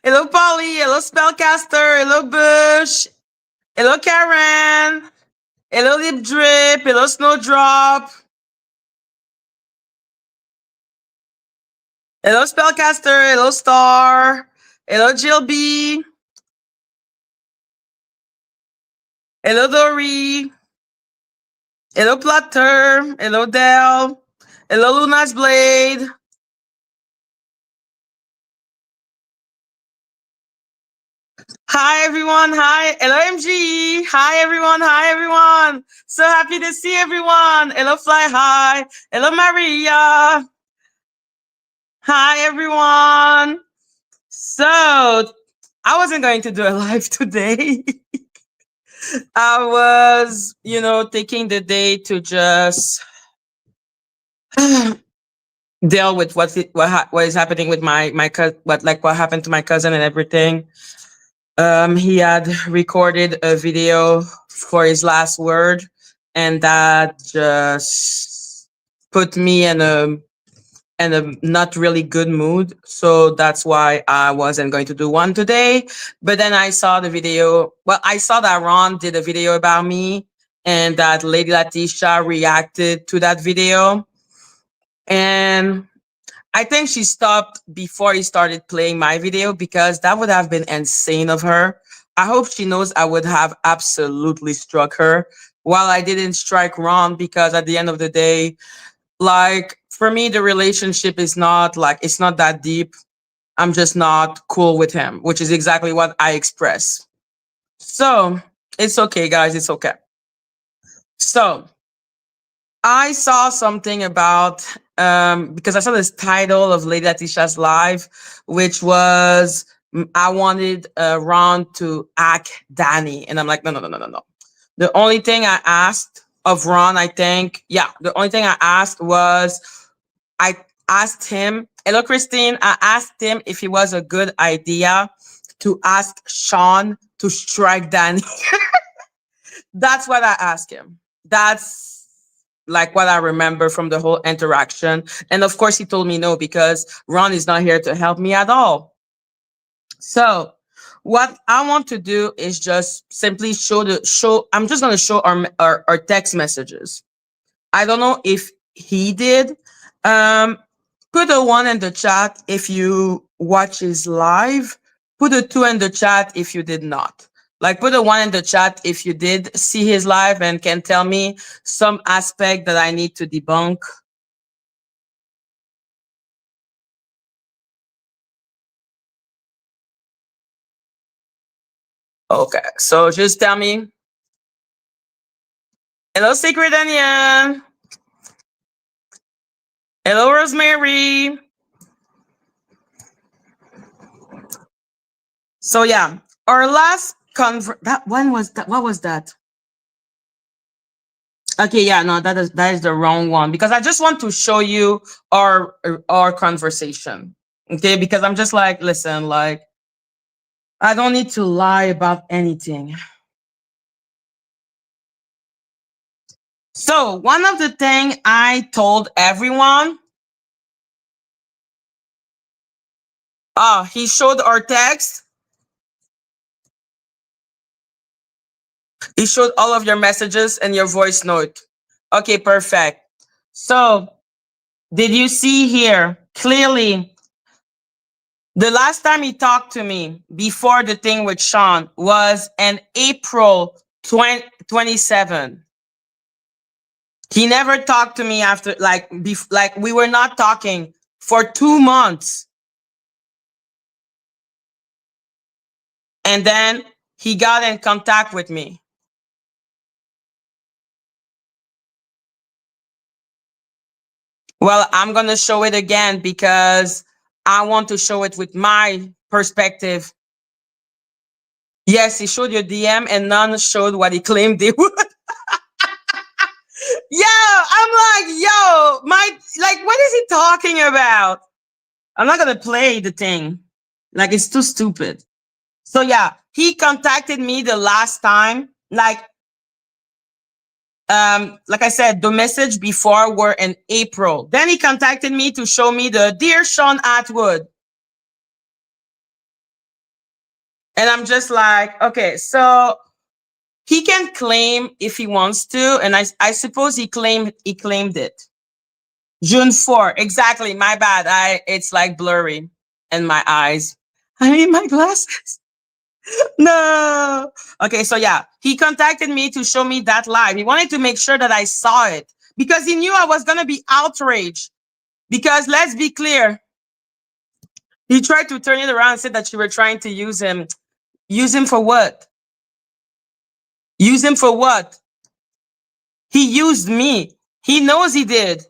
Hello, Polly. Hello, Spellcaster. Hello, Bush. Hello, Karen. Hello, Lip Drip. Hello, Snowdrop. Hello, Spellcaster. Hello, Star. Hello, Jill B. Hello, Dory. Hello, Platter. Hello, Del. Hello, Luna's Blade. Hi, everyone. Hi. Hello, MG. Hi, everyone. Hi, everyone. So happy to see everyone. Hello, Fly High. Hello, Maria. Hi, everyone. So I wasn't going to do a live today. I was, taking the day to just deal with what is happening with my cousin, what happened to my cousin and everything. He had recorded a video for his last word, and that just put me in a not really good mood. So that's why I wasn't going to do one today. But then I saw the video. Well, I saw that Ron did a video about me and that Lady Latisha reacted to that video. And I think she stopped before he started playing my video because that would have been insane of her. I hope she knows I would have absolutely struck her while I didn't strike Ron, because at the end of the day, like, for me, the relationship is not like, it's not that deep. I'm just not cool with him, which is exactly what I express. So it's okay, guys. It's okay. So I saw something about, because I saw this title of Lady Latisha's live, which was, I wanted Ron to act Danny. And I'm like, no, no, no, no, no, no. The only thing I asked of Ron, the only thing I asked was, I asked him, hello, Christine. I asked him if it was a good idea to ask Shaun to strike Danny. That's what I asked him. That's like what I remember from the whole interaction. And of course, he told me no, because Ron is not here to help me at all. So what I want to do is just simply show. I'm just going to show our text messages. I don't know if he did. Put a 1 in the chat if you watch his live. Put a 2 in the chat if you did not. Like, put a 1 in the chat if you did see his live and can tell me some aspect that I need to debunk. Okay, so just tell me. Hello, Secret Onion. Hello, Rosemary. So yeah, our last that one was that. What was that? Okay, yeah, no, that is the wrong one, because I just want to show you our conversation. Okay, because I'm just like, listen, like, I don't need to lie about anything. So one of the things I told everyone, he showed our text. He showed all of your messages and your voice note. Okay, perfect. So did you see here clearly? The last time he talked to me before the thing with Shaun was in April 2027. He never talked to me after, like we were not talking for 2 months. And then he got in contact with me. Well, I'm going to show it again because I want to show it with my perspective. Yes, he showed your DM and none showed what he claimed they would. Yo, I'm like, what is he talking about? I'm not going to play the thing. Like, it's too stupid. So yeah, he contacted me the last time. Like I said, the message before were in April. Then he contacted me to show me the Dear Shaun Attwood. And I'm just like, okay, so he can claim if he wants to, and I suppose he claimed it. June 4, exactly. My bad. It's like blurry in my eyes. I need my glasses. No. Okay, so yeah, he contacted me to show me that live. He wanted to make sure that I saw it because he knew I was gonna be outraged. Because let's be clear, he tried to turn it around and said that you were trying to use him. Use him for what? Use him for what? He used me. He knows he did.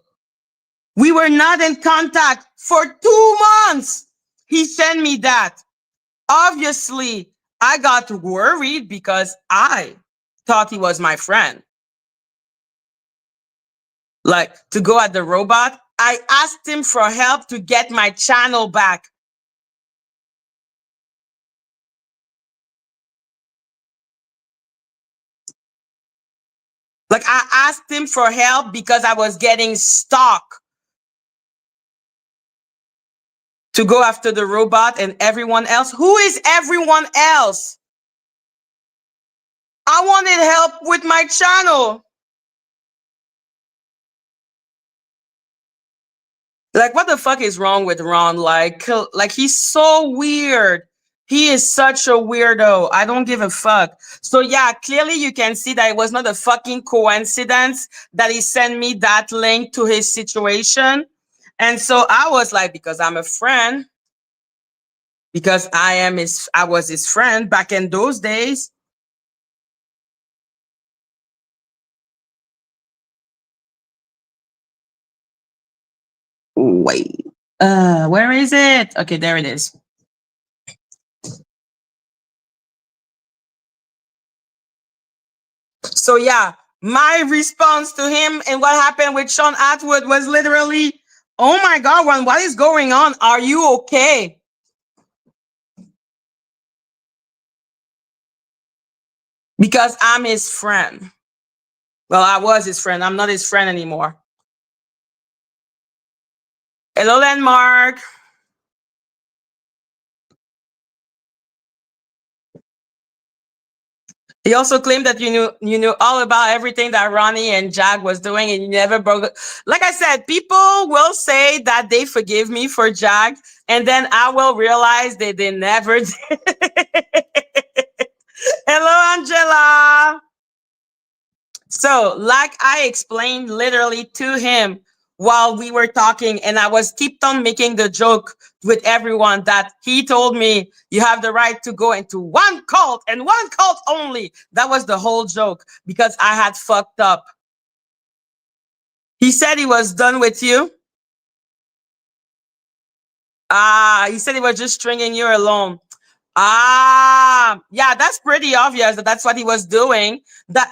We were not in contact for 2 months. He sent me that. Obviously, I got worried because I thought he was my friend. Like to go at the robot, I asked him for help to get my channel back. Like I asked him for help because I was getting stuck to go after the robot and everyone else. Who is everyone else? I wanted help with my channel. Like, what the fuck is wrong with Ron? Like he's so weird. He is such a weirdo. I don't give a fuck. So yeah, clearly you can see that it was not a fucking coincidence that he sent me that link to his situation. And so I was like, because I'm a friend, because I was his friend back in those days. Wait. Where is it? Okay, there it is. So yeah, my response to him and what happened with Shaun Attwood was literally, "Oh my God, Juan, what is going on? Are you okay?" Because I'm his friend. Well, I was his friend. I'm not his friend anymore. Hello, Landmark. He also claimed that you knew all about everything that Ronnie and Jag was doing, and you never broke it. Like I said, people will say that they forgive me for Jag, and then I will realize that they never did. Hello, Angela. So, like I explained literally to him while we were talking, and I was kept on making the joke with everyone that he told me you have the right to go into one cult and one cult only. That was the whole joke because I had fucked up. He said he was done with you. He said he was just stringing you along. Yeah, that's pretty obvious that that's what he was doing.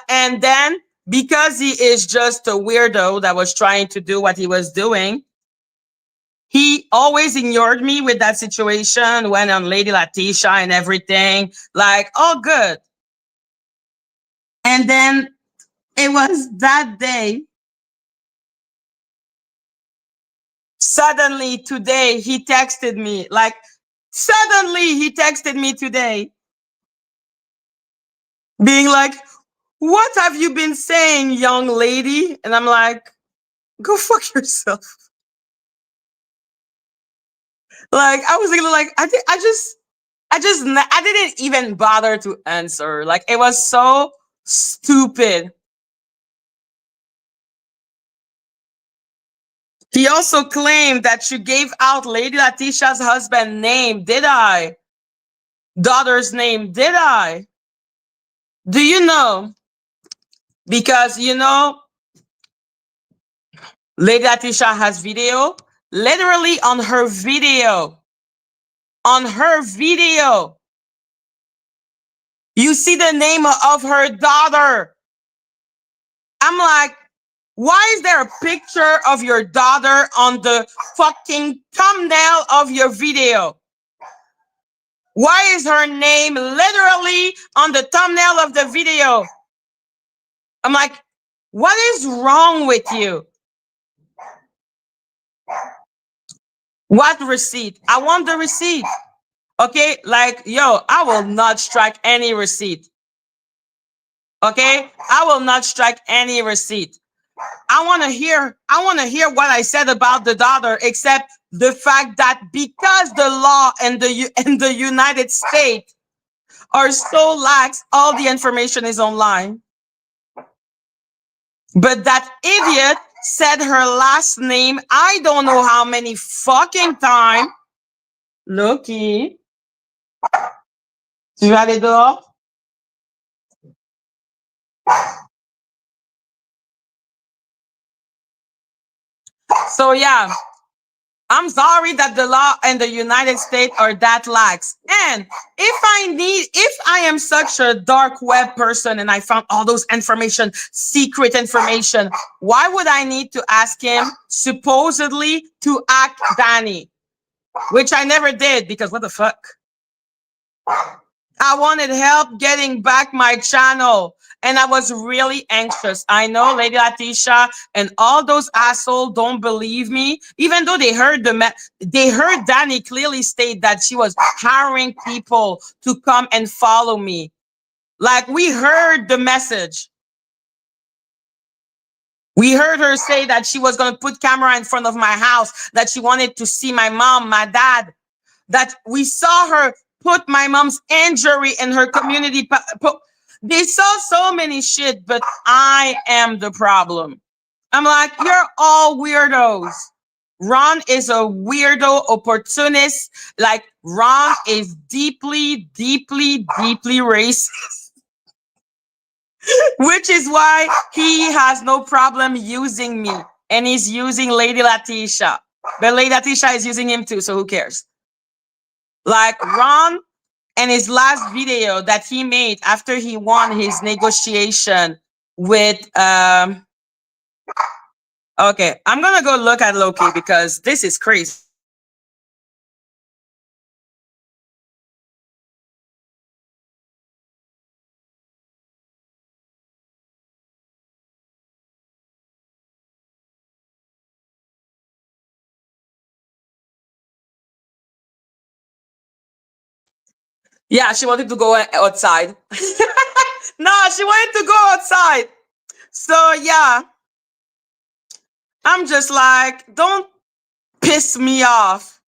And then because he is just a weirdo that was trying to do what he was doing, he always ignored me with that situation, went on Lady Latisha and everything, like, oh, good. And then it was that day. Suddenly today, he texted me, like, suddenly he texted me today, being like, what have you been saying, young lady? And I'm like, go fuck yourself. Like, I was like, I didn't even bother to answer. Like, it was so stupid. He also claimed that you gave out Lady Latisha's husband name. Did I? Daughter's name. Did I? Do you know? Because, Lady Latisha has video. Literally on her video. On her video. You see the name of her daughter. I'm like, why is there a picture of your daughter on the fucking thumbnail of your video? Why is her name literally on the thumbnail of the video? I'm like, what is wrong with you? What receipt? I want the receipt. Okay, like, yo, I will not strike any receipt. Okay, I will not strike any receipt. I want to hear what I said about the daughter, except the fact that because the law and the United States are so lax, all the information is online. But that idiot said her last name, I don't know how many fucking times. Loki, tu vas aller dehors? So yeah, I'm sorry that the law and the United States are that lax. And if I am such a dark web person and I found all those information, secret information, why would I need to ask him supposedly to act Danny? Which I never did, because what the fuck? I wanted help getting back my channel. And I was really anxious. I know Lady Latisha and all those assholes don't believe me, even though they heard Danny clearly state that she was hiring people to come and follow me. Like, we heard the message. We heard her say that she was going to put camera in front of my house, that she wanted to see my mom, my dad, that we saw her put my mom's injury in her community. They saw so many shit, but I am the problem. I'm like, you're all weirdos. Ron is a weirdo opportunist. Like, Ron is deeply, deeply, deeply racist. Which is why he has no problem using me. And he's using Lady Latisha. But Lady Latisha is using him too, so who cares? Like, Ron and his last video that he made after he won his negotiation with okay, I'm gonna go look at Loki because this is crazy. Yeah, she wanted to go outside. No, she wanted to go outside. So yeah, I'm just like, don't piss me off.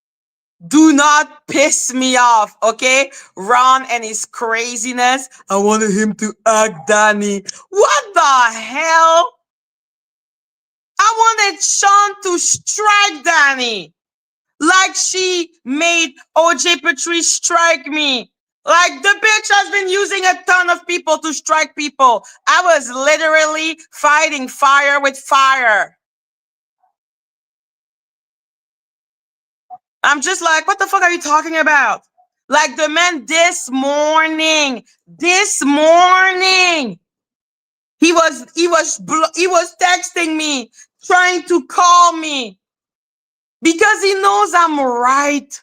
Do not piss me off, okay? Ron and his craziness. I wanted him to act Danny. What the hell? I wanted Shaun to strike Danny. Like she made OJ Patrice strike me. Like, the bitch has been using a ton of people to strike people. I was literally fighting fire with fire. I'm just like, what the fuck are you talking about? Like, the man this morning, he was texting me, trying to call me because he knows I'm right.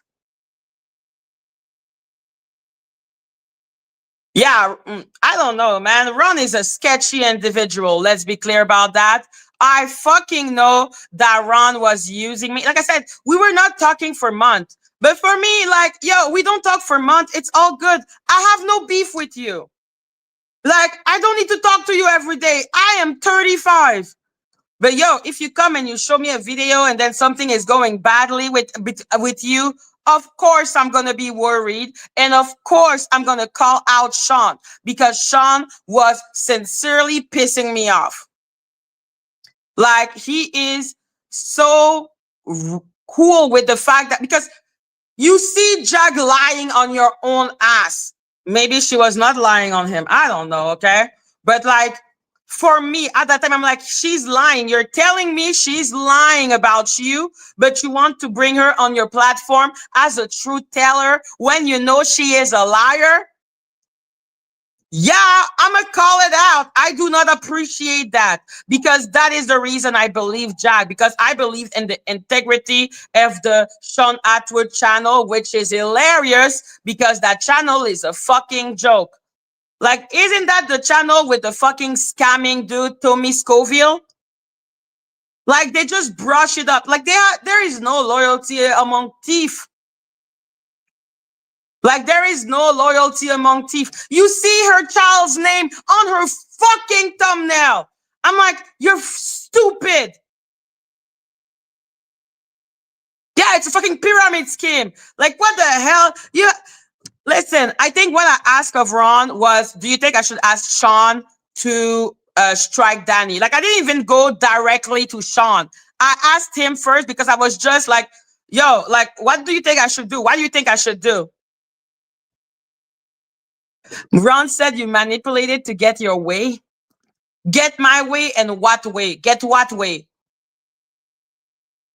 Yeah, I don't know, man. Ron is a sketchy individual. Let's be clear about that. I fucking know that Ron was using me. Like I said, we were not talking for months. But for me, like, yo, we don't talk for months. It's all good. I have no beef with you. Like, I don't need to talk to you every day. I am 35. But yo, if you come and you show me a video and then something is going badly with you, of course I'm gonna be worried, and of course I'm gonna call out Shaun because Shaun was sincerely pissing me off. Like, he is so cool with the fact that, because you see Jag lying on your own ass. Maybe she was not lying on him. I don't know, okay? But like, for me, at that time, I'm like, she's lying. You're telling me she's lying about you, but you want to bring her on your platform as a truth teller when you know she is a liar? Yeah, I'm gonna call it out. I do not appreciate that, because that is the reason I believe Jag, because I believe in the integrity of the Shaun Attwood channel, which is hilarious because that channel is a fucking joke. Like, isn't that the channel with the fucking scamming dude, Tommy Scoville? Like, they just brush it up. Like, there is no loyalty among thieves. Like there is no loyalty among thieves. You see her child's name on her fucking thumbnail. I'm like, you're stupid. Yeah, it's a fucking pyramid scheme. Like what the hell? You listen. I think what I asked of Ron was, do you think I should ask Shaun to strike Danny? Like I didn't even go directly to Shaun. I asked him first because I was just like, yo, like, what do you think I should do? What do you think I should do? Ron said you manipulated to get your way. Get my way and what way? Get what way?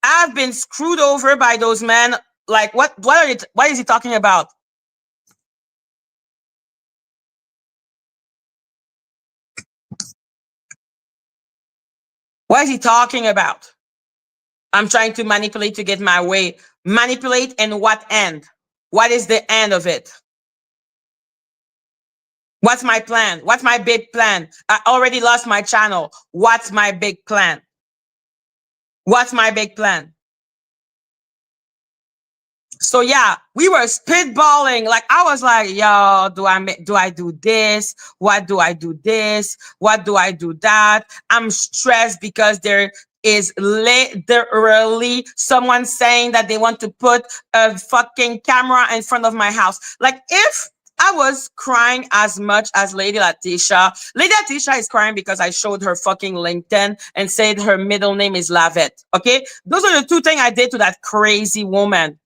I've been screwed over by those men. Like what is he talking about? What is he talking about? I'm trying to manipulate to get my way. Manipulate and what end? What is the end of it? What's my plan? What's my big plan? I already lost my channel. What's my big plan? What's my big plan? So yeah, we were spitballing. Like I was like, yo, do I do this? What do I do this? What do I do that? I'm stressed because there is literally someone saying that they want to put a fucking camera in front of my house. Like if I was crying as much as Lady Latisha. Lady Latisha is crying because I showed her fucking LinkedIn and said her middle name is Lavette. Okay? Those are the two things I did to that crazy woman.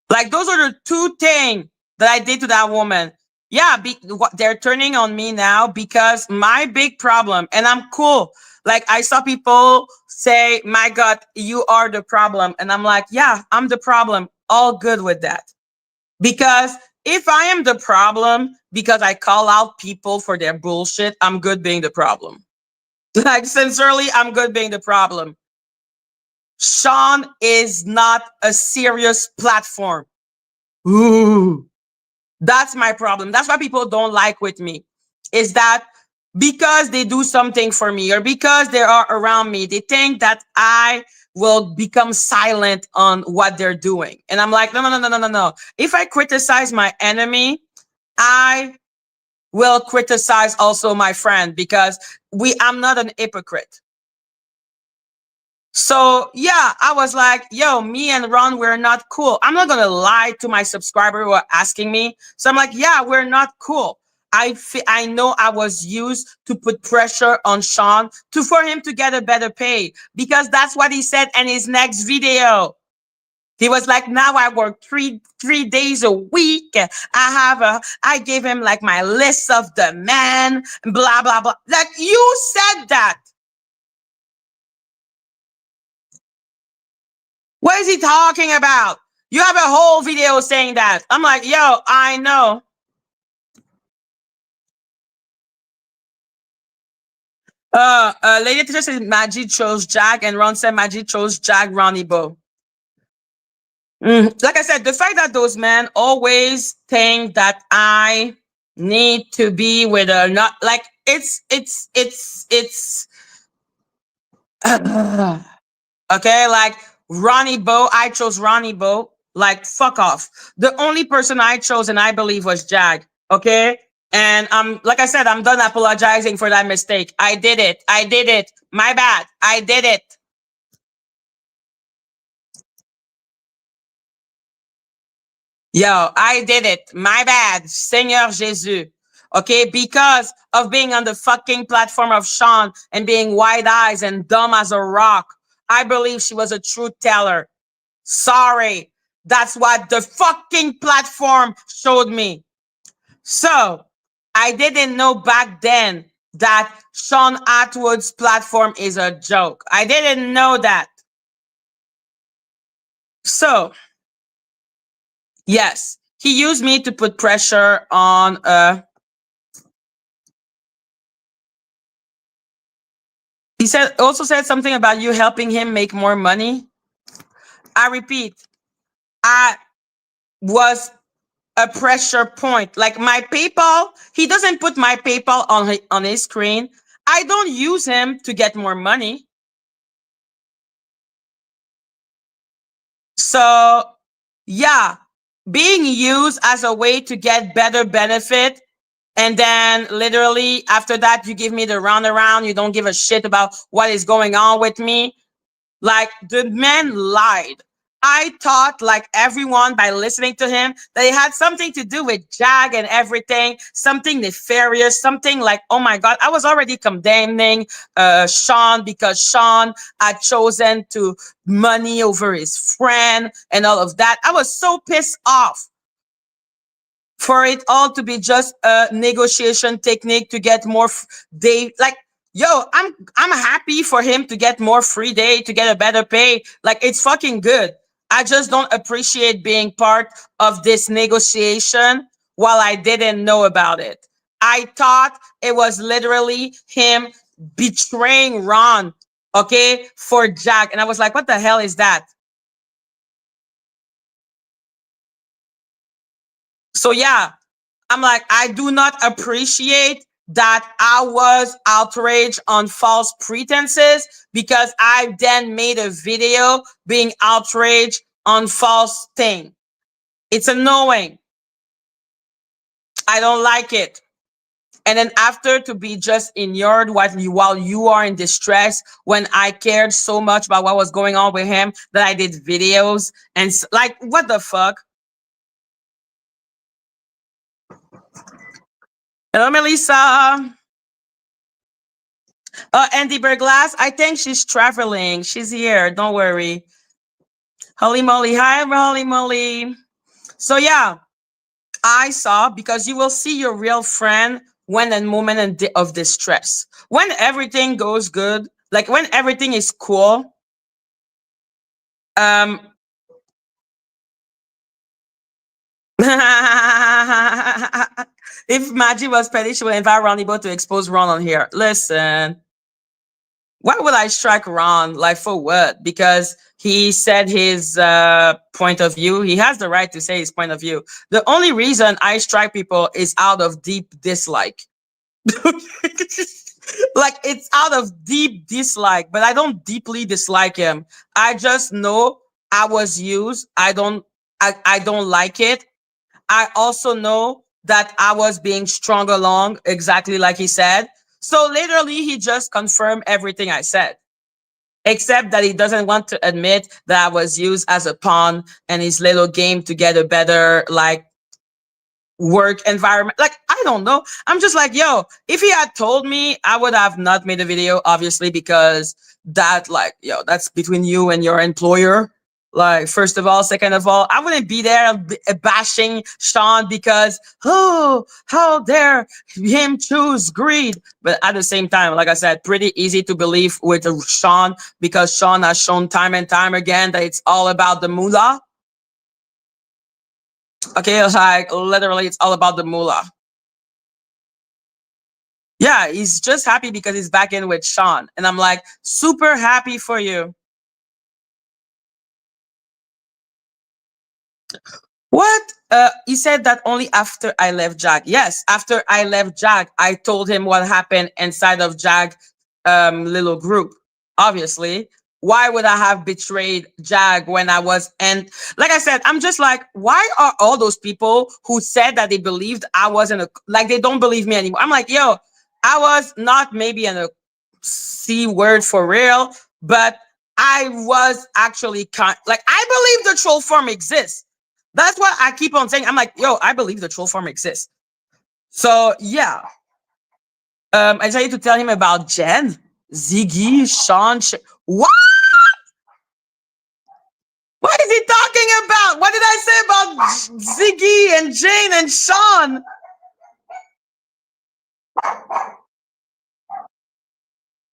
Like those are the two things that I did to that woman. Yeah, they're turning on me now because my big problem, and I'm cool. Like I saw people say, "My God, you are the problem," and I'm like, "Yeah, I'm the problem." All good with that because if I am the problem because I call out people for their bullshit, I'm good being the problem. Like sincerely, I'm good being the problem. Shaun is not a serious platform. Ooh. That's my problem. That's why people don't like with me. Is that because they do something for me or because they are around me, they think that I will become silent on what they're doing. And I'm like, no, no, no, no, no, no, no. If I criticize my enemy, I will criticize also my friend because I'm not an hypocrite. So yeah, I was like, yo, me and Ron, we're not cool. I'm not gonna lie to my subscriber who are asking me. So I'm like, yeah, we're not cool. I know I was used to put pressure on Shaun for him to get a better pay because that's what he said in his next video. He was like, now I work three days a week. I gave him like my list of the men, blah blah blah. Like you said that. What is he talking about? You have a whole video saying that. I'm like, yo, I know. Lady Latisha said Madgie chose Jag, and Ron said Madgie chose Jag, Ronnie Bo. Like I said, the fact that those men always think that I need to be with a not like it's okay, like Ronnie Bo, I chose Ronnie Bo. Like fuck off. The only person I chose and I believe was Jag. Okay. And like I said, I'm done apologizing for that mistake. I did it. I did it. My bad. I did it. Yo, I did it. My bad. Seigneur Jesus. Okay, because of being on the fucking platform of Shaun and being wide eyes and dumb as a rock, I believe she was a truth teller. Sorry. That's what the fucking platform showed me. So I didn't know back then that Shaun Attwood's platform is a joke. I didn't know that. So yes, he used me to put pressure on he said something about you helping him make more money. I repeat, I was a pressure point. Like my PayPal, he doesn't put my PayPal on his screen. I don't use him to get more money. So yeah, being used as a way to get better benefit. And then literally after that, you give me the runaround. You don't give a shit about what is going on with me. Like the man lied. I thought, like everyone, by listening to him, that it had something to do with Jag and everything, something nefarious, something like, oh my God, I was already condemning Shaun because Shaun had chosen to money over his friend and all of that. I was so pissed off for it all to be just a negotiation technique to get more day. Like, yo, I'm happy for him to get more free day, to get a better pay. Like, it's fucking good. I just don't appreciate being part of this negotiation while I didn't know about it. I thought it was literally him betraying Ron, okay, for Jack. And I was like, what the hell is that? So yeah, I'm like, I do not appreciate that I was outraged on false pretenses because I then made a video being outraged on false thing. It's annoying. I don't like it. And then after to be just inured while you are in distress, when I cared so much about what was going on with him that I did videos and like, what the fuck? Hello, Melissa. Andy Berglass, I think she's traveling. She's here. Don't worry. Holy moly. Hi, holy moly. So yeah, I saw because you will see your real friend when in moment of distress. When everything goes good, like when everything is cool. If Madgie was petty, she would invite Ron Ebo to expose Ron on here. Listen. Why would I strike Ron? Like for what? Because he said his point of view. He has the right to say his point of view. The only reason I strike people is out of deep dislike. Like it's out of deep dislike, but I don't deeply dislike him. I just know I was used. I don't like it. I also know that I was being strung along, exactly like he said. So literally, he just confirmed everything I said, except that he doesn't want to admit that I was used as a pawn in his little game to get a better, like, work environment. Like, I don't know. I'm just like, yo, if he had told me, I would have not made a video, obviously, because that, like, yo, that's between you and your employer. Like, first of all, second of all, I wouldn't be there bashing Shaun because, oh, how dare him choose greed. But at the same time, like I said, pretty easy to believe with Shaun because Shaun has shown time and time again that it's all about the moolah. Okay, it's like literally it's all about the moolah. Yeah, he's just happy because he's back in with Shaun. And I'm like, super happy for you. What? He said that only after I left Jag. Yes, after I left Jag, I told him what happened inside of Jag little group. Obviously, why would I have betrayed Jag when I was? And like I said, I'm just like, why are all those people who said that they believed I wasn't like they don't believe me anymore? I'm like, yo, I was not maybe in a C word for real, but I was actually like I believe the troll form exists. That's what I keep on saying. I'm like, yo, I believe the troll form exists. So yeah. I tell you to tell him about Jen, Ziggy, Shaun. What? What is he talking about? What did I say about Ziggy and Jane and Shaun?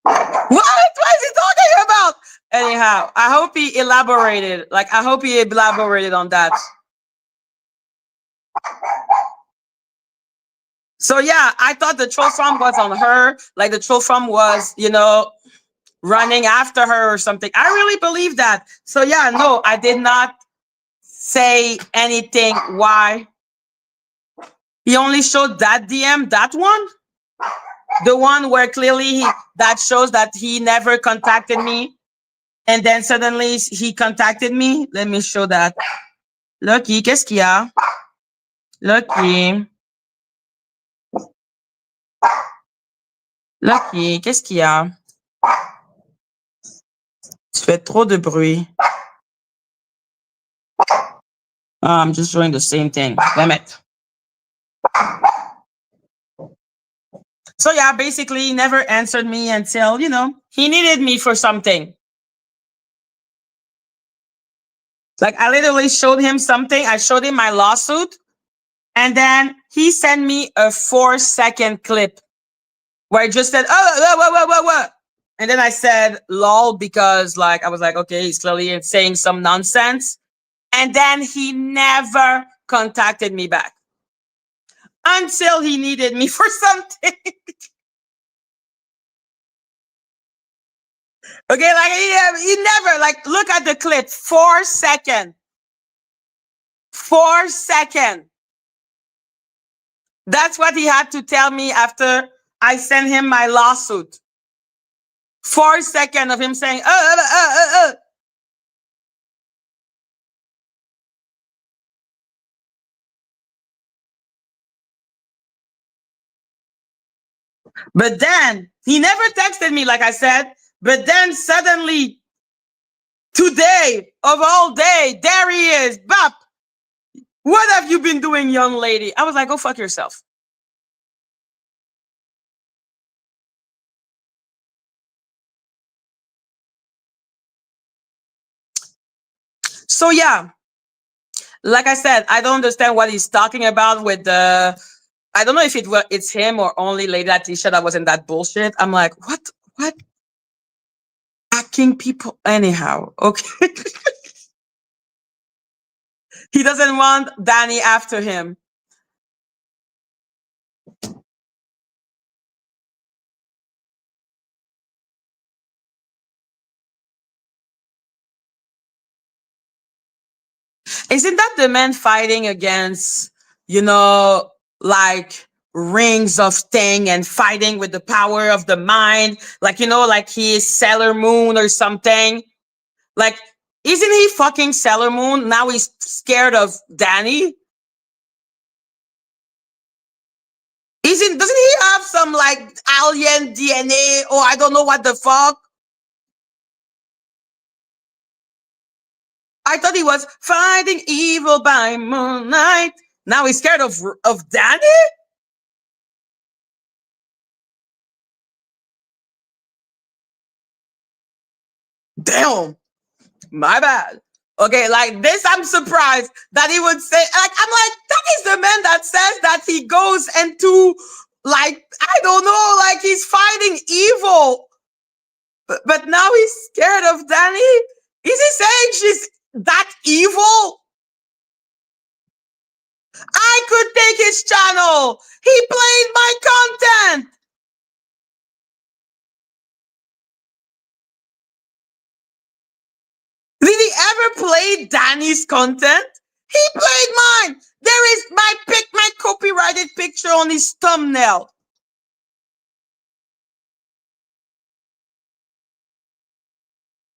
What is he talking about? Anyhow, I hope he elaborated. Like, I hope he elaborated on that. So yeah, I thought the troll farm was on her. Like the troll farm was, running after her or something. I really believe that. So yeah, no, I did not say anything. Why? He only showed that DM, that one? The one where clearly that shows that he never contacted me. And then suddenly he contacted me. Let me show that. Loki, qu'est-ce qu'il y a? Loki. Loki, qu'est-ce qu'il y a? Tu fais trop de bruit. I'm just showing the same thing. Damn it. So yeah, basically he never answered me until, he needed me for something. Like I literally showed him something. I showed him my lawsuit. And then he sent me a 4-second clip where I just said, what? And then I said, lol, because like, I was like, okay, he's clearly saying some nonsense. And then he never contacted me back until he needed me for something. Okay, like he never, like, look at the clip, 4 seconds. 4 seconds. That's what he had to tell me after I sent him my lawsuit. 4 seconds of him saying, But then he never texted me, like I said. But then suddenly, today of all day, there he is. Bap. What have you been doing, young lady? I was like, go fuck yourself. So yeah, like I said, I don't understand what he's talking about with the. I don't know if it's him or only Lady Latisha that was in that bullshit. I'm like, what? Hacking people anyhow. Okay. He doesn't want Danny after him. Isn't that the man fighting against, like rings of thing and fighting with the power of the mind? Like, like he is Sailor Moon or something. Like, isn't he fucking Sailor Moon? Now he's scared of Danny. Doesn't he have some like alien DNA or I don't know what the fuck? I thought he was fighting evil by moonlight. Now he's scared of Danny? Damn. My bad. Okay, like this, I'm surprised that he would say, like, I'm like, that is the man that says that he goes into, like, I don't know, like he's fighting evil. But now he's scared of Danny? Is he saying she's that evil? I could take his channel. He played my content. Did he ever play Danny's content? He played mine. There is my copyrighted picture on his thumbnail.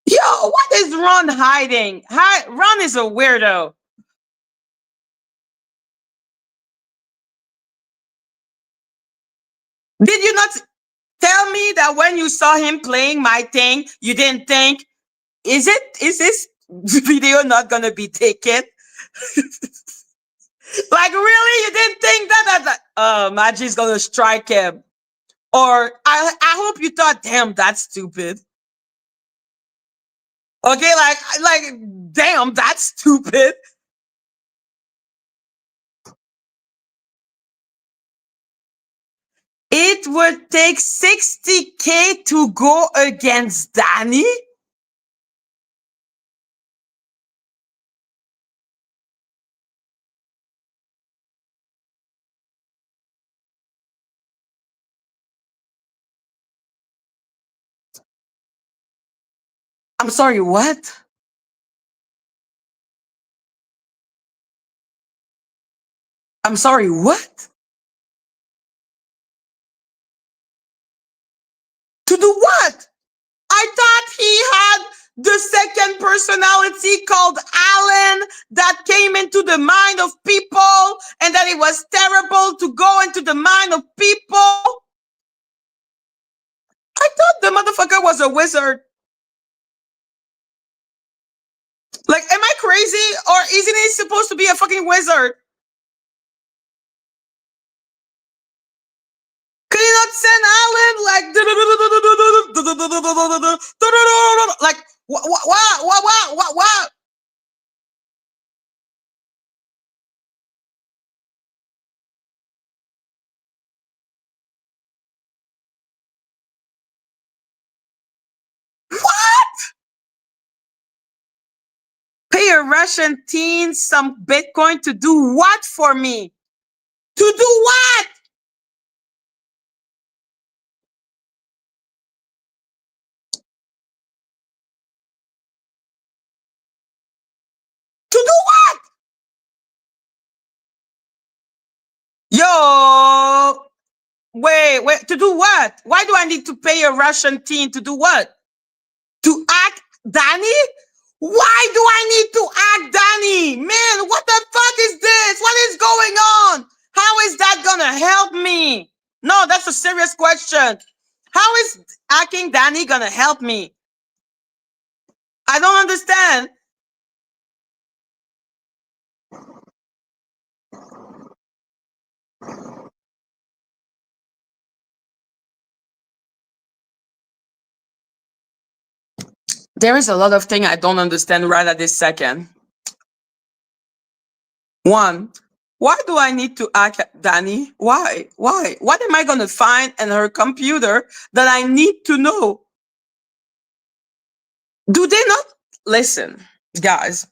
Yo, what is Ron hiding? Ron is a weirdo. Did you not tell me that when you saw him playing my thing, you didn't think, is this video not gonna be taken? Like, really? You didn't think that Maggie's gonna strike him? Or I hope you thought, damn, that's stupid. Okay, like, damn, that's stupid. It would take 60K to go against Danny? I'm sorry, what? I'm sorry, what? To do what? I thought he had The second personality called Alan that came into the mind of people and that it was terrible to go into the mind of people. I thought the motherfucker was a wizard. Like, am I crazy? Or isn't he supposed to be a fucking wizard? Can you not send Alan like what? Pay a Russian teen some Bitcoin to do what for me? To do what? To do what? Yo, wait, to do what? Why do I need to pay a Russian teen to do what? To act Danny? Why do I need to act Danny? Man, what the fuck is this? What is going on? How is that gonna help me? No, that's a serious question. How is acting Danny gonna help me? I don't understand. There is a lot of things I don't understand right at this second. One, why do I need to act Danny? Why? What am I going to find in her computer that I need to know? Do they not listen, guys?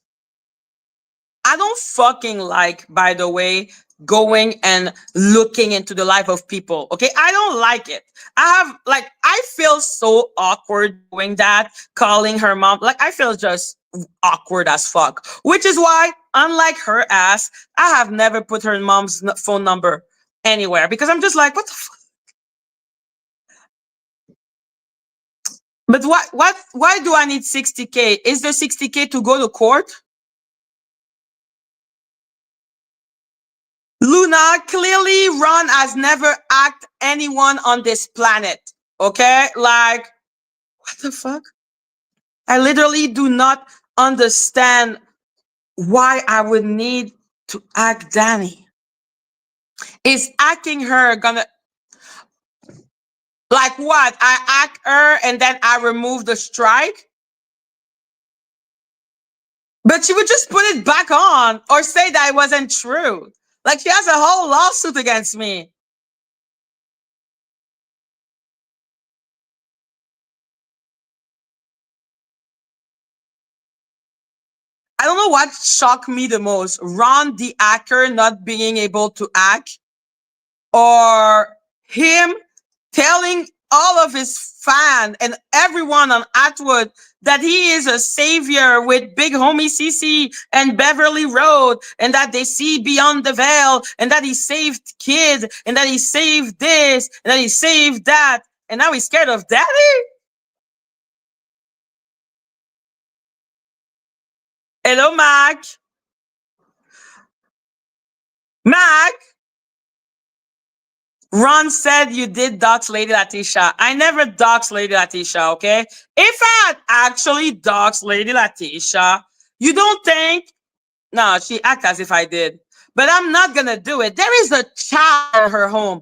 I don't fucking like, by the way, going and looking into the life of people. Okay. I don't like it. I feel so awkward doing that, calling her mom. Like, I feel just awkward as fuck, which is why, unlike her ass, I have never put her mom's phone number anywhere because I'm just like, what the fuck? But why do I need 60K? Is there 60K to go to court? Luna, clearly Ron has never act anyone on this planet. Okay? Like, what the fuck? I literally do not understand why I would need to act Danny. Is acting her gonna, like what? I act her and then I remove the strike? But she would just put it back on or say that it wasn't true. Like, she has a whole lawsuit against me. I don't know what shocked me the most. Ron, the actor, not being able to act, or him telling all of his fans and everyone on Atwood that he is a savior with Big Homie CC and Beverly Road, and that they see beyond the veil, and that he saved kids, and that he saved this, and that he saved that, and now he's scared of Daddy? Hello, Mac. Mac. Ron said you did dox Lady Latisha. I never doxed Lady Latisha, okay? If I had actually doxed Lady Latisha, you don't think? No, she act as if I did. But I'm not gonna do it. There is a child in her home.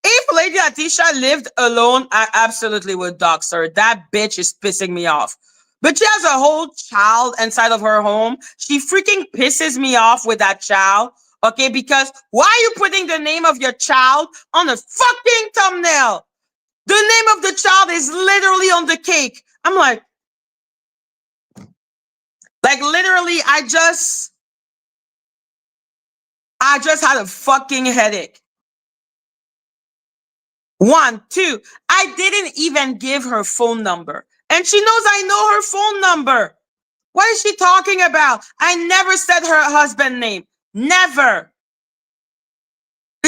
If Lady Latisha lived alone, I absolutely would dox her. That bitch is pissing me off. But she has a whole child inside of her home. She freaking pisses me off with that child. Okay, because why are you putting the name of your child on a fucking thumbnail? The name of the child is literally on the cake. I'm like literally, I just had a fucking headache. One, two, I didn't even give her phone number. And she knows I know her phone number. What is she talking about? I never said her husband name. Never.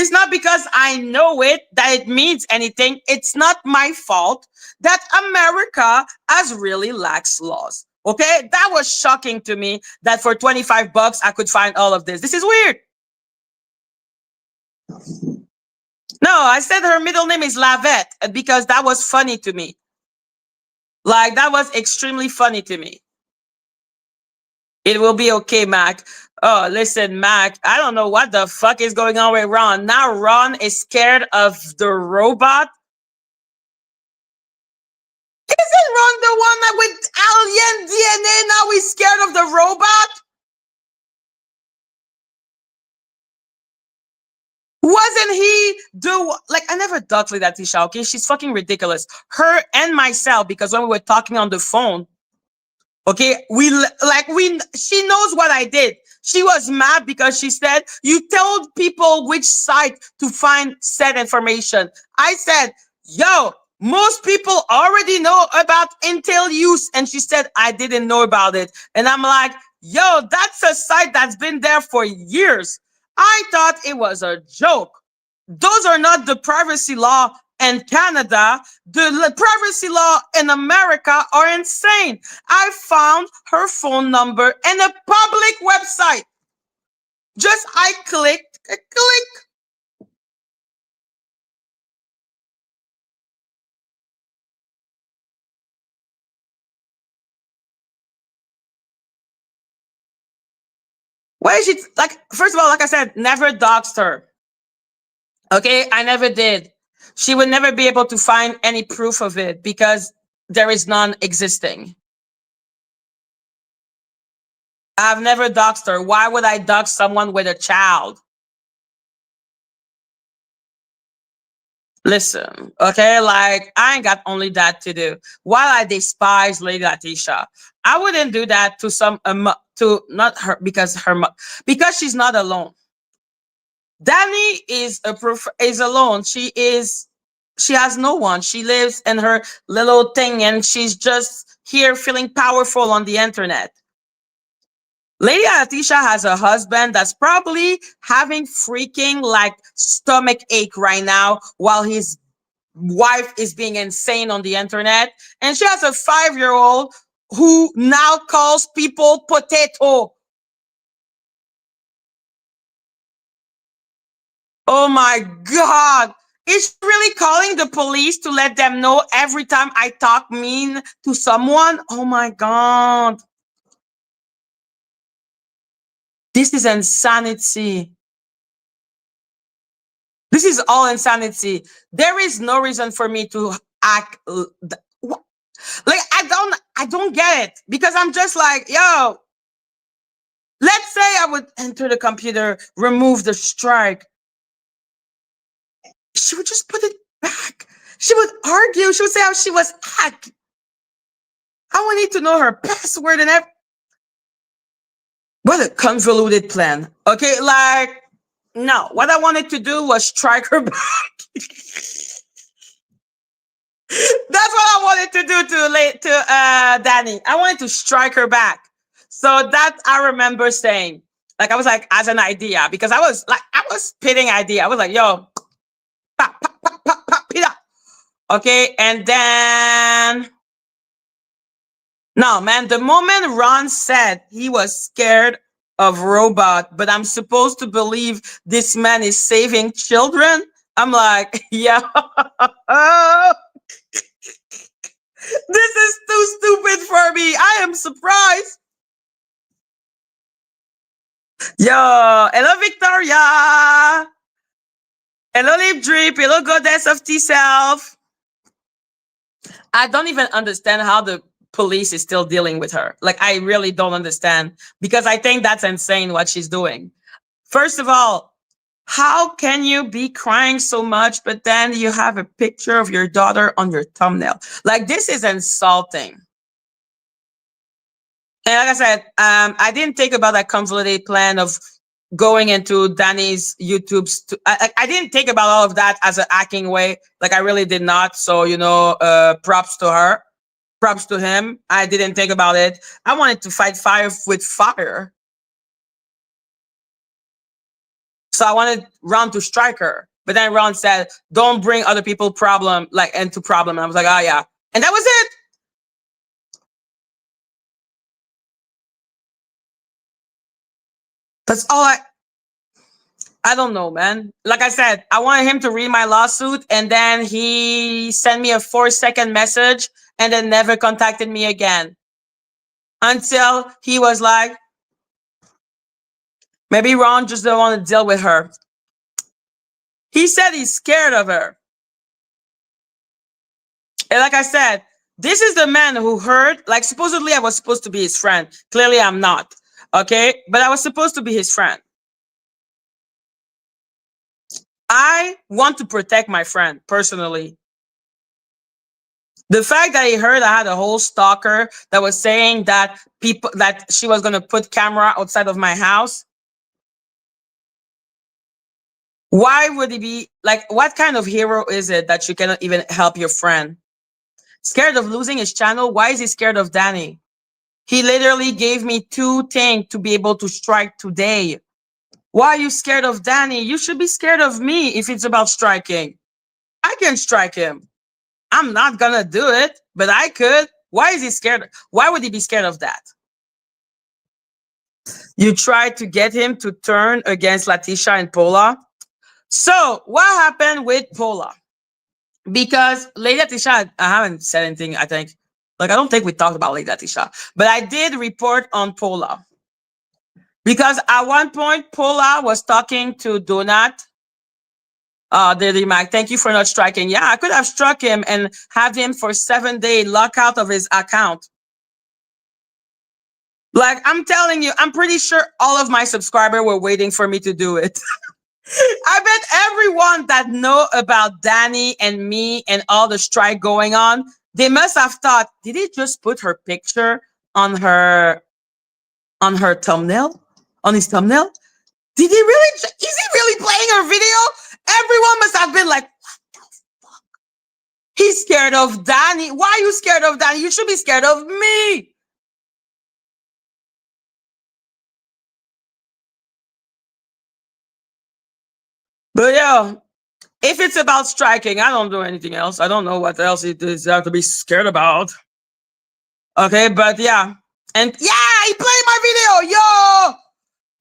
It's not because I know it that it means anything. It's not my fault that America has really lax laws. Okay? That was shocking to me that for 25 bucks I could find all of this. This is weird. No, I said her middle name is Lavette because that was funny to me. Like, that was extremely funny to me. It will be okay, Mac. Oh, listen, Mac, I don't know what the fuck is going on with Ron. Now Ron is scared of the robot. Isn't Ron the one that with alien DNA now he's scared of the robot? Wasn't he like, I never doxed Lady Latisha, okay? She's fucking ridiculous. Her and myself, because when we were talking on the phone, okay, she knows what I did. She was mad because she said, you told people which site to find said information. I said, yo, most people already know about Intel use. And she said, I didn't know about it. And I'm like, yo, that's a site that's been there for years. I thought it was a joke. Those are not the privacy law in Canada. The privacy law in America are insane. I found her phone number in a public website. Just I clicked, click. Why is she like? First of all, like I said, never doxed her. Okay, I never did. She would never be able to find any proof of it because there is none existing. I've never doxed her. Why would I dox someone with a child? Listen, okay, like I ain't got only that to do. While I despise Lady Latisha, I wouldn't do that to to not her because she's not alone. Danny is is alone. She has no one. She lives in her little thing and she's just here feeling powerful on the internet. Lady Latisha has a husband that's probably having freaking like stomach ache right now while his wife is being insane on the internet. And she has a 5-year-old who now calls people potato. Oh my God. Is she really calling the police to let them know every time I talk mean to someone? Oh my God. This is insanity. This is all insanity. There is no reason for me to act like I don't get it because I'm just like, yo, let's say I would enter the computer, remove the strike. She would just put it back. She would argue. She would say how she was hacked. I would need to know her password and everything. What a convoluted plan. Okay, like, no. What I wanted to do was strike her back. That's what I wanted to do to Danny. I wanted to strike her back. So that I remember saying, like, I was like, as an idea, because I was spitting idea. I was like, yo, pop, pop, pop, pop, pop, pita. Okay, and then no, man, the moment Ron said he was scared of robot, but I'm supposed to believe this man is saving children, I'm like, yeah. This is too stupid for me. I am surprised. Yo, hello Victoria. Hello Lip Drip. Hello Goddess of T-Self. I don't even understand how the police is still dealing with her. Like, I really don't understand because I think that's insane what she's doing. First of all, how can you be crying so much, but then you have a picture of your daughter on your thumbnail? Like, this is insulting. And like I said, I didn't think about that convoluted plan of going into Danny's YouTube's. I didn't think about all of that as a hacking way. Like, I really did not. So, props to her. Props to him. I didn't think about it. I wanted to fight fire with fire. So I wanted Ron to strike her. But then Ron said, don't bring other people into problem. And I was like, oh yeah. And that was it. That's all I don't know, man. Like I said, I wanted him to read my lawsuit, and then he sent me a 4-second message and then never contacted me again. Until he was like, maybe Ron just don't want to deal with her. He said he's scared of her. And like I said, this is the man who heard, like supposedly I was supposed to be his friend. Clearly I'm not. Okay? But I was supposed to be his friend. I want to protect my friend personally. The fact that he heard I had a whole stalker that was saying that she was going to put camera outside of my house. Why would he be like, what kind of hero is it that you cannot even help your friend? Scared of losing his channel? Why is he scared of Danny? He literally gave me 2 things to be able to strike today. Why are you scared of Danny? You should be scared of me if it's about striking. I can strike him. I'm not gonna do it, but I could. Why is he scared? Why would he be scared of that? You tried to get him to turn against Latisha and Paula. So what happened with Paula? Because Lady Latisha, I haven't said anything, I think. Like, I don't think we talked about Lady Latisha. But I did report on Paula. Because at one point, Paula was talking to Donut. Diddy Mac, thank you for not striking. Yeah, I could have struck him and have him for 7-day lockout of his account. Like, I'm telling you, I'm pretty sure all of my subscribers were waiting for me to do it. I bet everyone that know about Danny and me and all the strike going on, they must have thought, did he just put her picture on her thumbnail? On his thumbnail? Did he really? Is he really playing her video? Everyone must have been like, what the fuck? He's scared of Danny. Why are you scared of Danny? You should be scared of me. But yeah, if it's about striking, I don't do anything else. I don't know what else it is you have to be scared about. Okay, but yeah. And yeah, he played my video, yo!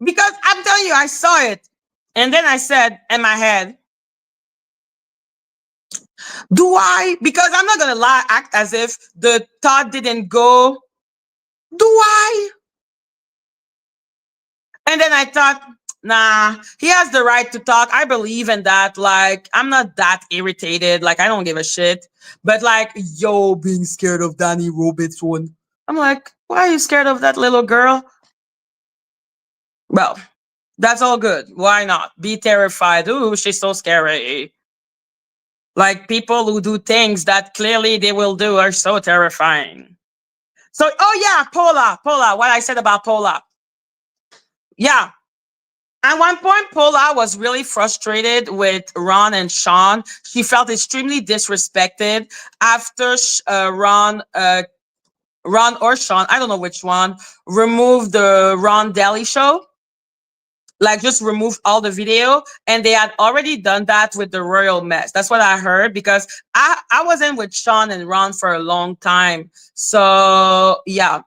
Because I'm telling you, I saw it. And then I said in my head, do I? Because I'm not going to lie, act as if the thought didn't go, do I? And then I thought, nah, he has the right to talk. I believe in that. Like, I'm not that irritated. Like, I don't give a shit. But like, yo, being scared of Danny Robertson. I'm like, why are you scared of that little girl? Well, that's all good. Why not? Be terrified. Ooh, she's so scary. Like, people who do things that clearly they will do are so terrifying. So, oh yeah, Paula, what I said about Paula. Yeah. At one point, Paula was really frustrated with Ron and Shaun. She felt extremely disrespected after Ron or Shaun, I don't know which one, removed the Ron Daily show. Like, just removed all the video, and they had already done that with the Royal Mess. That's what I heard, because I wasn't with Shaun and Ron for a long time. So yeah,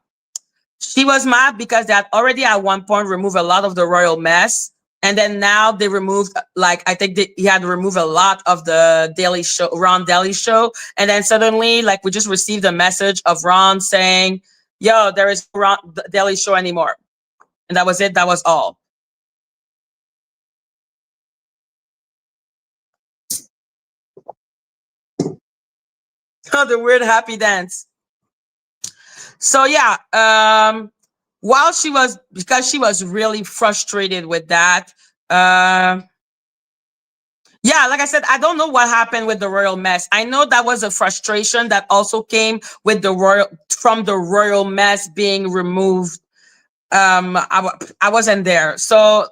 she was mad because they had already at one point removed a lot of the Royal Mess, and then now they removed, like, I think he had removed a lot of the Daily Show, Ron Daily show, and then suddenly, like, we just received a message of Ron saying, "Yo, there is no Ron Daily show anymore," and that was it. That was all. Oh, the weird happy dance. So yeah, while because she was really frustrated with that. Yeah, like I said, I don't know what happened with the Royal Mess. I know that was a frustration that also came with from the Royal Mess being removed. I wasn't there, so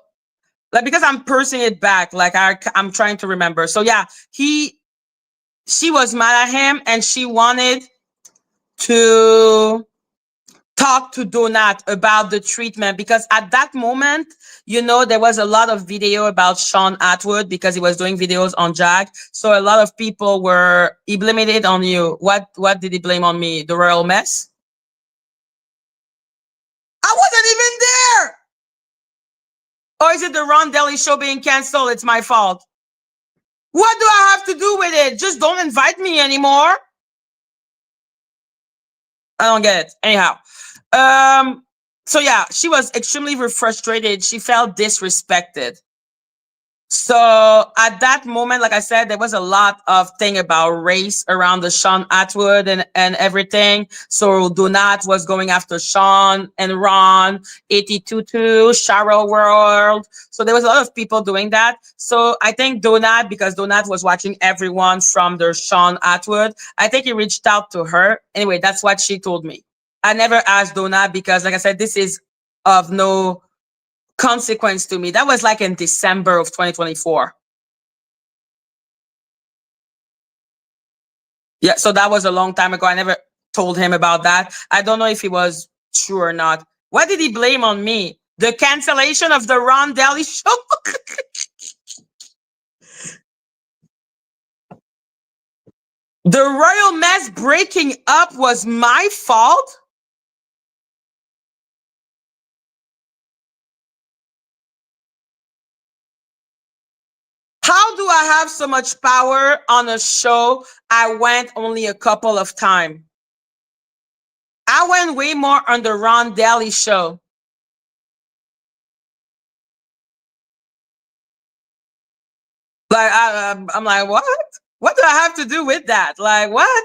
like, because I'm pursing it back, like I'm trying to remember. So yeah, she was mad at him, and she wanted to talk to Donat about the treatment, because at that moment, there was a lot of video about Shaun Attwood because he was doing videos on Jag. So a lot of people he blamed it on you. What did he blame on me? The royal mess? I wasn't even there. Or is it the Ron Deli show being canceled? It's my fault. What do I have to do with it? Just don't invite me anymore. I don't get it. Anyhow. So yeah, she was extremely frustrated. She felt disrespected. So at that moment, like I said, there was a lot of thing about race around the Shaun Attwood and everything. So Donat was going after Shaun and Ron, 82 Cheryl World. So there was a lot of people doing that. So I think Donat, because Donat was watching everyone from the Shaun Attwood, I think he reached out to her. Anyway, that's what she told me. I never asked Donat because, like I said, this is of no consequence to me. That was like in December of 2024. Yeah, so that was a long time ago. I never told him about that. I don't know if he was true or not. What did he blame on me? The cancellation of the Ron Deli show? The royal mess breaking up was my fault? How do I have so much power on a show I went only a couple of times? I went way more on the Ron Deli show. Like, I'm like, what? What do I have to do with that? Like, what?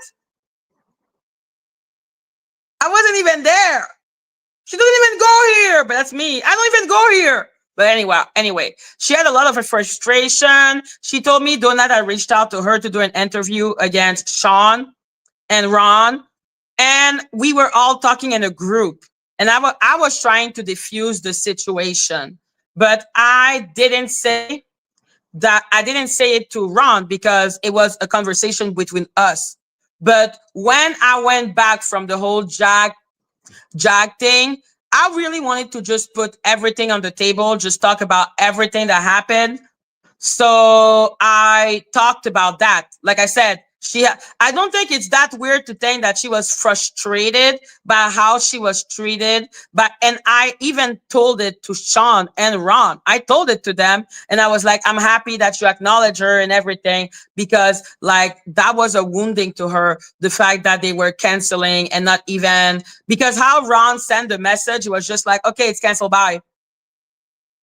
I wasn't even there. She doesn't even go here, but that's me. I don't even go here. But anyway, she had a lot of frustration. She told me Donat had reached out to her to do an interview against Shaun and Ron. And we were all talking in a group. And I was trying to diffuse the situation. But I didn't say it to Ron because it was a conversation between us. But when I went back from the whole Jag thing, I really wanted to just put everything on the table, just talk about everything that happened. So I talked about that. Like I said, I don't think it's that weird to think that she was frustrated by how she was treated. And I even told it to Shaun and Ron. I told it to them and I was like, I'm happy that you acknowledge her and everything, because like that was a wounding to her. The fact that they were canceling and not even, because how Ron sent the message, it was just like, okay, it's canceled, bye.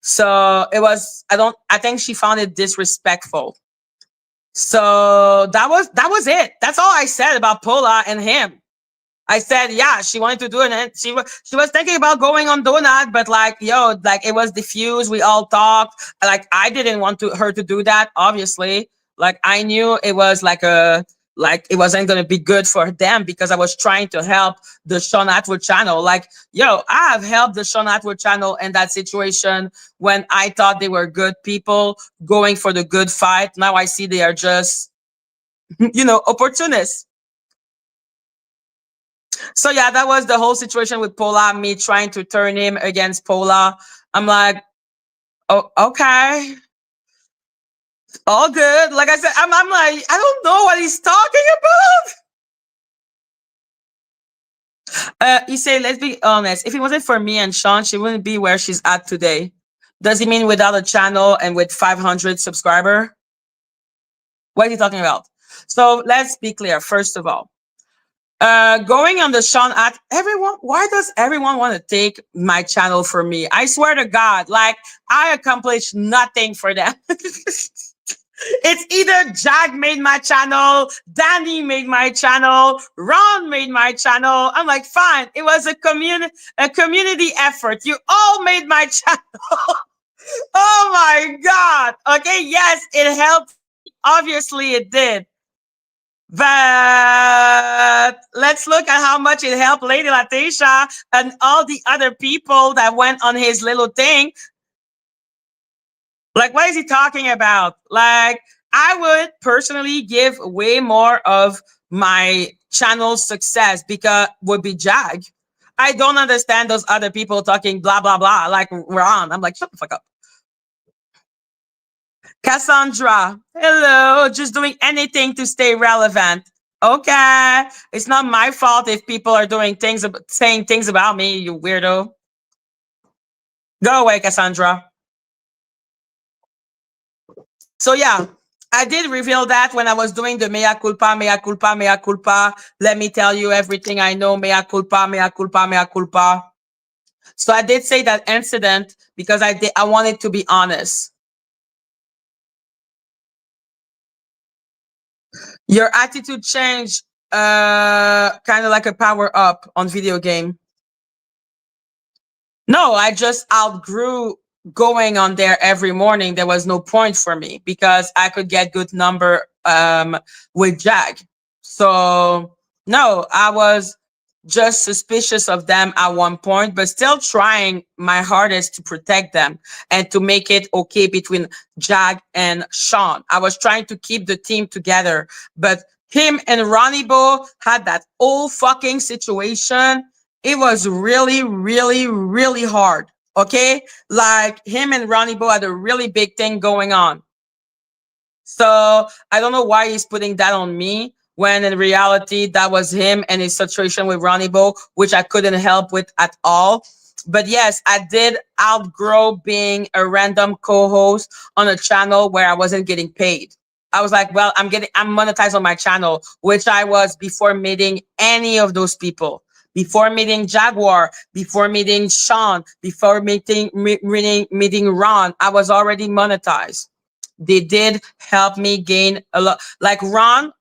So it was, I think she found it disrespectful. So that was it. That's all I said about Paula and him. I said, yeah, she wanted to do it, and she was thinking about going on Donut, but like, like it was diffused. We all talked. Like I didn't want her to do that, obviously. Like I knew it was like it wasn't gonna be good for them because I was trying to help the Shaun Attwood channel. Like, I have helped the Shaun Attwood channel in that situation when I thought they were good people going for the good fight. Now I see they are just, opportunists. So yeah, that was the whole situation with Paula, me trying to turn him against Paula. I'm like, oh, okay. All good. Like I said, I'm like, I don't know what he's talking about. He said, let's be honest. If it wasn't for me and Shaun, she wouldn't be where she's at today. Does he mean without a channel and with 500 subscriber? What is he talking about? So let's be clear. First of all, going on the Shaun why does everyone want to take my channel from me? I swear to God, like I accomplished nothing for them. It's either Jag made my channel, Danny made my channel, Ron made my channel. I'm like, fine. It was a community effort. You all made my channel. Oh my God. Okay. Yes, it helped. Obviously it did. But let's look at how much it helped Lady Latisha and all the other people that went on his little thing. Like, what is he talking about? Like, I would personally give way more of my channel's success because would be Jag. I don't understand those other people talking blah blah blah like Ron. I'm like, shut the fuck up. Cassandra, hello, just doing anything to stay relevant. Okay, it's not my fault if people are doing things, saying things about me, you weirdo. Go away, Cassandra. So yeah, I did reveal that when I was doing the mea culpa, mea culpa, mea culpa. Let me tell you everything I know, mea culpa, mea culpa, mea culpa. So I did say that incident because I wanted to be honest. Your attitude change, kind of like a power up on video game. No, I just outgrew going on there every morning. There was no point for me because I could get good number with Jag. So no, I was just suspicious of them at one point, but still trying my hardest to protect them and to make it okay between Jag and Shaun. I was trying to keep the team together, but him and Ronnie Bo had that whole fucking situation. It was really, really, really hard. Okay. Like him and Ronnie Bo had a really big thing going on. So I don't know why he's putting that on me when in reality that was him and his situation with Ronnie Bo, which I couldn't help with at all. But yes, I did outgrow being a random co-host on a channel where I wasn't getting paid. I was like, well, I'm monetized on my channel, which I was before meeting any of those people. Before meeting Jaguar, before meeting Shaun, before meeting Ron, I was already monetized. They did help me gain a lot. Like Ron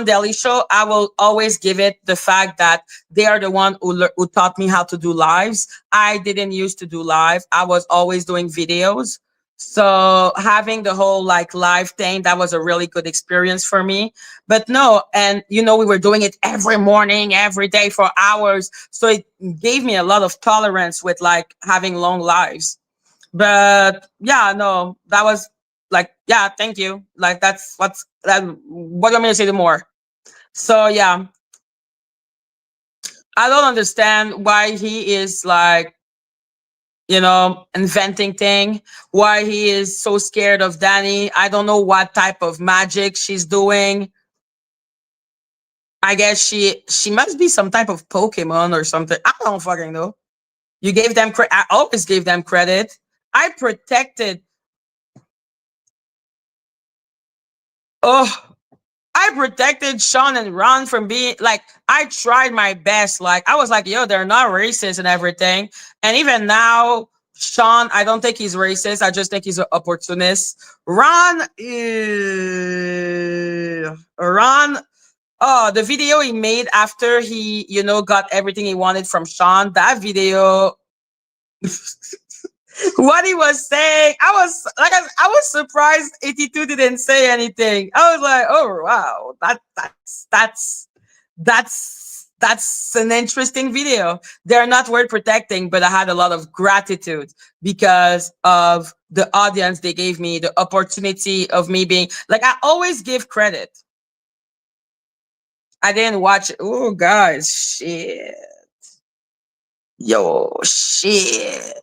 Daily Show, I will always give it the fact that they are the one who taught me how to do lives. I didn't used to do live. I was always doing videos. So having the whole like live thing, that was a really good experience for me. But no, and we were doing it every morning, every day for hours. So it gave me a lot of tolerance with like having long lives. But yeah, no, that was like, yeah, thank you. Like that's what do you want me to say more? So yeah, I don't understand why he is like, inventing thing, why he is so scared of Danny. I don't know what type of magic she's doing. I guess she must be some type of Pokemon or something. I don't fucking know. You gave them credit. I always gave them credit. I protected. Oh, I protected Shaun and Ron from being like, I tried my best. Like, I was like, yo, they're not racist and everything. And even now, Shaun, I don't think he's racist. I just think he's an opportunist. Ron, oh, the video he made after he, got everything he wanted from Shaun, that video. What he was saying, I was surprised 82 didn't say anything. I was like, oh wow, that's an interesting video. They're not word protecting, but I had a lot of gratitude because of the audience they gave me, the opportunity of me being like, I always give credit. I didn't watch it. Oh guys, shit. Yo, shit.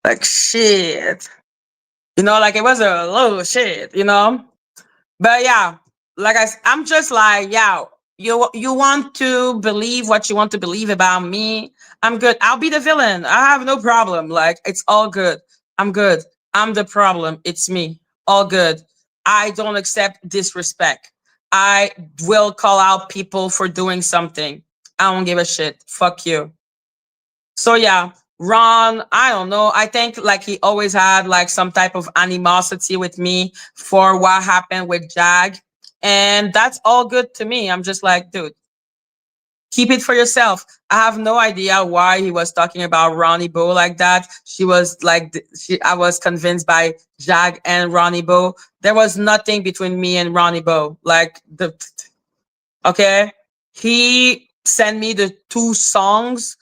Like shit. Like it was a little shit. But yeah, I'm just like, yeah, you want to believe what you want to believe about me. I'm good. I'll be the villain. I have no problem. Like it's all good. I'm good. I'm the problem. It's me. All good. I don't accept disrespect. I will call out people for doing something. I don't give a shit. Fuck you. So yeah, Ron, I don't know. I think like he always had like some type of animosity with me for what happened with Jag. And that's all good to me. I'm just like, dude, keep it for yourself. I have no idea why he was talking about Ronnie Bo like that. She was like, I was convinced by Jag and Ronnie Bo. There was nothing between me and Ronnie Bo. Okay. He sent me the 2 songs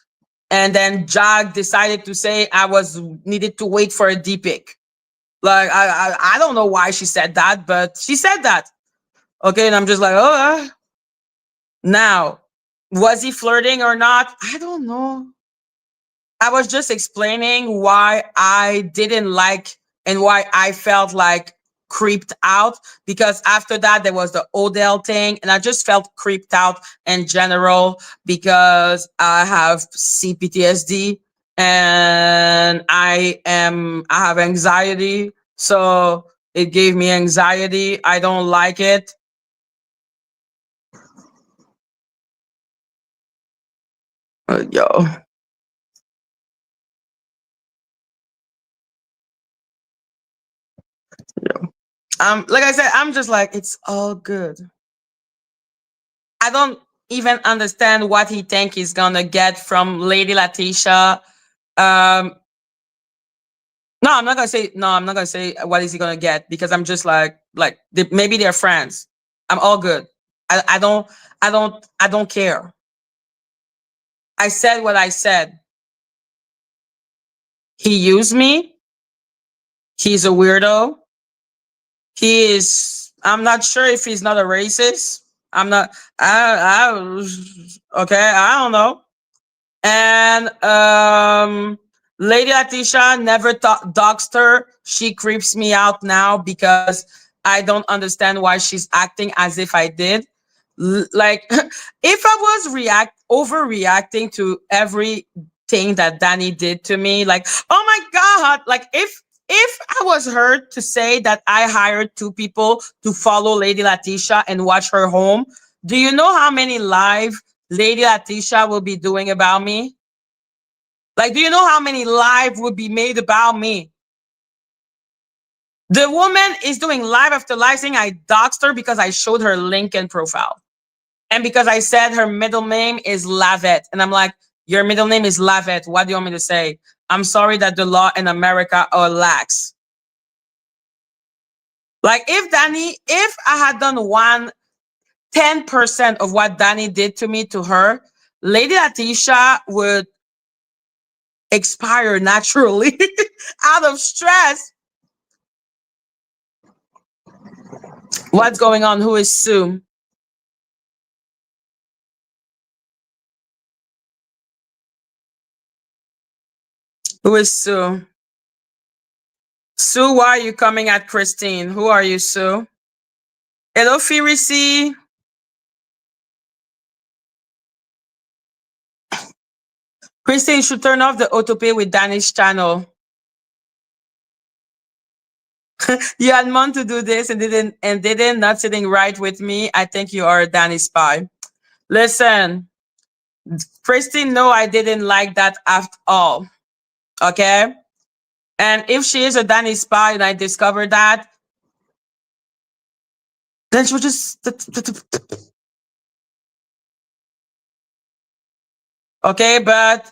and then Jag decided to say I was needed to wait for a D pick. Like I don't know why she said that, but she said that. Okay, and I'm just like, oh, now, was he flirting or not? I don't know. I was just explaining why I didn't like and why I felt like creeped out, because after that there was the Odell thing and I just felt creeped out in general because I have CPTSD and I have anxiety. So it gave me anxiety. I don't like it. Yo, like I said, I'm just like, it's all good. I don't even understand what he think he's gonna get from Lady Latisha. Um, no, I'm not gonna say no. I'm not gonna say what is he gonna get because I'm just like maybe they're friends. I'm all good. I don't care. I said what I said. He used me. He's a weirdo. He is. I'm not sure if he's not a racist. I'm not. Okay. I don't know. And Lady Latisha never thought doxed her. She creeps me out now because I don't understand why she's acting as if I did. Like if I was overreacting to everything that Danny did to me, like, oh my god, like if I was her to say that I hired two people to follow Lady Latisha and watch her home, do you know how many live Lady Latisha will be doing about me? Like, do you know how many live would be made about me? The woman is doing live after live saying I doxed her because I showed her LinkedIn profile. And because I said her middle name is Lavette. And I'm like, your middle name is Lavette. What do you want me to say? I'm sorry that the law in America are lax. Like if I had done 10% of what Danny did to me to her, Lady Latisha would expire naturally out of stress. What's going on? Who is Sue? Who is Sue? Sue, why are you coming at Christine? Who are you, Sue? Hello, Firisi. Christine should turn off the autopay with Danish channel. You had month to do this and didn't not sitting right with me. I think you are a Danny spy. Listen, Christine, no, I didn't like that at all. Okay. And if she is a Danny spy and I discover that, then she'll just okay, but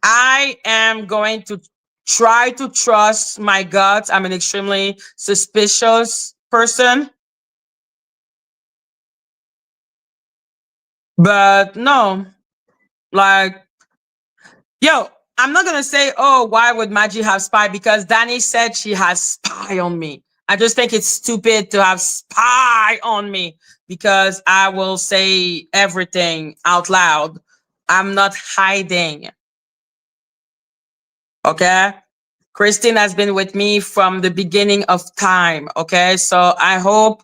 I am going to try to trust my gut. I'm an extremely suspicious person, but no, like, yo, I'm not gonna say, oh, why would Madgie have spy? Because Danny said she has spy on me. I just think it's stupid to have spy on me because I will say everything out loud. I'm not hiding. Okay. Christine has been with me from the beginning of time. Okay. So I hope.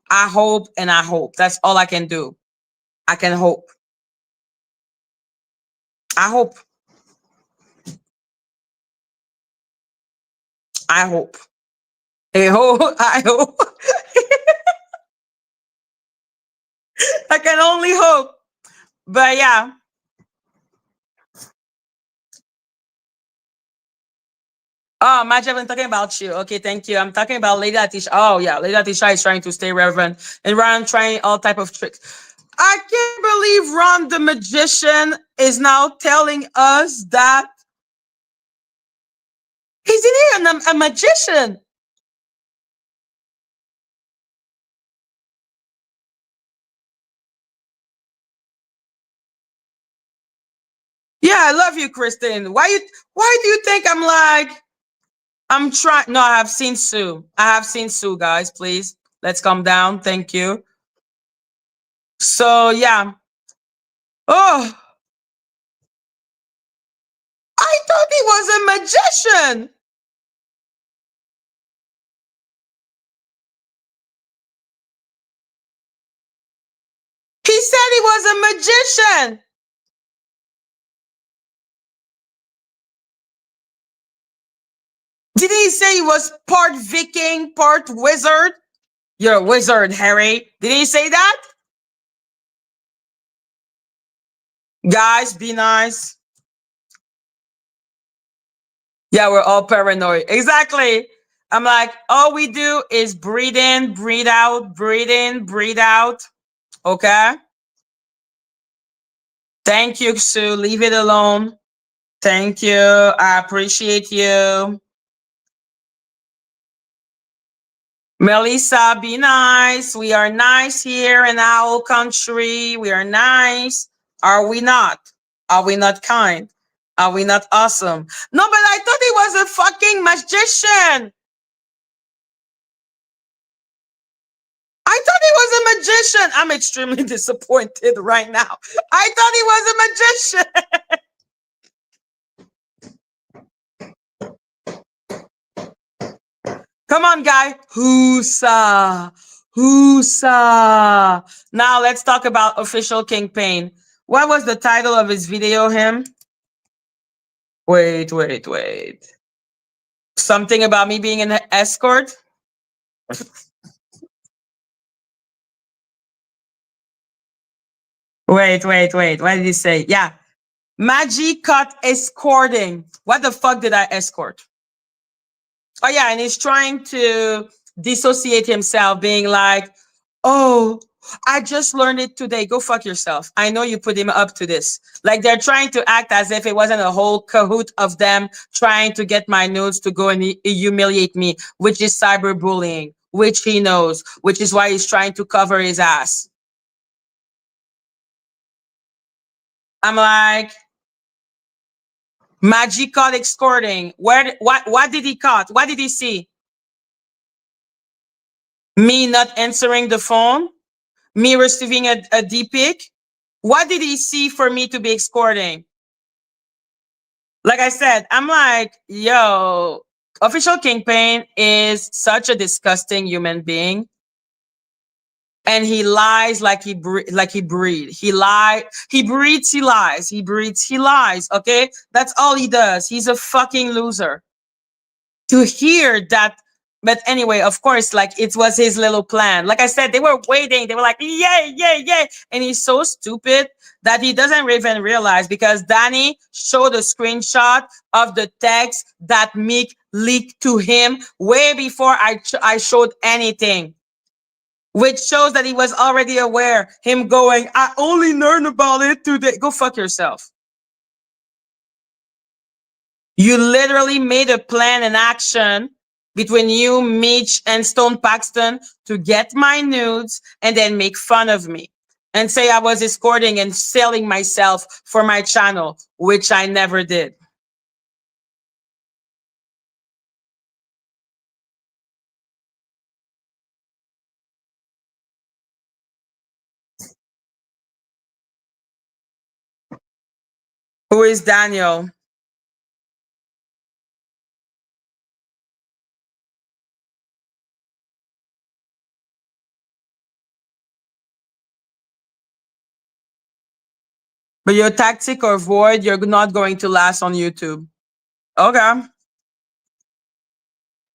That's all I can do. I can hope. I hope. I hope. I hope. I hope. I can only hope. But yeah. Oh, Madge, I'm talking about you. Okay, thank you. I'm talking about Lady Latisha. Oh yeah, Lady Latisha is trying to stay relevant and Ron trying all type of tricks. I can't believe Ron the magician is now telling us that he's in here a magician. Yeah, I love you, Kristen. Why do you think I'm like I'm trying? No, I have seen Sue. I have seen Sue, guys. Please, let's calm down. Thank you. So yeah. Oh, I thought he was a magician. He said he was a magician. Did he say he was part Viking, part wizard? You're a wizard, Harry. Did he say that? Guys, be nice. Yeah, we're all paranoid. Exactly. I'm like, all we do is breathe in, breathe out, breathe in, breathe out. Okay. Thank you, Sue. Leave it alone. Thank you. I appreciate you. Melissa, be nice. We are nice here in our country. We are nice. Are we not? Are we not kind? Are we not awesome? No, but I thought he was a fucking magician. I thought he was a magician. I'm extremely disappointed right now. I thought he was a magician. Come on, guy. Whoosah. Whoosah. Now let's talk about official Kingpin. What was the title of his video, him? Wait. Something about me being an escort? Wait. What did he say? Yeah. Madgie caught escorting. What the fuck did I escort? Oh, yeah. And he's trying to dissociate himself, being like, oh, I just learned it today. Go fuck yourself. I know you put him up to this. Like they're trying to act as if it wasn't a whole cahoot of them trying to get my nudes to go and humiliate me, which is cyberbullying, which he knows, which is why he's trying to cover his ass. I'm like, Maggie caught escorting. What did he caught? What did he see? Me not answering the phone? Me receiving a D pic? What did he see for me to be escorting? Like I said, I'm like, yo, official Kingpin is such a disgusting human being. And he lies like like he breathes. He breathes, he lies. He breathes, he lies. Okay? That's all he does. He's a fucking loser. To hear that. But anyway, of course, like it was his little plan. Like I said, they were waiting. They were like, yay. And he's so stupid that he doesn't even realize because Danny showed a screenshot of the text that Meek leaked to him way before I showed anything, which shows that he was already aware. Him going, I only learned about it today. Go fuck yourself. You literally made a plan and action between you, Mitch, and Stone Paxton to get my nudes and then make fun of me and say I was escorting and selling myself for my channel, which I never did. Who is Daniel? But your tactic or void, you're not going to last on YouTube. Okay. I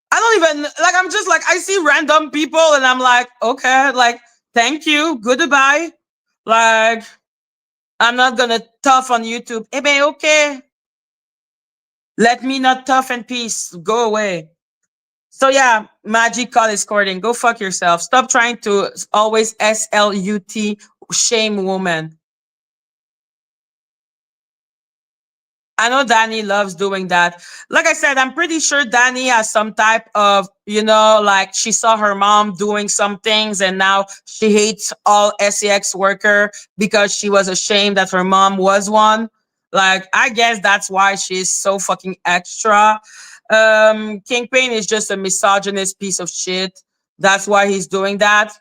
don't even like I'm just like I see random people and I'm like, okay, like thank you, goodbye. Like I'm not gonna tough on YouTube. Eh ben, okay. Let me not tough and peace. Go away. So yeah, magic call escorting. Go fuck yourself. Stop trying to always SLUT shame woman. I know Danny loves doing that. Like I said, I'm pretty sure Danny has some type of, like she saw her mom doing some things and now she hates all SEX worker because she was ashamed that her mom was one. Like, I guess that's why she's so fucking extra. Kingpin is just a misogynist piece of shit. That's why he's doing that.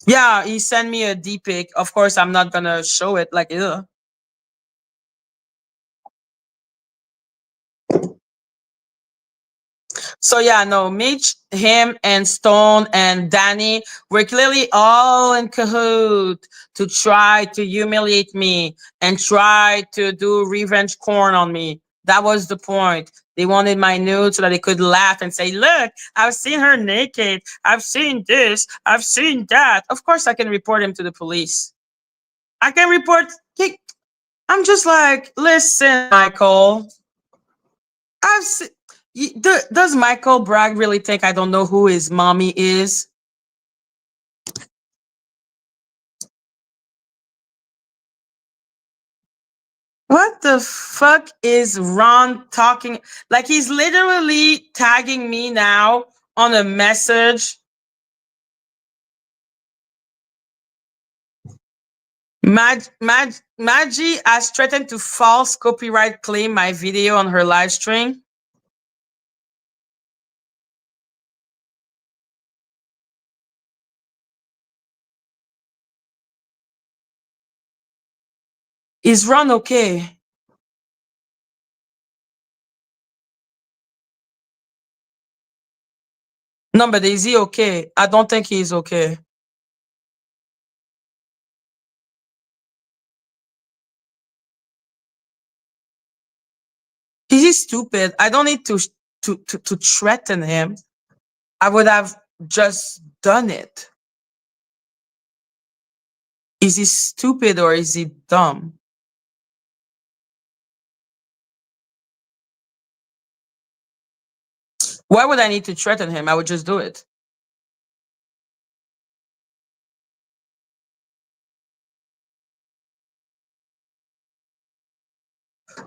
Yeah, he sent me a D pic. Of course, I'm not gonna show it. Like, ugh. So yeah, no, Mitch, him, and Stone and Danny were clearly all in cahoot to try to humiliate me and try to do revenge porn on me. That was the point. They wanted my nude so that they could laugh and say, "Look, I've seen her naked. I've seen this. I've seen that." Of course, I can report him to the police. I can report. I'm just like, listen, Michael. I've se- does Michael Bragg really think I don't know who his mommy is? What the fuck is Ron talking? Like he's literally tagging me now on a message. Madgie has threatened to false copyright claim my video on her live stream. Is Ron okay? No, but is he okay? I don't think he's okay. Is he stupid? I don't need to threaten him. I would have just done it. Is he stupid or is he dumb? Why would I need to threaten him? I would just do it.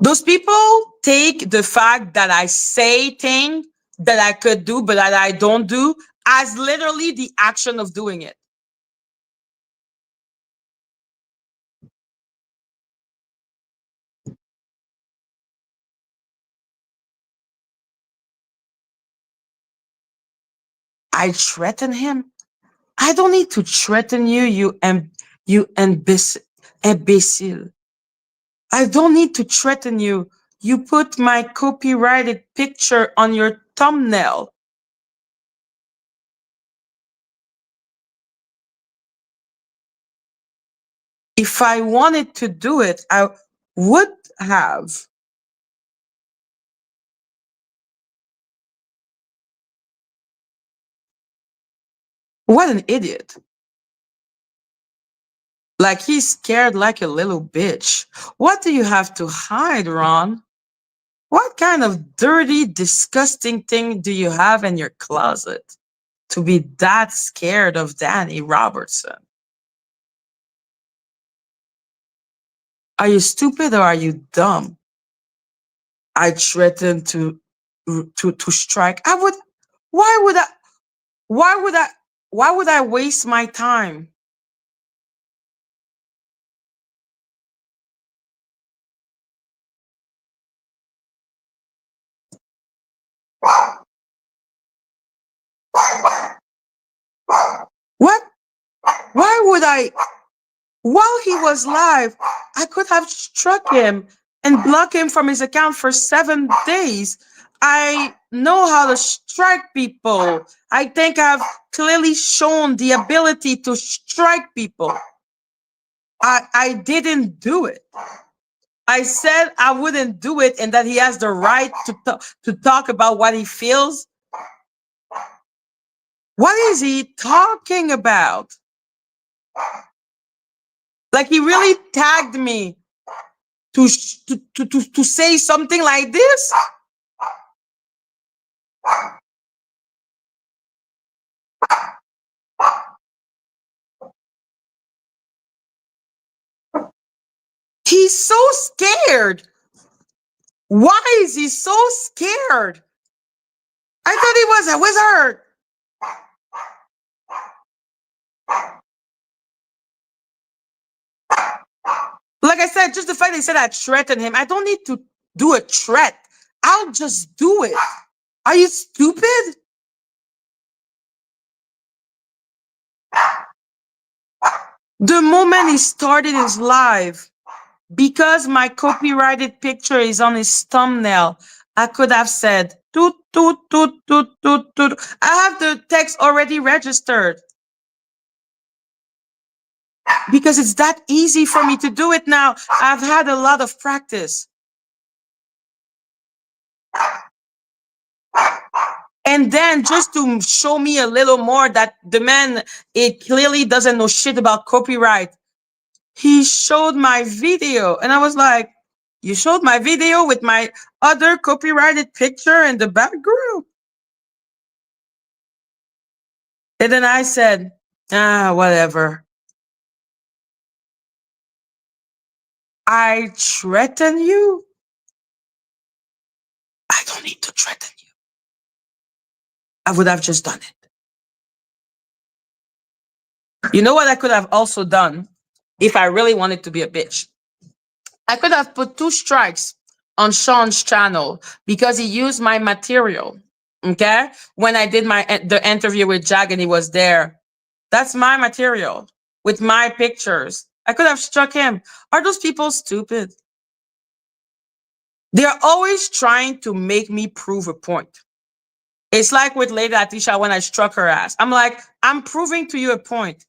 Those people take the fact that I say things that I could do, but that I don't do, as literally the action of doing it. I threaten him. I don't need to threaten you, you imbecile. I don't need to threaten you. You put my copyrighted picture on your thumbnail. If I wanted to do it, I would have. What an idiot. Like he's scared like a little bitch. What do you have to hide, Ron? What kind of dirty, disgusting thing do you have in your closet to be that scared of Danny Robertson? Are you stupid or are you dumb? I threatened to strike. I would why would I why would I why would I waste my time? What? Why would I? While he was live, I could have struck him and block him from his account for 7 days. I know how to strike people. I think I've clearly shown the ability to strike people. I didn't do it. I said I wouldn't do it and that he has the right to talk about what he feels. What is he talking about? Like he really tagged me to say something like this? He's so scared. Why is he so scared? I thought he was a wizard. Like I said, just the fact they said I threatened him, I don't need to do a threat. I'll just do it. Are you stupid? The moment he started his live, because my copyrighted picture is on his thumbnail, I could have said, toot, toot, toot, toot, toot, toot. I have the text already registered because it's that easy for me to do it now. I've had a lot of practice. And then just to show me a little more that the man, it clearly doesn't know shit about copyright. He showed my video and I was like, you showed my video with my other copyrighted picture in the background? And then I said, whatever. I threaten you? I don't need to threaten you. I would have just done it. You know what I could have also done if I really wanted to be a bitch? I could have put 2 strikes on Shaun's channel because he used my material. Okay? When I did the interview with Jag and he was there. That's my material with my pictures. I could have struck him. Are those people stupid? They're always trying to make me prove a point. It's like with Lady Latisha when I struck her ass. I'm like, I'm proving to you a point.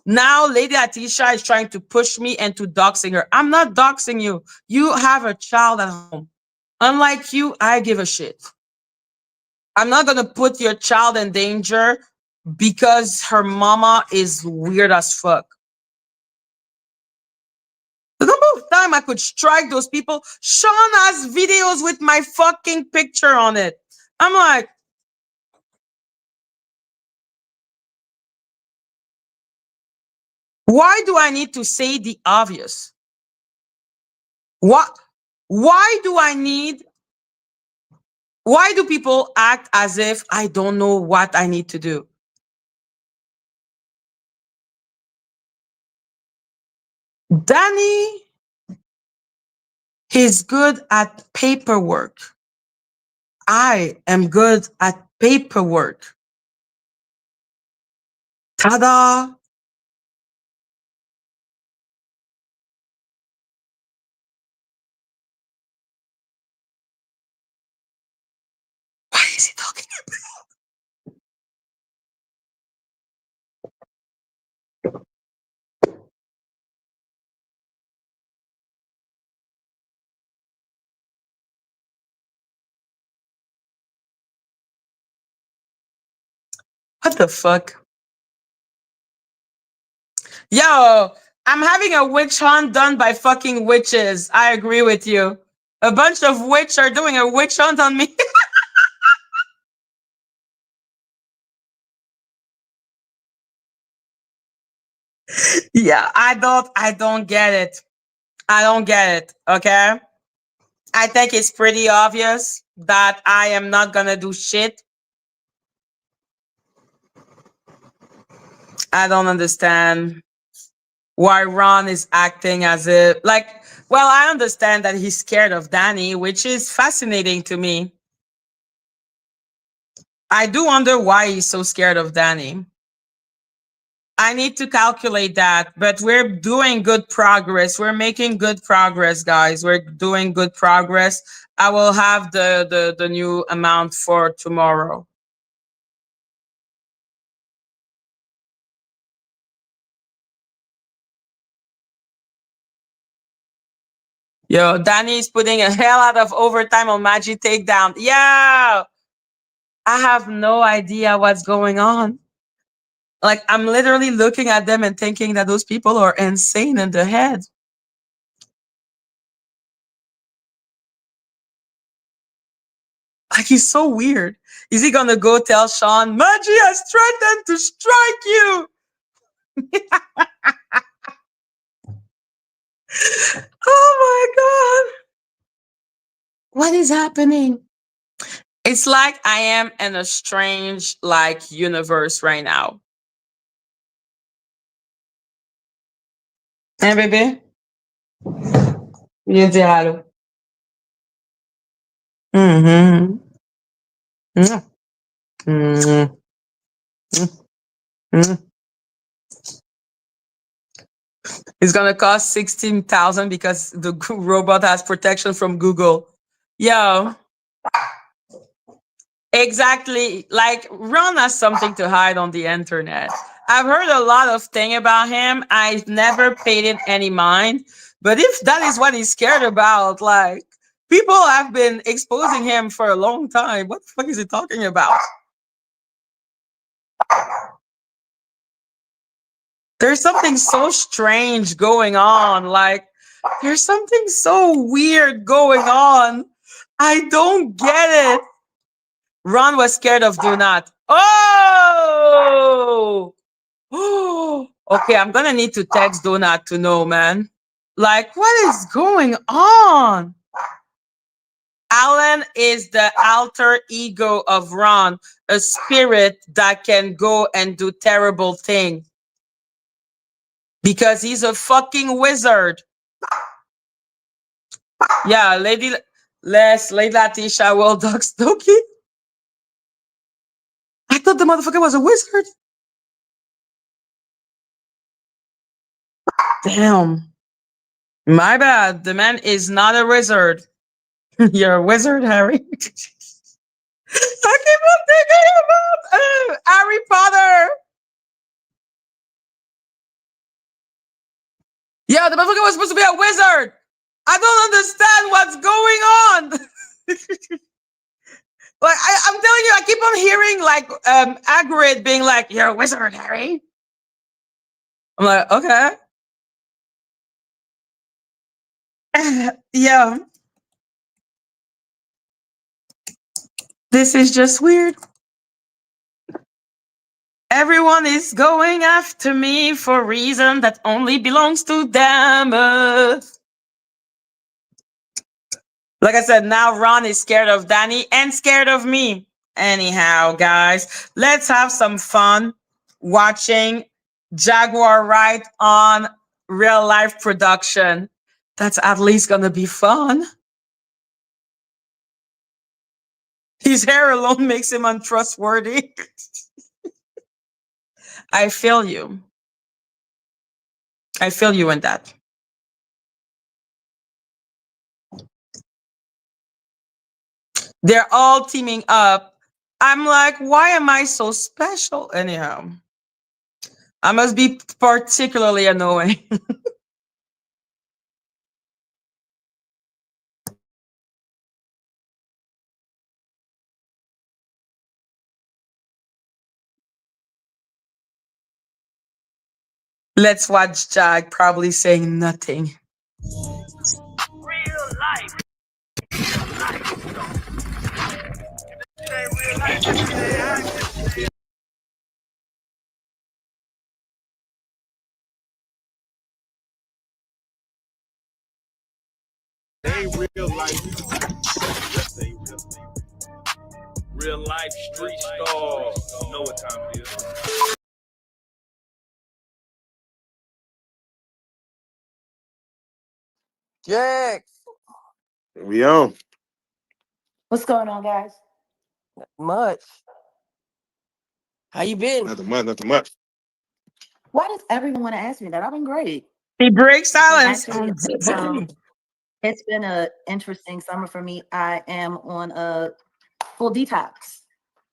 Now Lady Latisha is trying to push me into doxing her. I'm not doxing you. You have a child at home. Unlike you, I give a shit. I'm not going to put your child in danger because her mama is weird as fuck. The number of time I could strike those people. Shaun has videos with my fucking picture on it. I'm like, why do I need to say the obvious? What? Why do I need? Why do people act as if I don't know what I need to do? Danny is good at paperwork. I am good at paperwork. Ta-da! Why is he talking about? What the fuck? Yo, I'm having a witch hunt done by fucking witches. I agree with you. A bunch of witch are doing a witch hunt on me. Yeah, I don't get it. I don't get it. Okay. I think it's pretty obvious that I am not gonna do shit. I don't understand why Ron is acting as if like, well, I understand that he's scared of Danny, which is fascinating to me. I do wonder why he's so scared of Danny. I need to calculate that, but we're doing good progress. We're making good progress, guys. We're doing good progress. I will have the new amount for tomorrow. Yo, Danny is putting a hell out of overtime on Madgie takedown. Yeah, I have no idea what's going on. Like, I'm literally looking at them and thinking that those people are insane in the head. Like, he's so weird. Is he gonna go tell Shaun, Madgie has threatened to strike you? Oh my God. What is happening? It's like I am in a strange, like, universe right now. Hey, baby. You say hello. Mm-hmm. Mm-hmm. Mm-hmm. It's gonna cost 16,000 because the robot has protection from Google. Yo, exactly. Like Ron has something to hide on the internet. I've heard a lot of things about him. I've never paid it any mind. But if that is what he's scared about, like people have been exposing him for a long time. What the fuck is he talking about? There's something so strange going on. Like there's something so weird going on. I don't get it. Ron was scared of Do Not. Oh! Oh, okay. I'm gonna need to text Do Not to know, man. Like, what is going on? Alan is the alter ego of Ron, a spirit that can go and do terrible things because he's a fucking wizard. Yeah, Lady Latisha will dox Loki. I thought the motherfucker was a wizard. Damn. My bad. The man is not a wizard. You're a wizard, Harry. I keep on thinking about Harry Potter. Yeah, the motherfucker was supposed to be a wizard. I don't understand what's going on. Like I'm telling you, I keep on hearing like Hagrid being like, "You're a wizard, Harry." I'm like, okay. Yeah, this is just weird. Everyone is going after me for a reason that only belongs to them. Like I said, now Ron is scared of Danny and scared of me. Anyhow, guys, let's have some fun watching Jaguar ride on real life production. That's at least gonna be fun. His hair alone makes him untrustworthy. I feel you. I feel you in that. They're all teaming up. I'm like, why am I so special? Anyhow, I must be particularly annoying. Let's watch Jag probably saying nothing. Real life. Real life. They real life. Just ain't real life. Real life street stars. You know what time it is. Jax, We on. What's going on, guys? much. How you been? Nothing much, nothing much. Why does everyone want to ask me that? I've been great. He breaks silence. Actually, it's been a interesting summer for me. I am on a full detox.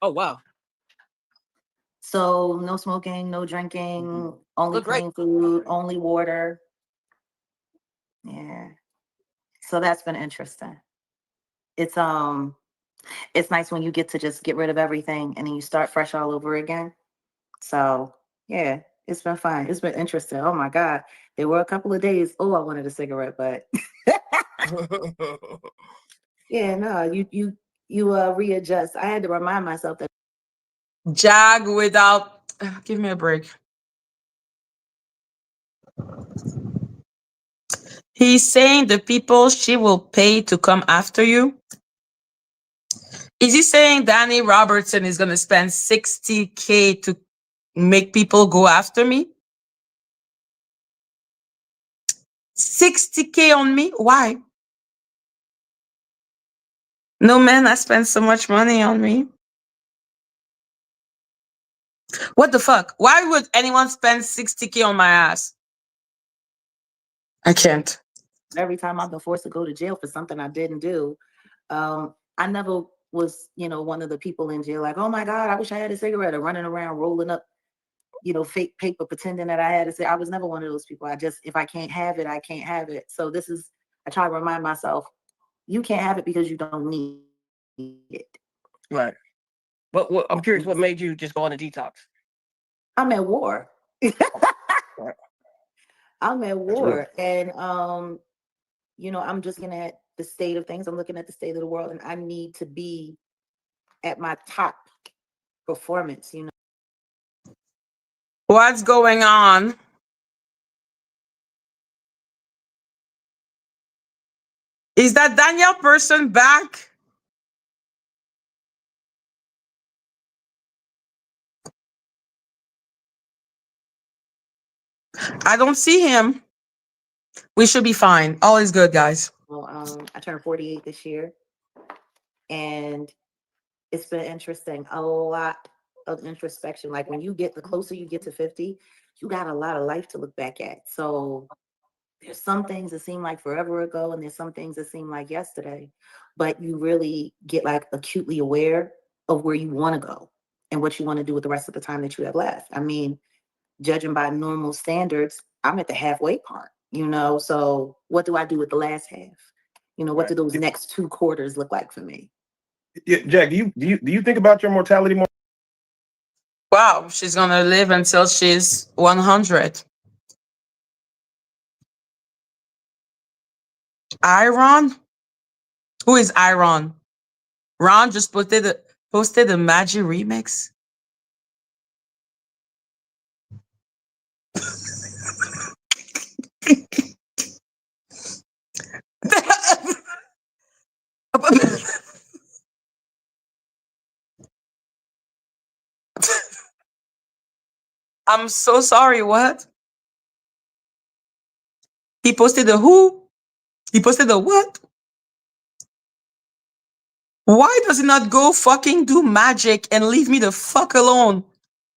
Oh wow. So no smoking, no drinking, only Look great. clean food, only water. Yeah. So that's been interesting. It's nice when you get to just get rid of everything and then you start fresh all over again. So yeah, it's been fun. It's been interesting. Oh my God. There were a couple of days. Oh, I wanted a cigarette, but yeah, no, you readjust. I had to remind myself that Jag without. Give me a break. He's saying the people she will pay to come after you. Is he saying Danny Robertson is going to spend 60K to make people go after me? 60K on me? Why? No man, I spent so much money on me. What the fuck? Why would anyone spend 60K on my ass? I can't. Every time I've been forced to go to jail for something I didn't do, I never was, one of the people in jail like, oh my God, I wish I had a cigarette, or running around rolling up, fake paper pretending that I had a cigarette. I was never one of those people. If I can't have it, I can't have it. So I try to remind myself, you can't have it because you don't need it. Right. But I'm curious, what made you just go on a detox? I'm at war. Right. I'm at That's real. war. And I'm just looking at the state of things. I'm looking at the state of the world, and I need to be at my top performance, What's going on? Is that Danielle person back? I don't see him. We should be fine. All is good, guys. Well, I turned 48 this year, and it's been interesting. A lot of introspection. Like the closer you get to 50, you got a lot of life to look back at. So there's some things that seem like forever ago, and there's some things that seem like yesterday, but you really get like acutely aware of where you want to go and what you want to do with the rest of the time that you have left. I mean, judging by normal standards, I'm at the halfway part, so what do I do with the last half? What do those next 2 quarters look like for me? Yeah, Jack, do you think about your mortality more? Wow, she's gonna live until she's 100. Iron? Who is Iron? Ron just posted a Madgie remix. I'm so sorry. What? He posted a who? He posted a what? Why does he not go fucking do magic and leave me the fuck alone?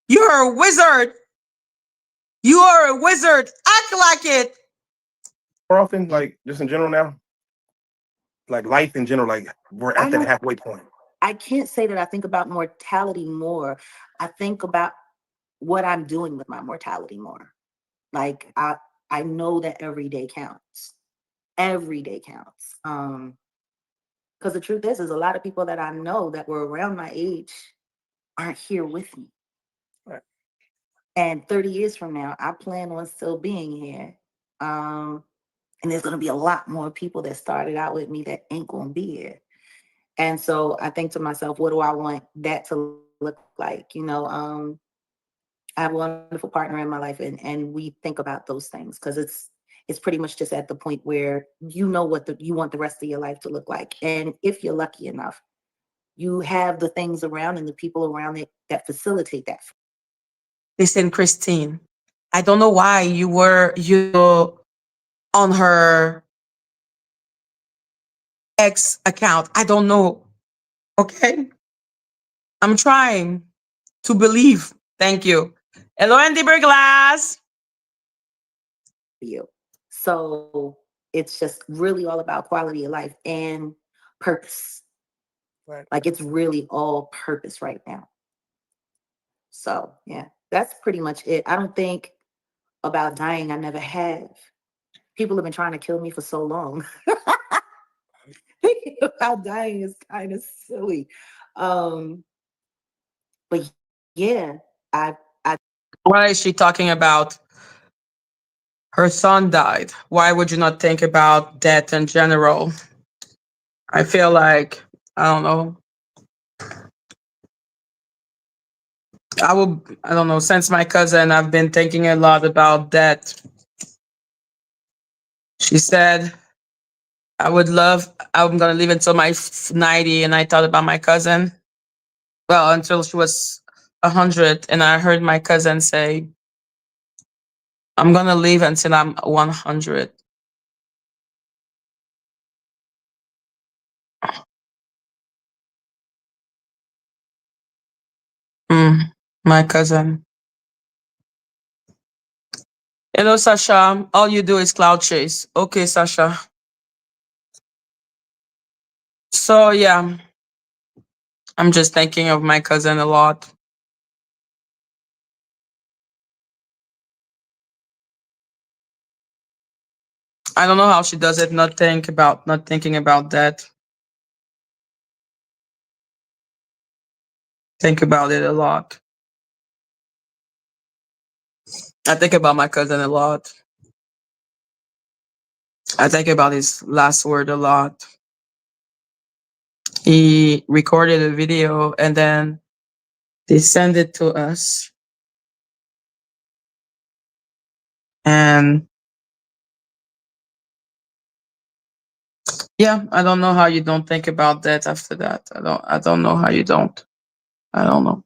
You're a wizard. You are a wizard. Act like it. More often, like just in general now? Like life in general, like we're I at that don't halfway point. I can't say that I think about mortality more. I think about what I'm doing with my mortality more. Like I know that every day counts. Every day counts. Because the truth is a lot of people that I know that were around my age aren't here with me. Right. And 30 years from now, I plan on still being here. And there's gonna be a lot more people that started out with me that ain't gonna be here. And so I think to myself, what do I want that to look like? I have a wonderful partner in my life, and we think about those things because it's pretty much just at the point where you know what you want the rest of your life to look like. And if you're lucky enough, you have the things around and the people around it that facilitate that. Listen, Christine, I don't know why you on her ex account. I don't know. Okay? I'm trying to believe. Thank you. Hello, Andy Burglass. You. So it's just really all about quality of life and purpose. Right. Like it's really all purpose right now. So yeah, that's pretty much it. I don't think about dying. I never have. People have been trying to kill me for so long. Thinking about dying is kind of silly. But yeah, I Why is she talking about her son died? Why would you not think about death in general? I feel like, I don't know. I don't know, since my cousin, I've been thinking a lot about death. She said, I'm going to live until my 90. And I thought about my cousin. Well, until she was 100. And I heard my cousin say, I'm going to live until I'm 100. My cousin. Hello, Sasha. All you do is cloud chase. Okay, Sasha. So yeah, I'm just thinking of my cousin a lot. I don't know how she does it, not thinking about that. Think about it a lot. I think about my cousin a lot. I think about his last word a lot. He recorded a video and then they send it to us. And yeah, I don't know how you don't think about that after that. I don't know how you don't. I don't know.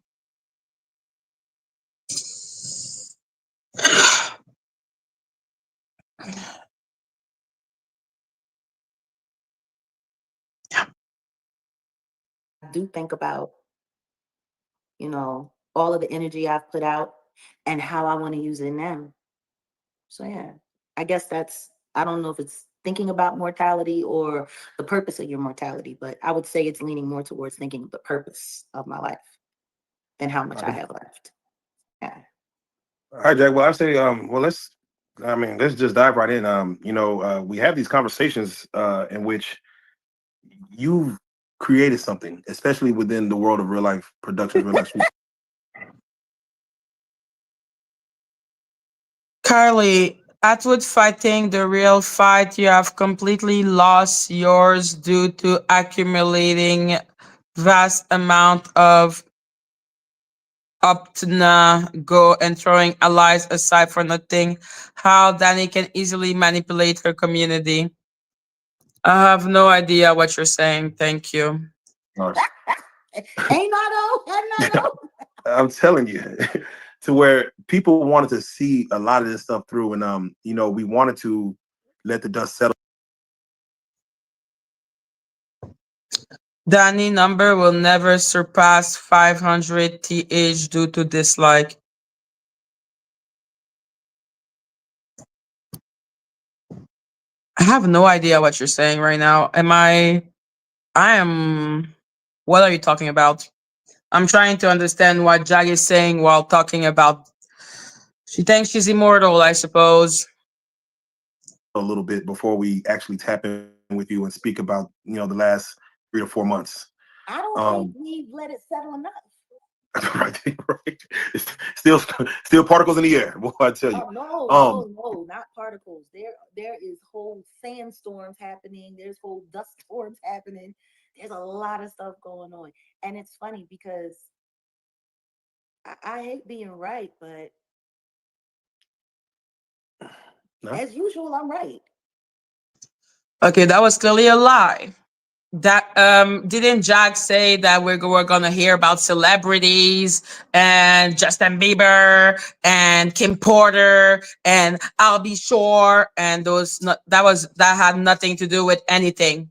I do think about, all of the energy I've put out and how I want to use it now. So yeah, I guess I don't know if it's thinking about mortality or the purpose of your mortality, but I would say it's leaning more towards thinking of the purpose of my life than how much I have left. Yeah. All right, Jack. Well, I say, well, let's just dive right in. We have these conversations in which you've created something, especially within the world of real life production, real life shooting. Carly, Atwood fighting the real fight. You have completely lost yours due to accumulating vast amount of up to now go and throwing allies aside for nothing. How Danny can easily manipulate her community. I have no idea what you're saying. Thank you. Nice. Ain't I though? Ain't I though? I'm telling you, to where people wanted to see a lot of this stuff through, and we wanted to let the dust settle. Danny number will never surpass 500 th due to dislike. I have no idea what you're saying right now. I am. What are you talking about? I'm trying to understand what Jag is saying while talking about. She thinks she's immortal, I suppose. A little bit before we actually tap in with you and speak about the last 3 to 4 months. I don't think we've let it settle enough. Right. It's still particles in the air. Boy, I tell you. No, not particles. There is whole sandstorms happening. There's whole dust storms happening. There's a lot of stuff going on, and it's funny because I hate being right, but No? as usual, I'm right. Okay, that was clearly a lie. That didn't Jag say that we're gonna hear about celebrities and Justin Bieber and Kim Porter and I'll Be Sure and that had nothing to do with anything.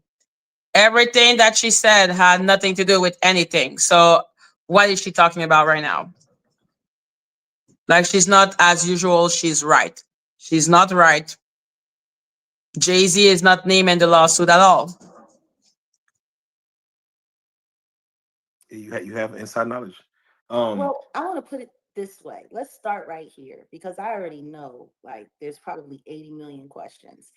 Everything that she said had nothing to do with anything. So what is she talking about right now? Like she's not as usual, she's right. She's not right. Jay-Z is not named in the lawsuit at all. You have inside knowledge. Well, I want to put it this way. Let's start right here because I already know like there's probably 80 million questions.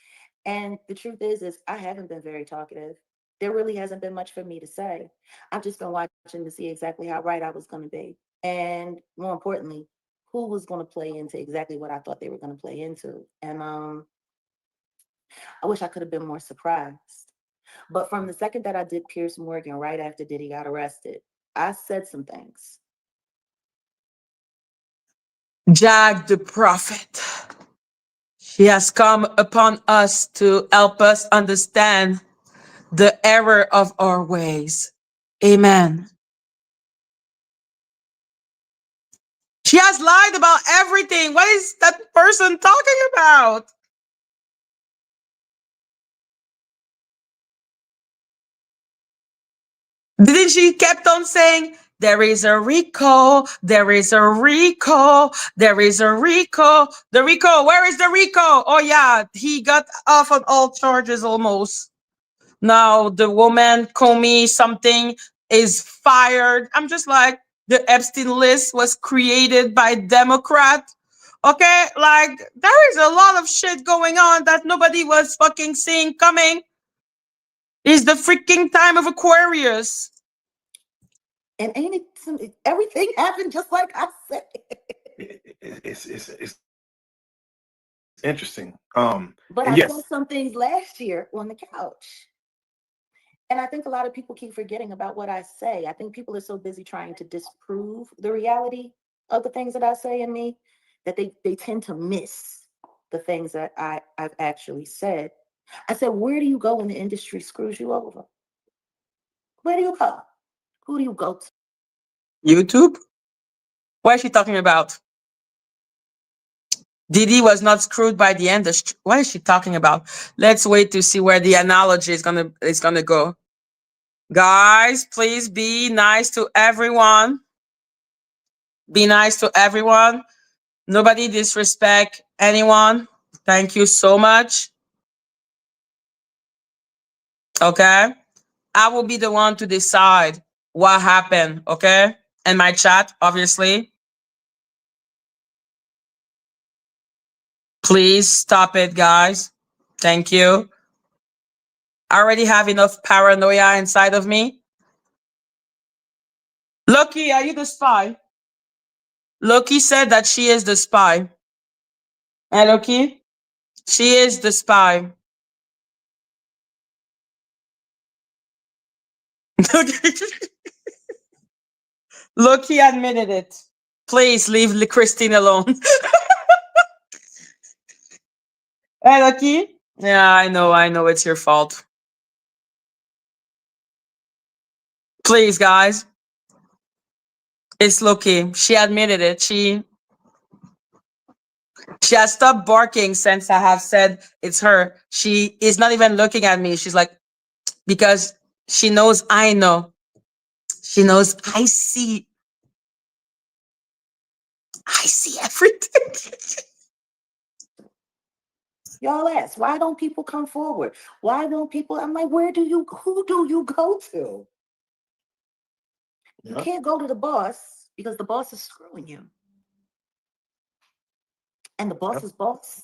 And the truth is I haven't been very talkative. There really hasn't been much for me to say. I've just been watching to see exactly how right I was going to be. And more importantly, who was going to play into exactly what I thought they were going to play into. And I wish I could have been more surprised. But from the second that I did Pierce Morgan right after Diddy got arrested, I said some things. Jag the prophet. He has come upon us to help us understand the error of our ways. Amen. She has lied about everything. What is that person talking about? Didn't she kept on saying, there is a recall, there is a recall, there is a recall. The recall, where is the recall? Oh yeah, he got off on all charges almost. Now the woman, Comey something, is fired. I'm just like, the Epstein list was created by Democrat. Okay, like there is a lot of shit going on that nobody was fucking seeing coming. It's the freaking time of Aquarius. And ain't it everything happened just like I said. It's interesting. But and I yes, said some things last year on the couch. And I think a lot of people keep forgetting about what I say. I think people are so busy trying to disprove the reality of the things that I say in me that they tend to miss the things that I've actually said. I said, where do you go when the industry screws you over? Where do you go? Who do you go to? YouTube? What is she talking about? Diddy was not screwed by the industry. What is she talking about? Let's wait to see where the analogy is gonna go. Guys, please be nice to everyone. Be nice to everyone. Nobody disrespect anyone. Thank you so much. Okay? I will be the one to decide what happened, okay? And my chat, obviously. Please stop it, guys. Thank you. I already have enough paranoia inside of me. Loki, are you the spy? Loki said that she is the spy. And Loki? She is the spy. Loki admitted it. Please leave Christine alone. Hey, Loki? Yeah, I know it's your fault. Please, guys. It's Loki. She admitted it. She has stopped barking since I have said it's her. She is not even looking at me. She's like, because she knows I know. She knows I see. I see everything. Y'all ask, why don't people come forward? Why don't people? I'm like, who do you go to? You can't go to the boss because the boss is screwing you. And the boss's boss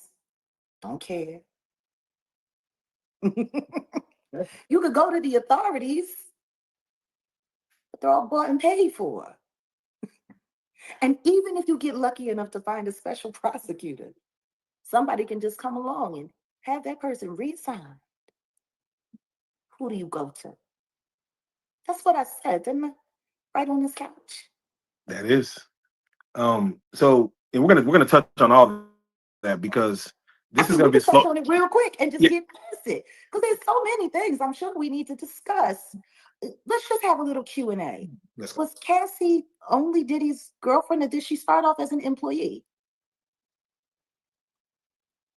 don't care. You could go to the authorities, but they're all bought and paid for. And even if you get lucky enough to find a special prosecutor, somebody can just come along and have that person resign. Who do you go to? That's what I said, didn't I? Right on this couch. that is. So and we're gonna touch on all that because this is gonna be touch slow. on it real quick and just Yeah. get past it because there's so many things I'm sure we need to discuss. Let's just have a little Q&A. Was Cassie only Diddy's girlfriend, or did she start off as an employee?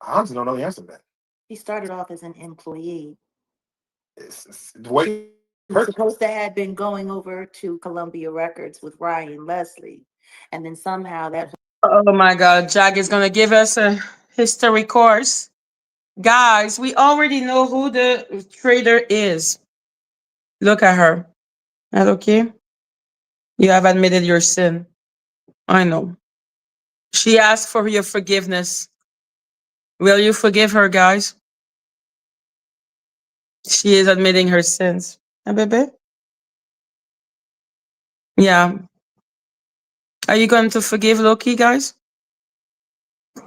I honestly don't know the answer to that. She started off as an employee. It's the way She's supposed to have been going over to Columbia Records with Ryan Leslie, and then somehow that. Oh my God, Jag is gonna give us a history course. Guys, we already know who the traitor is. Look at her. That okay? You have admitted your sin. I know. She asked for your forgiveness. Will you forgive her, guys? She is admitting her sins. Ah, baby? Yeah. Are you going to forgive Loki, guys?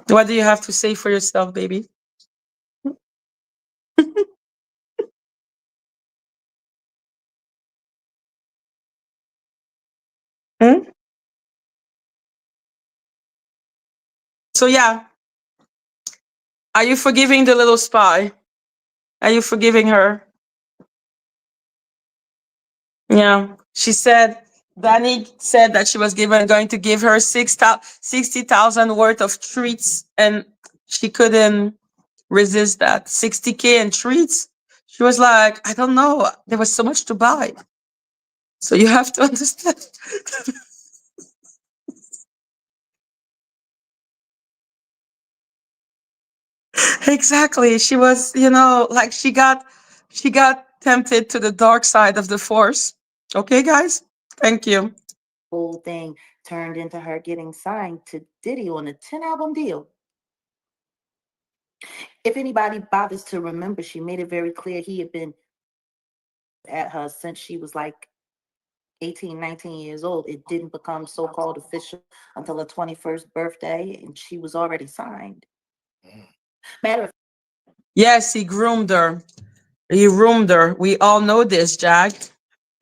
What do you have to say for yourself, baby? Hmm? So yeah, are you forgiving the little spy? Are you forgiving her? Yeah. She said, Danny said that she was going to give her 60,000 worth of treats, and she couldn't resist that. 60K in treats. She was like, I don't know. There was so much to buy. So you have to understand. Exactly. She was, like she got tempted to the dark side of the force. Okay, guys? Thank you. Whole thing turned into her getting signed to Diddy on a 10-album deal. If anybody bothers to remember, she made it very clear he had been at her since she was like 18, 19 years old. It didn't become so-called official until her 21st birthday, and she was already signed. Matter of Yes, he groomed her. He roomed her. We all know this, Jack.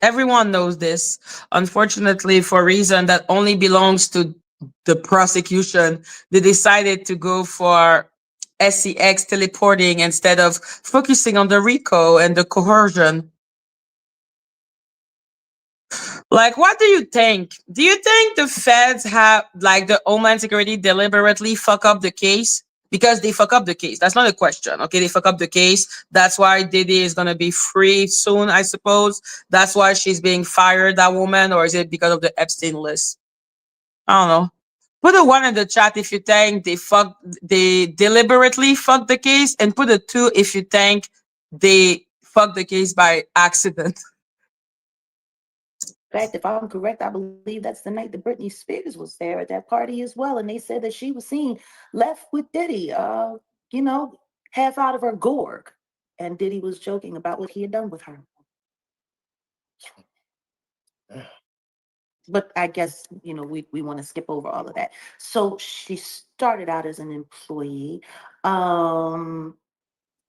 Everyone knows this. Unfortunately, for a reason that only belongs to the prosecution, they decided to go for SCX teleporting instead of focusing on the RICO and the coercion. Like, what do you think? Do you think the feds have, like, the Homeland Security deliberately fuck up the case? Because they fuck up the case. That's not a question. Okay, they fuck up the case. That's why Diddy is gonna be free soon, I suppose. That's why she's being fired, that woman, or is it because of the Epstein list? I don't know. Put a one in the chat if you think they deliberately fucked the case, and put a two if you think they fucked the case by accident. fact, if I'm correct, I believe that's the night that Britney Spears was there at that party as well. And they said that she was seen left with Diddy, you know, half out of her gourd. And Diddy was joking about what he had done with her. But I guess, we want to skip over all of that. So she started out as an employee. All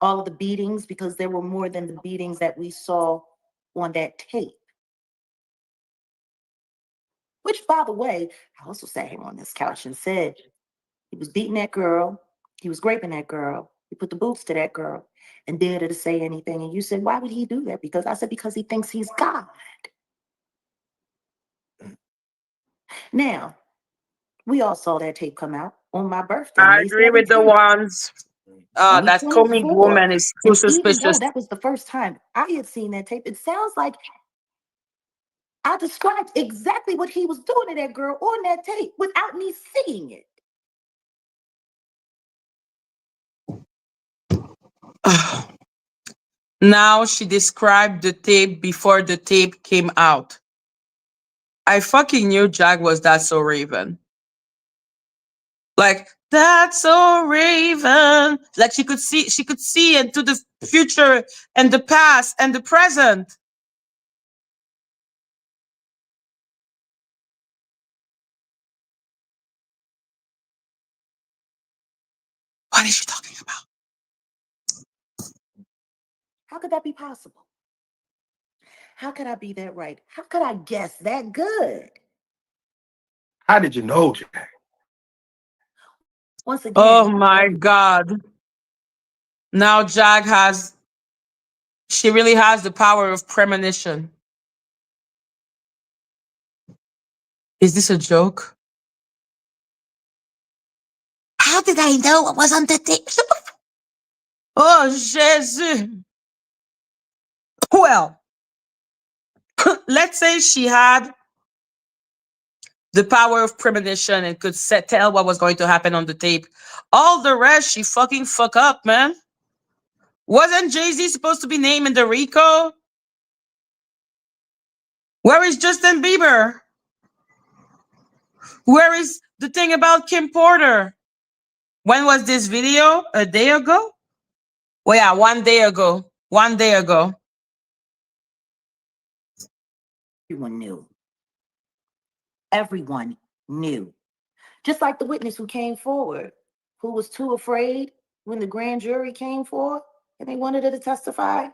of the beatings, because there were more than the beatings that we saw on that tape. Which, by the way, I also sat here on this couch and said he was beating that girl, he was raping that girl, he put the boots to that girl, and dared her to say anything. And you said, why would he do that? Because I said, because he thinks he's God. Now, we all saw that tape come out on my birthday, I May agree with the 17th, ones. That comic 2024. woman is too And even though suspicious. that was the first time I had seen that tape, it sounds like I described exactly what he was doing to that girl on that tape without me seeing it. Now she described the tape before the tape came out. I fucking knew Jag was that so Raven. Like, that's so Raven. Like she could see into the future and the past and the present. What is she talking about? How could that be possible? How could I be that right? How could I guess that good? How did you know, Jack? Once again, Oh my God. Now she really has the power of premonition. Is this a joke? How did I know what was on the tape? Oh, Jesus. Well, let's say she had the power of premonition and could tell what was going to happen on the tape. All the rest, she fucking fuck up, man. Wasn't Jay-Z supposed to be named in the RICO? Where is Justin Bieber? Where is the thing about Kim Porter? When was this video? A day ago? Well, yeah, 1 day ago. 1 day ago. everyone knew. Everyone knew. Just like the witness who came forward, who was too afraid when the grand jury came forward and they wanted her to testify.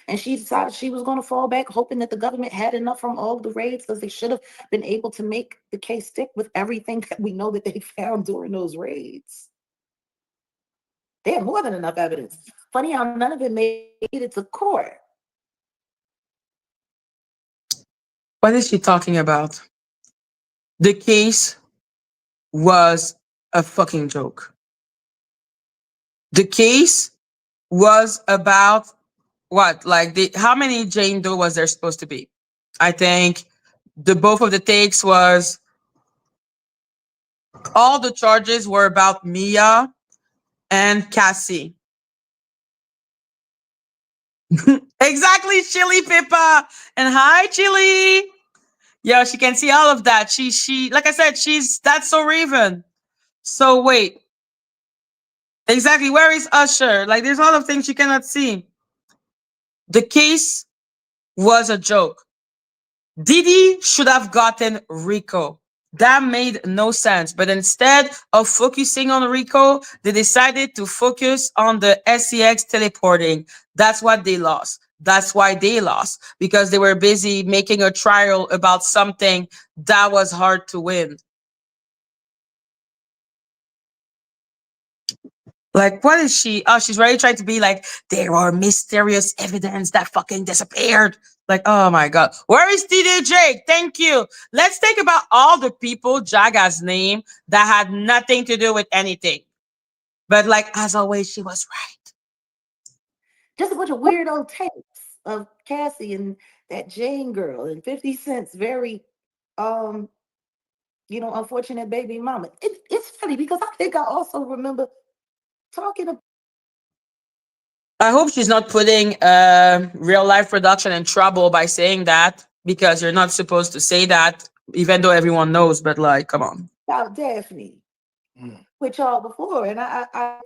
And she decided she was going to fall back, hoping that the government had enough from all the raids, because they should have been able to make the case stick with everything that we know that they found during those raids. They had more than enough evidence. Funny how none of it made it to court. What is she talking about? The case was a fucking joke. The case was about what? Like how many Jane Doe was there supposed to be? I think the both of the takes was all the charges were about Mia and Cassie. Exactly, Chili Pippa. And hi, Chili. Yeah, she can see all of that. She like I said, that's so Raven. So wait. Exactly. Where is Usher? Like there's a lot of things you cannot see. The case was a joke. Diddy should have gotten Rico. That made no sense. But instead of focusing on Rico, they decided to focus on the SEX teleporting. That's what they lost. That's why they lost. Because they were busy making a trial about something that was hard to win. Like, what is she? Oh, she's really trying to be like, there are mysterious evidence that fucking disappeared. Like, oh my God. Where is TD Jake? Thank you. Let's think about all the people Jag has named that had nothing to do with anything. But like, as always, she was right. Just a bunch of weirdo tapes of Cassie and that Jane girl and 50 Cent's very unfortunate baby mama. It's funny because I think I also remember talking about. I hope she's not putting real life production in trouble by saying that, because you're not supposed to say that, even though everyone knows. But like, come on. About Daphne with y'all before, and I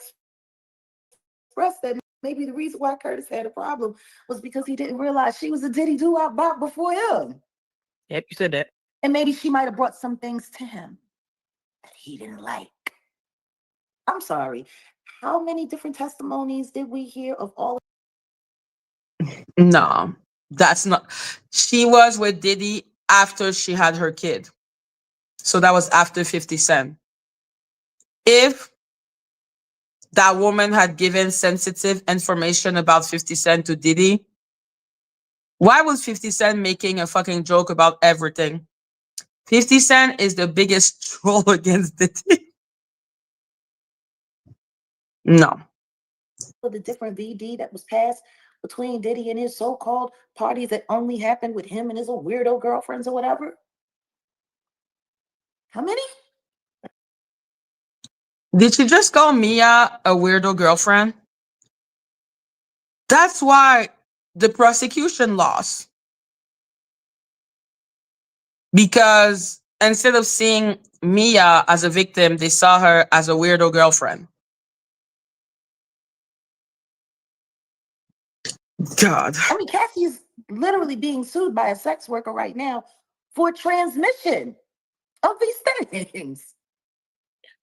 expressed that maybe the reason why Curtis had a problem was because he didn't realize she was a Diddy doo-wop bop before him. Yep, you said that. And maybe she might have brought some things to him that he didn't like. I'm sorry. How many different testimonies did we hear of all? No, that's not. She was with Diddy after she had her kid. So that was after 50 Cent. If that woman had given sensitive information about 50 Cent to Diddy, why was 50 Cent making a fucking joke about everything? 50 Cent is the biggest troll against Diddy. No. The different VD that was passed between Diddy and his so-called parties that only happened with him and his weirdo girlfriends or whatever? How many? Did she just call Mia a weirdo girlfriend? That's why the prosecution lost. Because instead of seeing Mia as a victim, they saw her as a weirdo girlfriend. God. I mean, Cassie is literally being sued by a sex worker right now for transmission of these things.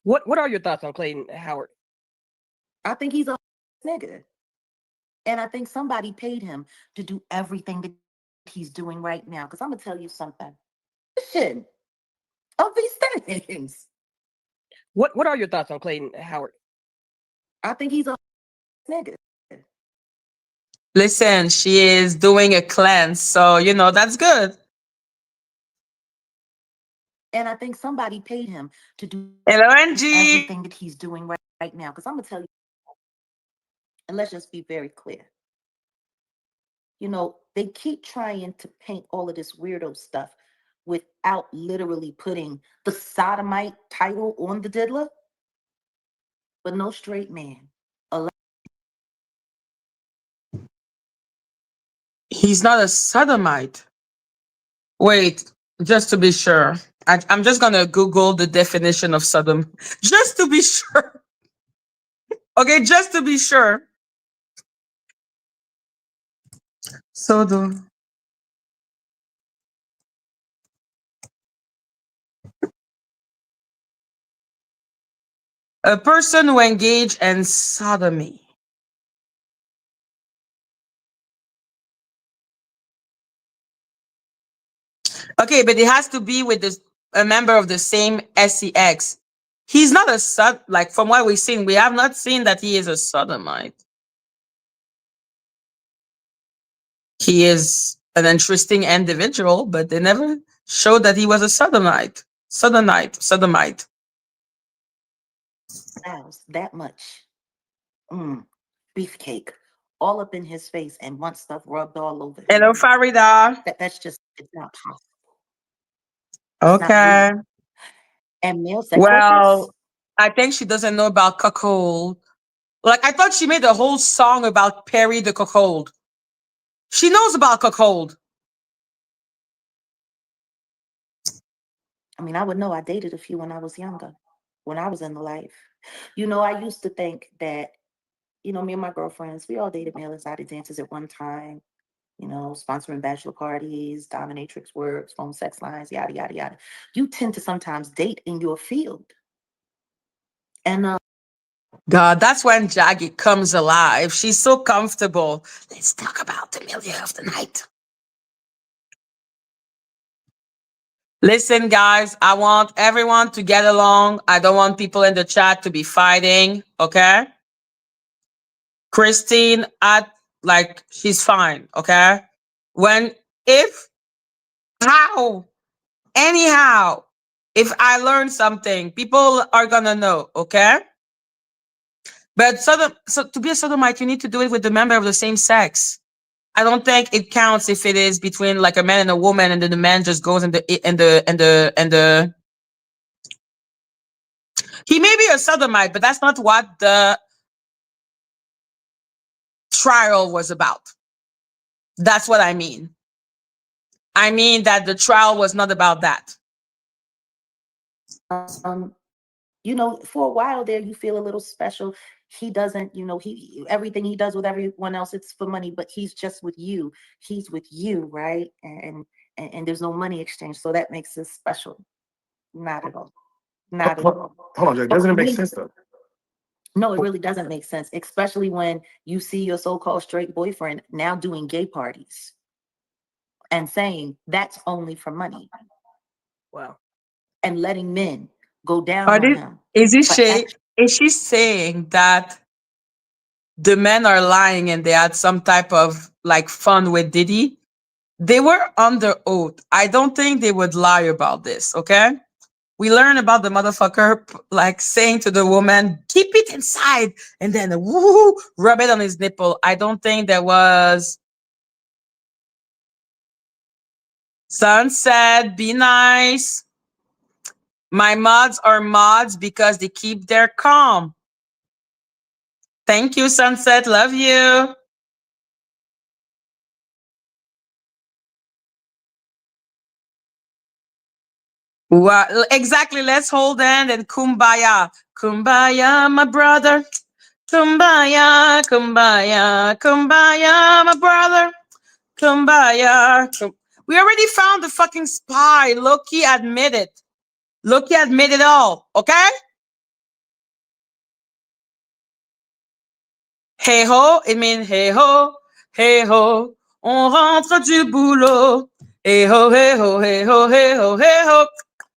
What are your thoughts on Clayton Howard? I think he's a nigga. And I think somebody paid him to do everything that he's doing right now. Because I'm going to tell you something. Of these things. What are your thoughts on Clayton Howard? I think he's a nigga. Listen, she is doing a cleanse, so that's good. And I think somebody paid him to do Hello, Angie. everything that he's doing right now. Because I'm going to tell you, and let's just be very clear. They keep trying to paint all of this weirdo stuff without literally putting the sodomite title on the diddler. But no straight man. He's not a sodomite. Wait, just to be sure. I'm just going to Google the definition of Sodom. Just to be sure. Okay, just to be sure. Sodom. A person who engaged in sodomy. Okay, but it has to be with a member of the same SEX. He's not like from what we've seen, we have not seen that he is a sodomite. He is an interesting individual, but they never showed that he was a sodomite. Sodomite. That much. Beefcake all up in his face and want stuff rubbed all over him. Hello, Farida. That's just, it's not possible. It's not Okay. real. And male sex workers, Well, I think she doesn't know about cuckold. Like I thought she made a whole song about Perry the cuckold. She knows about cuckold. I mean, I would know. I dated a few when I was younger, when I was in the life. You know, I used to think that, you know, me and my girlfriends, we all dated male exotic dancers at one time, you know, sponsoring bachelor parties, dominatrix works, phone sex lines, yada, yada, yada. You tend to sometimes date in your field. And God, that's when Jackie comes alive. She's so comfortable. Let's talk about the milieu of the night. Listen, guys, I want everyone to get along. I don't want people in the chat to be fighting. Okay. Christine, she's fine. Okay. If, how, anyhow, if I learn something, people are going to know. Okay. But so to be a sodomite, you need to do it with the member of the same sex. I don't think it counts if it is between like a man and a woman, and then the man just goes and the. He may be a sodomite, but that's not what the trial was about. That's what I mean. I mean that the trial was not about that. you know, for a while there, you feel a little special. He doesn't, you know, everything he does with everyone else, it's for money, but he's just with you. He's with you, right? And there's no money exchange, so that makes this special. Not at all. Not at all. Hold on, Jack. Doesn't it make sense though? No, it really doesn't make sense, especially when you see your so-called straight boyfriend now doing gay parties and saying that's only for money. Wow. And letting men go down on him. Is she saying that the men are lying and they had some type of like fun with Diddy? They were under oath. I don't think they would lie about this. Okay. We learn about the motherfucker like saying to the woman, keep it inside, and then woo, rub it on his nipple. I don't think there was. Sunset, be nice. My mods are mods because they keep their calm. Thank you, Sunset. Love you. Well, exactly. Let's hold hand and kumbaya. Kumbaya, my brother. Kumbaya, kumbaya, kumbaya, my brother. Kumbaya. We already found the fucking spy. Loki admitted. Loki admitted all. Okay? Hey ho, it means hey ho, hey ho. On rentre du boulot. Hey ho, hey ho, hey ho, hey ho, hey ho,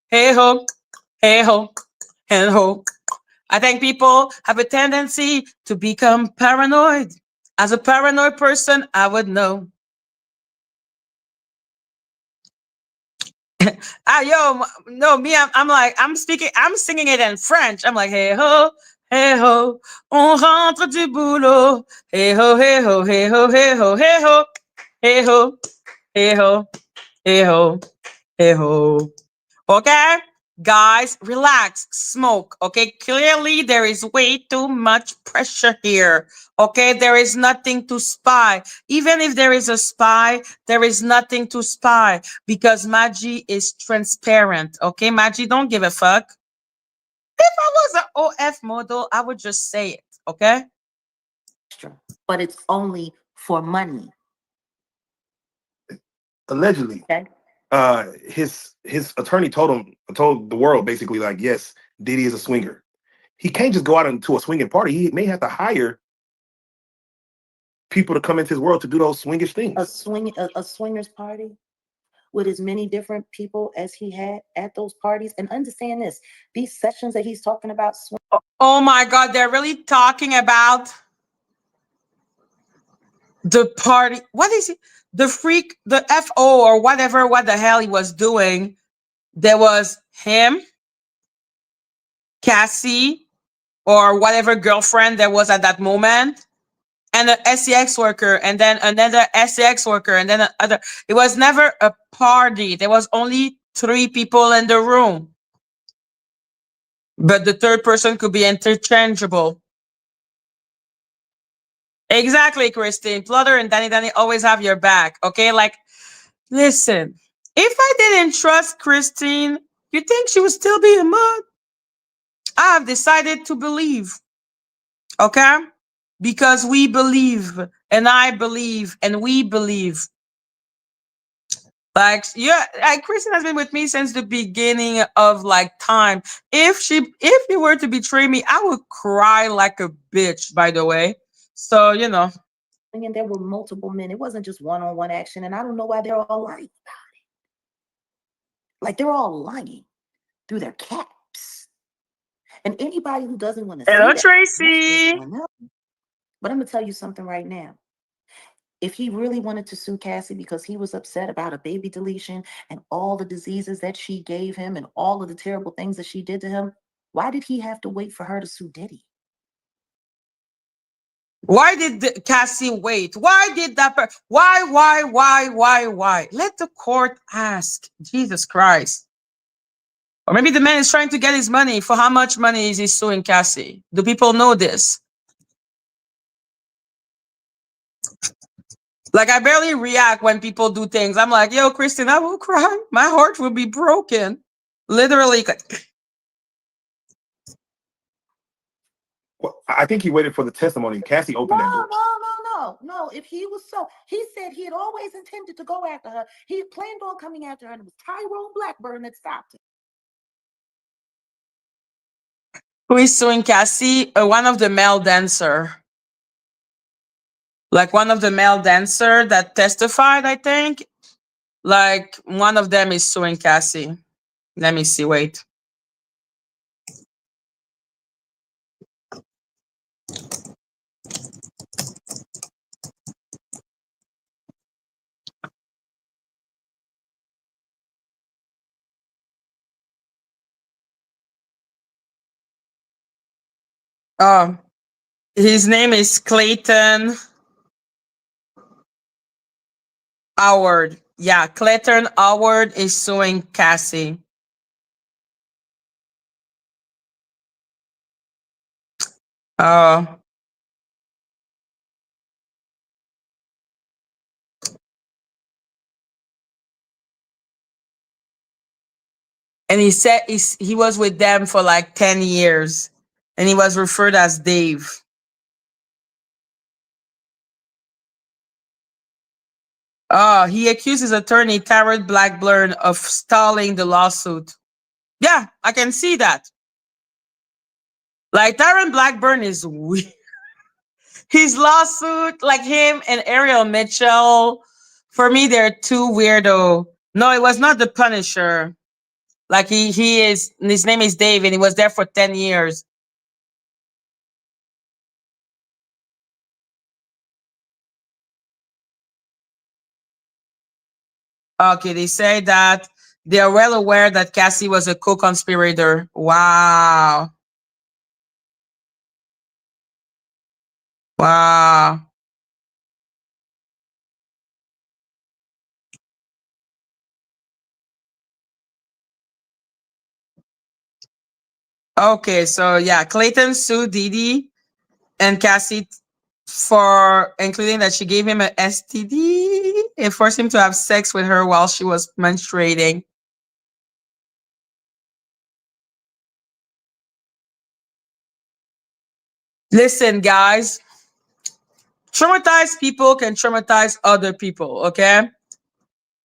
hey ho, hey ho, hey ho. I think people have a tendency to become paranoid. As a paranoid person, I would know. No, me, I'm like, I'm singing it in French. I'm like, hey ho, on rentre du boulot. Hey ho, hey ho, hey ho, hey ho, hey ho, hey ho, hey ho, hey ho, hey ho. Okay, guys, relax, smoke. Okay, clearly there is way too much pressure here. Okay, there is nothing to spy. Even if there is a spy, there is nothing to spy because Madgie is transparent. Okay, Madgie, don't give a fuck. If I was an OF model, I would just say it. Okay. But it's only for money. Allegedly. Okay. His attorney told the world basically like, yes, Diddy is a swinger. He can't just go out into a swinging party. He may have to hire people to come into his world to do those swingish things. A swingers party with as many different people as he had at those parties. And understand this, these sessions that he's talking about. Oh my God, they're really talking about the party. What is it? The freak, the FO or whatever, what the hell he was doing. There was him, Cassie, or whatever girlfriend there was at that moment, and an SEX worker, and then another SEX worker, and then another. It was never a party. There was only 3 people in the room. But the third person could be interchangeable. Exactly, Christine. Plotter and Danny always have your back. Okay, like, listen, if I didn't trust Christine, you think she would still be in mud? I have decided to believe. Okay? Because we believe, and I believe, and we believe. Like, yeah, like Kristen has been with me since the beginning of like time. If you were to betray me, I would cry like a bitch, by the way. So, you know. And there were multiple men. It wasn't just one-on-one action. And I don't know why they're all lying about it. Like, they're all lying through their caps. And anybody who doesn't want to Hello, see Tracy. that, but I'm gonna tell you something right now. If he really wanted to sue Cassie because he was upset about a baby deletion and all the diseases that she gave him and all of the terrible things that she did to him, why did he have to wait for her to sue Diddy? Why did Cassie wait? Why did that? Why? Let the court ask. Jesus Christ. Or maybe the man is trying to get his money. For how much money is he suing Cassie? Do people know this? Like, I barely react when people do things. I'm like, yo, Kristen, I will cry. My heart will be broken. Literally. Well, I think he waited for the testimony. Cassie opened that door. No. If he was he said he had always intended to go after her. He planned on coming after her, and it was Tyrone Blackburn that stopped him. Who is suing Cassie? One of the male dancer. Like one of the male dancer that testified, I think. Like one of them is suing Cassie. Let me see. Wait. His name is Clayton Howard. Yeah, Clayton Howard is suing Cassie. And he said he was with them for like 10 years. And he was referred as Dave. He accused his attorney, Tarot Blackburn, of stalling the lawsuit. Yeah, I can see that. Like, Tarot Blackburn is weird. His lawsuit, like him and Ariel Mitchell, for me, they're too weirdo. No, it was not the Punisher. Like he is, his name is Dave, and he was there for 10 years. Okay, they say that they are well aware that Cassie was a co-conspirator. Wow. Wow. Okay, so yeah, Clayton sued Diddy and Cassie for including that she gave him an STD and forced him to have sex with her while she was menstruating. Listen, guys, traumatized people can traumatize other people, okay?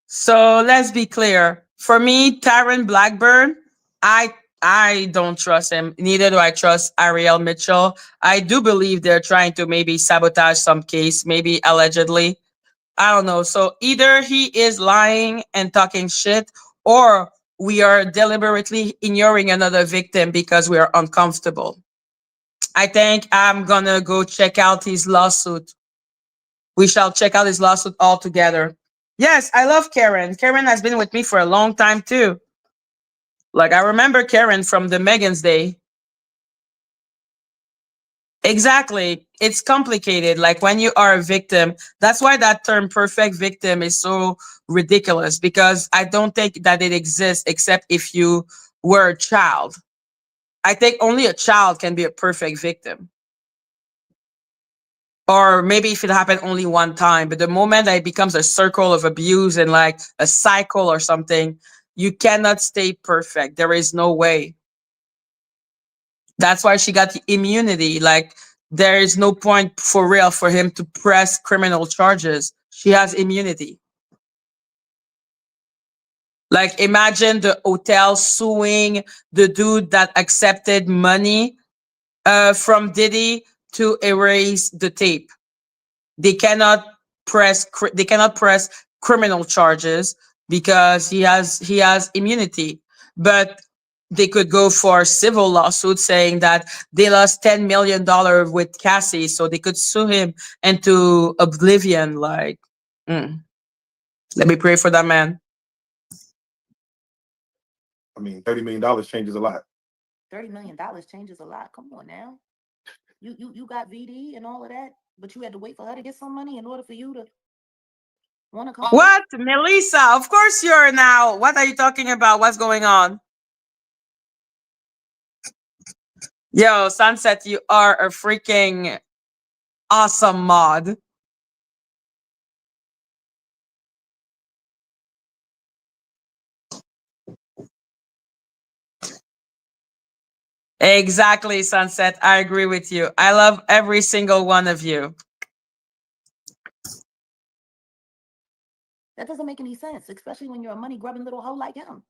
So let's be clear. For me, Tyron Blackburn, I don't trust him. Neither do I trust Ariel Mitchell. I do believe they're trying to maybe sabotage some case, maybe allegedly. I don't know. So either he is lying and talking shit, or we are deliberately ignoring another victim because we are uncomfortable. I think I'm gonna go check out his lawsuit. We shall check out his lawsuit all together. Yes, I love Karen. Karen has been with me for a long time too. Like, I remember Karen from the Megan's Day. Exactly. It's complicated. Like when you are a victim, that's why that term perfect victim is so ridiculous, because I don't think that it exists except if you were a child. I think only a child can be a perfect victim. Or maybe if it happened only one time, but the moment that it becomes a circle of abuse and like a cycle or something, you cannot stay perfect. There is no way. That's why she got the immunity. Like, there is no point for real for him to press criminal charges. She has immunity. Like, imagine the hotel suing the dude that accepted money from Diddy to erase the tape. They cannot they cannot press criminal charges because he has immunity. But they could go for civil lawsuit saying that they lost $10 million with Cassie, so they could sue him into oblivion. Like, let me pray for that man. I mean, $30 million changes a lot. $30 million changes a lot. Come on now. You got VD and all of that, but you had to wait for her to get some money in order for you to want to come. What, Melissa? Of course you're now. What are you talking about? What's going on? Yo, Sunset, you are a freaking awesome mod. Exactly, Sunset. I agree with you. I love every single one of you. That doesn't make any sense, especially when you're a money grubbing little hoe like him.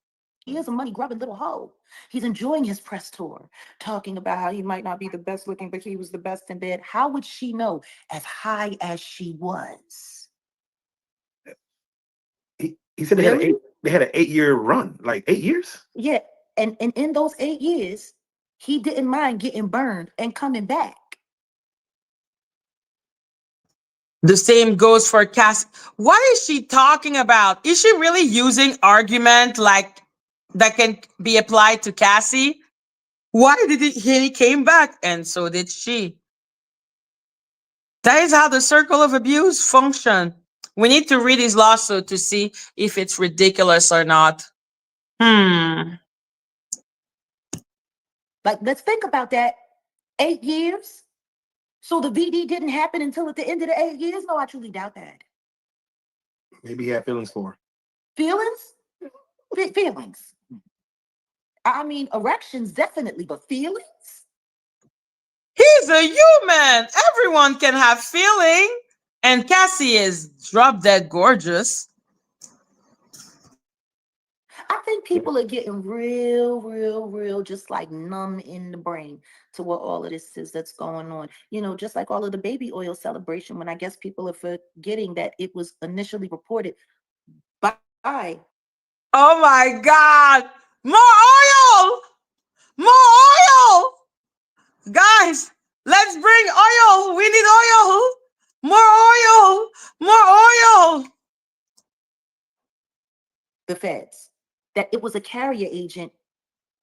He is a money grubbing little hoe. He's enjoying his press tour, talking about how he might not be the best looking, but he was the best in bed. How would she know, as high as she was? He said Really? they had an 8-year run, like 8 years. Yeah, and in those 8 years, he didn't mind getting burned and coming back. The same goes for Cass. What is she talking about? Is she really using argument like that can be applied to Cassie? Why did he came back and so did she? That is how the circle of abuse function. We need to read his lawsuit to see if it's ridiculous or not. Like, let's think about that. 8 years. So the VD didn't happen until at the end of the 8 years? No, I truly doubt that. Maybe he had feelings for her. Feelings? Feelings. I mean, erections definitely, but feelings? He's a human. Everyone can have feeling. And Cassie is drop dead gorgeous. I think people are getting real, just like numb in the brain to what all of this is that's going on. You know, just like all of the baby oil celebration, when I guess people are forgetting that it was initially reported by. Oh my God. More oil. More oil. Guys, let's bring oil. We need oil. More oil. More oil. The feds, that it was a carrier agent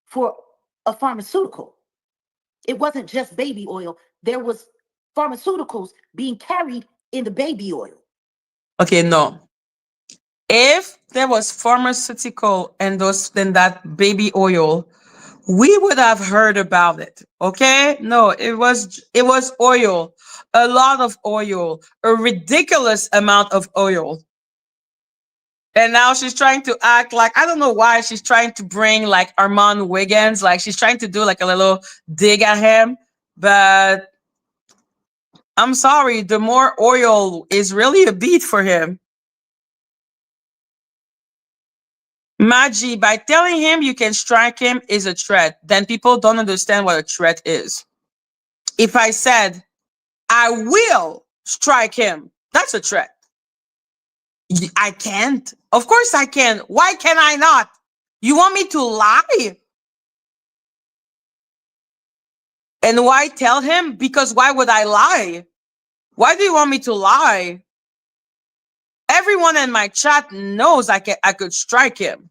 for a pharmaceutical. It wasn't just baby oil. There was pharmaceuticals being carried in the baby oil. Okay, no. If there was pharmaceutical and then that baby oil, we would have heard about it. Okay? No, it was oil. A lot of oil. A ridiculous amount of oil. And now she's trying to act like, I don't know why she's trying to bring like Armand Wiggins, like she's trying to do like a little dig at him. But I'm sorry, the more oil is really a beat for him. Madgie, by telling him you can strike him is a threat, then people don't understand what a threat is. If I said, I will strike him, that's a threat. I can't. Of course I can. Why can I not? You want me to lie? And why tell him? Because why would I lie? Why do you want me to lie? Everyone in my chat knows I could strike him.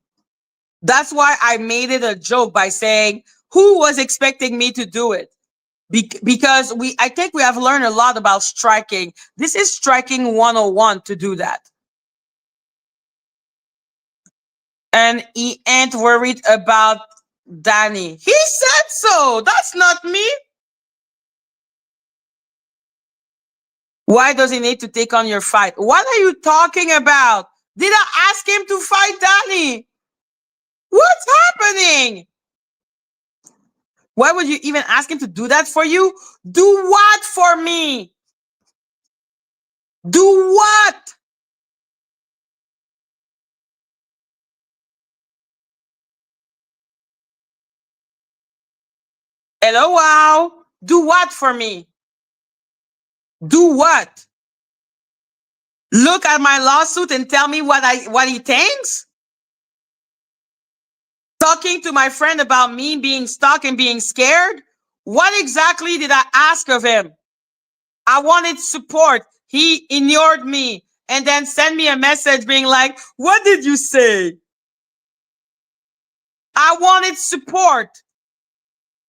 That's why I made it a joke by saying, who was expecting me to do it? Because I think we have learned a lot about striking. This is striking 101 to do that. And he ain't worried about Danny. He said so. That's not me. Why does he need to take on your fight? What are you talking about? Did I ask him to fight Danny? What's happening? Why would you even ask him to do that for you? Do what for me? Do what? Hello, wow. Do what for me? Do what? Look at my lawsuit and tell me what he thinks? Talking to my friend about me being stuck and being scared? What exactly did I ask of him? I wanted support. He ignored me and then sent me a message being like, what did you say? I wanted support.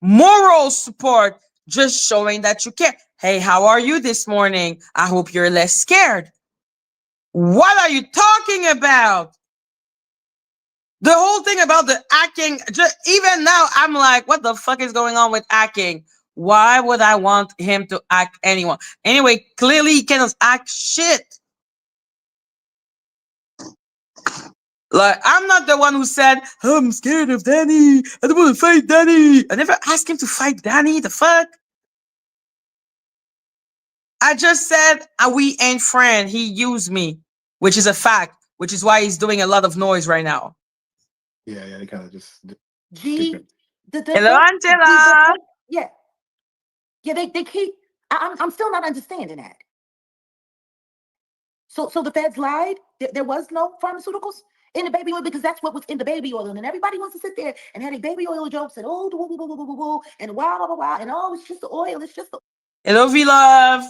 Moral support. Just showing that you care. Hey, how are you this morning? I hope you're less scared. What are you talking about? The whole thing about the acting, just even now, I'm like, what the fuck is going on with acting? Why would I want him to act anyone? Anyway, clearly he cannot act shit. Like, I'm not the one who said, I'm scared of Danny. I don't want to fight Danny. I never asked him to fight Danny. The fuck? I just said, we ain't friends. He used me, which is a fact, which is why he's doing a lot of noise right now. Yeah, they kind of just. G, Hello, Angela. yeah, they keep. I'm still not understanding that. So the feds lied. There was no pharmaceuticals in the baby oil because that's what was in the baby oil, and everybody wants to sit there and have a baby oil jokes and oh, and wow, and oh, it's just the oil. It's just the. Hello, V-Love.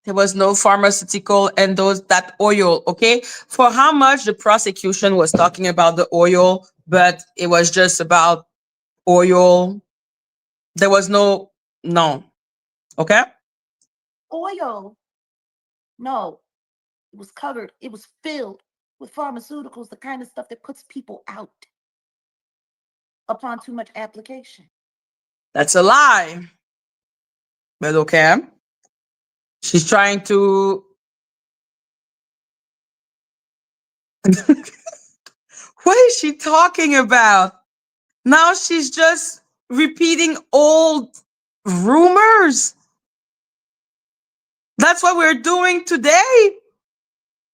There was no pharmaceutical and that oil, okay? For how much the prosecution was talking about the oil, but it was just about oil. There was no, okay? Oil. No, it was covered. It was filled with pharmaceuticals, the kind of stuff that puts people out upon too much application. That's a lie. But okay. She's trying to. What is she talking about? Now she's just repeating old rumors. That's what we're doing today.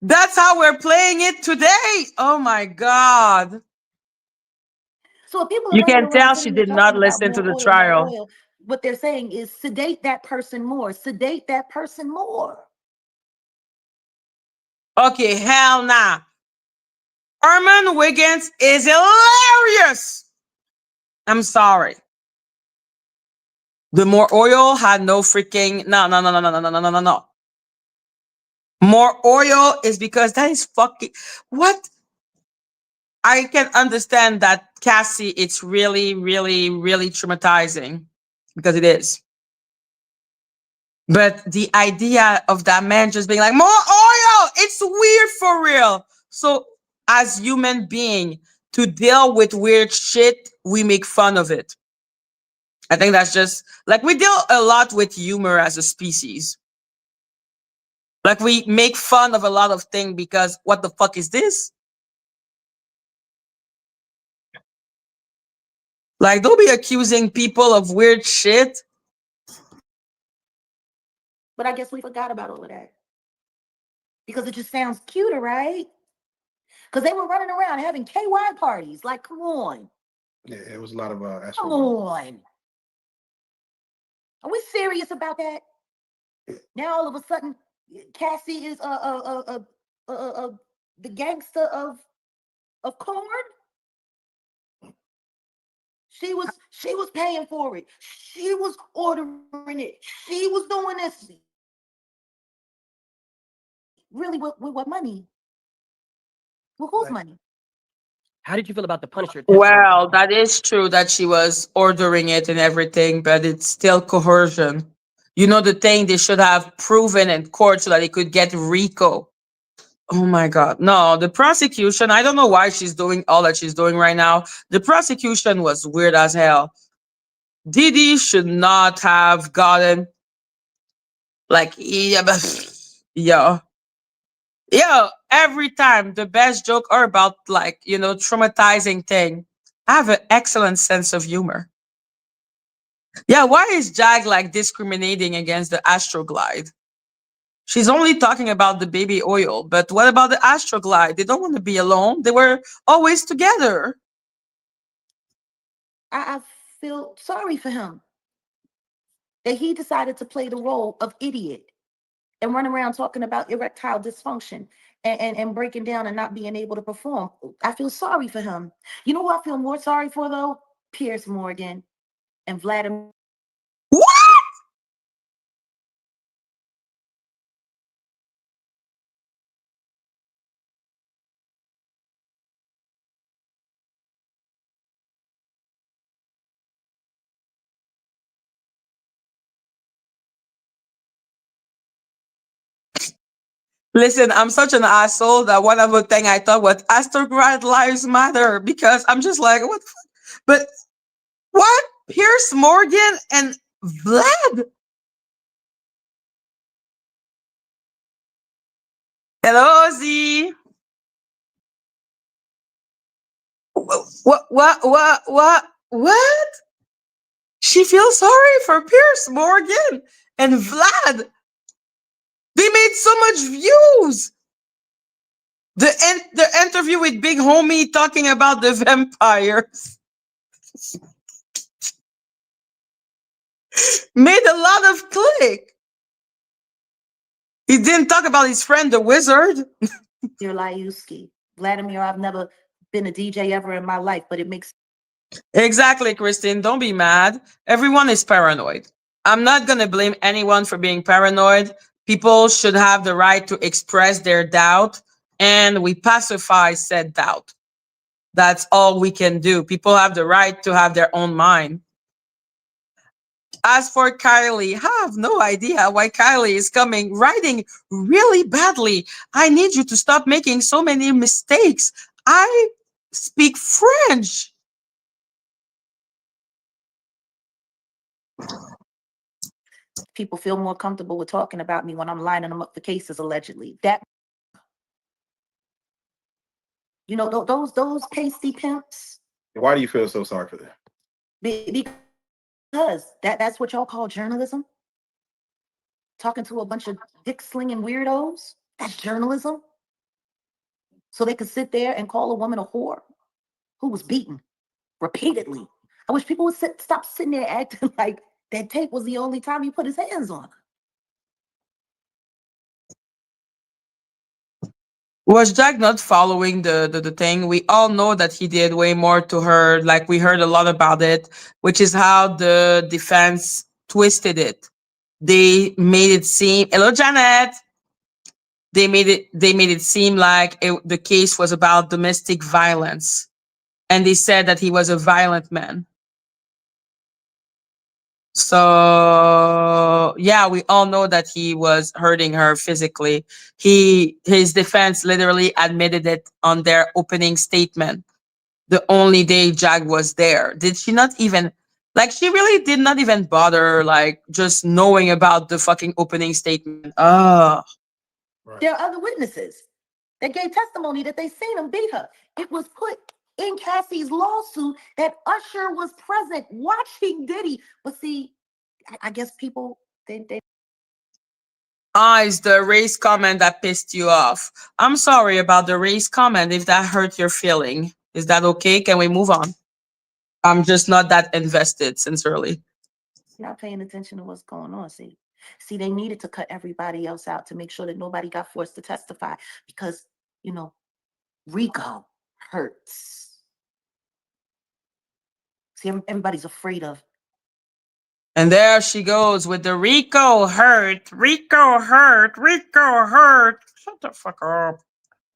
That's how we're playing it today. Oh my God. So if people are You running can around tell she sitting here did not talking about listen to more the oil, more trial. oil, what they're saying is sedate that person more, sedate that person more. Okay, hell nah. Herman Wiggins is hilarious. I'm sorry. The more oil had no freaking no. More oil is because that is fucking what? I can understand that, Cassie. It's really, really, really traumatizing because it is. But the idea of that man just being like, more oil, it's weird for real. So as human being, to deal with weird shit, we make fun of it. I think that's just like we deal a lot with humor as a species. Like we make fun of a lot of things because what the fuck is this? Like, don't be accusing people of weird shit. But I guess we forgot about all of that. Because it just sounds cuter, right? Because they were running around having KY parties. Like, come on. Yeah, it was a lot of Come on. Are we serious about that? Now all of a sudden, Cassie is the gangster of corn. She was paying for it. She was ordering it. She was doing this. Really, with what money? With whose money? How did you feel about the Punisher testimony? Well, that is true that she was ordering it and everything, but it's still coercion. You know, the thing they should have proven in court so that they could get RICO. Oh my God. No, the prosecution, I don't know why she's doing all that she's doing right now. The prosecution was weird as hell. Diddy should not have gotten, like, yeah, yo, yo, every time the best joke are about, like, traumatizing thing. I have an excellent sense of humor. Yeah, why is Jag like discriminating against the Astroglide? She's only talking about the baby oil, but what about the Astroglide? They don't want to be alone. They were always together. I feel sorry for him that he decided to play the role of idiot and run around talking about erectile dysfunction and breaking down and not being able to perform. I feel sorry for him. You know who I feel more sorry for, though? Piers Morgan and Vladimir. What? Listen, I'm such an asshole that one of the thing I thought was Astroglide lives matter because I'm just like, what the fuck? But what? Pierce Morgan and Vlad? Hello, Z. What? She feels sorry for Pierce Morgan and Vlad. They made so much views. The interview with Big Homie talking about the vampires made a lot of click. He didn't talk about his friend, the wizard. Liuski. Vladimir, I've never been a DJ ever in my life, but it makes Exactly, Christine. Don't be mad. Everyone is paranoid. I'm not going to blame anyone for being paranoid. People should have the right to express their doubt, and we pacify said doubt. That's all we can do. People have the right to have their own mind. As for Kylie, I have no idea why Kylie is writing really badly. I need you to stop making so many mistakes. I speak French. people feel more comfortable with talking about me when I'm lining them up for cases allegedly. That, you know, those pasty pimps. Why do you feel so sorry for that? Because that's what y'all call journalism. Talking to a bunch of dick slinging weirdos. That's journalism. So they could sit there and call a woman a whore who was beaten repeatedly. I wish people would stop sitting there acting like that tape was the only time he put his hands on her. Was Jack not following the thing? We all know that he did way more to her. Like we heard a lot about it, which is how the defense twisted it. They made it seem, hello Janet. They made it seem like the case was about domestic violence. And they said that he was a violent man. So yeah, we all know that he was hurting her physically. His defense literally admitted it on their opening statement. The only day Jag was there. Did she not even, like, she really did not even bother, like, just knowing about the fucking opening statement. Oh. Right. There are other witnesses that gave testimony that they seen him beat her. It was put in Cassie's lawsuit that Usher was present watching Diddy. But see, I guess people, they it's the race comment that pissed you off. I'm sorry about the race comment if that hurt your feeling. Is that okay? Can we move on? I'm just not that invested, sincerely. Not paying attention to what's going on. See, they needed to cut everybody else out to make sure that nobody got forced to testify because, you know, RICO hurts. See, everybody's afraid of. And there she goes with the RICO hurt, RICO hurt, RICO hurt. Shut the fuck up.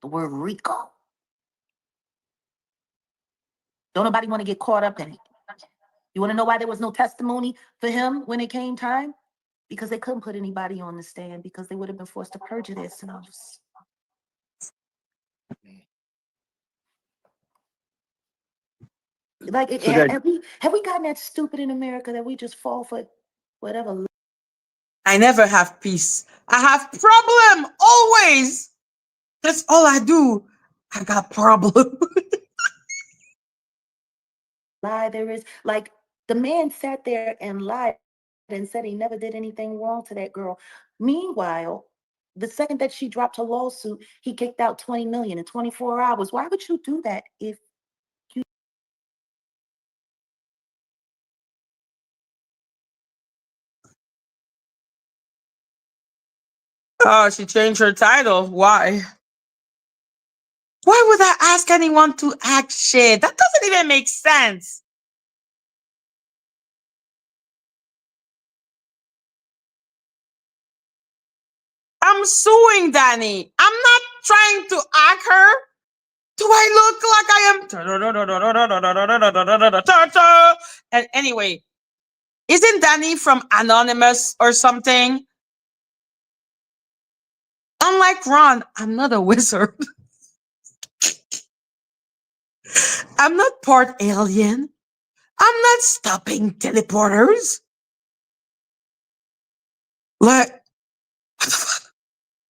The word RICO. Don't nobody want to get caught up in it. You want to know why there was no testimony for him when it came time? Because they couldn't put anybody on the stand because they would have been forced to perjure themselves. Like, So that have we gotten that stupid in America that we just fall for whatever? I never have peace. I have problem always. That's all I do. I got problem. Lie there is. Like, the man sat there and lied and said he never did anything wrong to that girl. Meanwhile, the second that she dropped her lawsuit, he kicked out 20 million in 24 hours. Why would you do that if you Oh, she changed her title. Why? Why would I ask anyone to act shit? That doesn't even make sense. I'm suing Danny. I'm not trying to act her. Do I look like I am? And anyway, isn't Danny from Anonymous or something? Unlike Ron, I'm not a wizard. I'm not part alien. I'm not stopping teleporters. Like, what the fuck?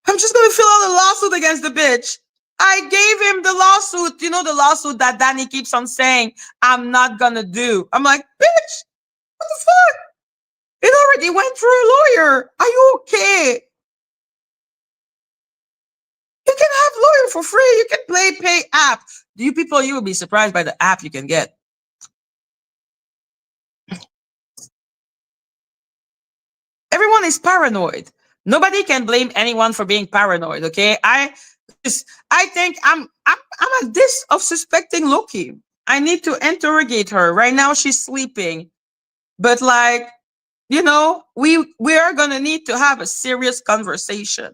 I'm just gonna fill out a lawsuit against the bitch. I gave him the lawsuit, you know, the lawsuit that Danny keeps on saying I'm not gonna do. I'm like, bitch, what the fuck? It already went through a lawyer. Are you okay? You can have lawyer for free. You can pay app. You people, you will be surprised by the app you can get. Everyone is paranoid. Nobody can blame anyone for being paranoid. Okay, I think I'm at this of suspecting Loki. I need to interrogate her right now. She's sleeping, but like, you know, we are gonna need to have a serious conversation.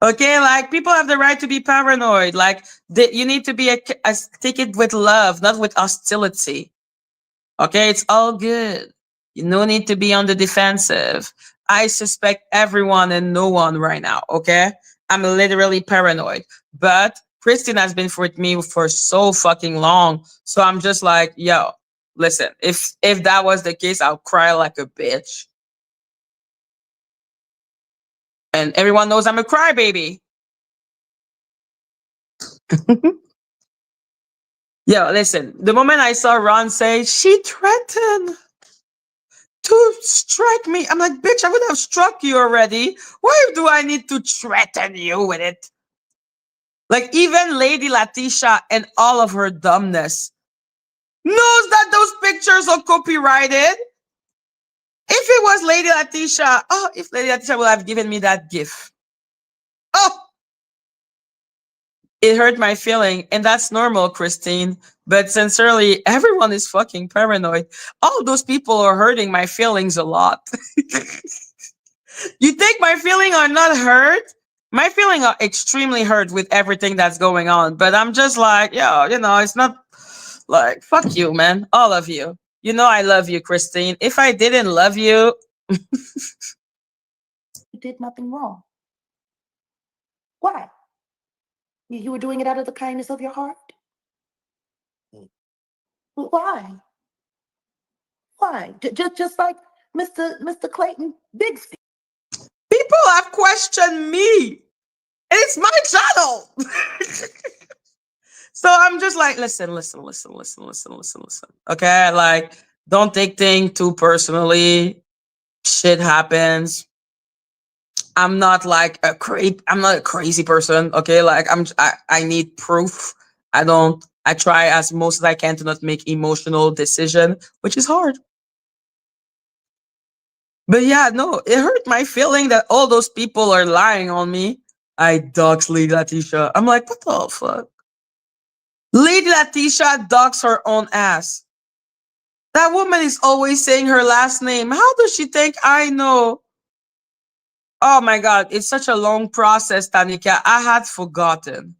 Okay, like people have the right to be paranoid. Like you need to be take it with love, not with hostility. Okay, it's all good. You no need to be on the defensive. I suspect everyone and no one right now. Okay, I'm literally paranoid. But Christine has been with me for so fucking long, so I'm just like, yo, listen. If that was the case, I'll cry like a bitch. And everyone knows I'm a crybaby. Yo, listen. The moment I saw Ron say she threatened to strike me, I'm like, bitch, I would have struck you already. Why do I need to threaten you with it? Like, even Lady Latisha and all of her dumbness knows that those pictures are copyrighted. If it was Lady Latisha, if Lady Latisha would have given me that gift. Oh, it hurt my feeling. And that's normal, Christine. But sincerely, everyone is fucking paranoid. All those people are hurting my feelings a lot. You think my feelings are not hurt? My feelings are extremely hurt with everything that's going on. But I'm just like, yo, you know, it's not like, fuck you, man. All of you. You know I love you, Christine. If I didn't love you, you did nothing wrong? Why? You were doing it out of the kindness of your heart? Why? Why? Just like Mr. Clayton Bigsby. People have questioned me. It's my channel. So I'm just like, listen. Okay, like, don't take things too personally. Shit happens. I'm not like a I'm not a crazy person. Okay, like I need proof. I try as most as I can to not make emotional decision, which is hard. But yeah, no, it hurt my feeling that all those people are lying on me. I dox Lady Latisha. I'm like, what the fuck? Lady Latisha dogs her own ass. That woman is always saying her last name. How does she think I know? Oh my God, it's such a long process, Tanika. I had forgotten.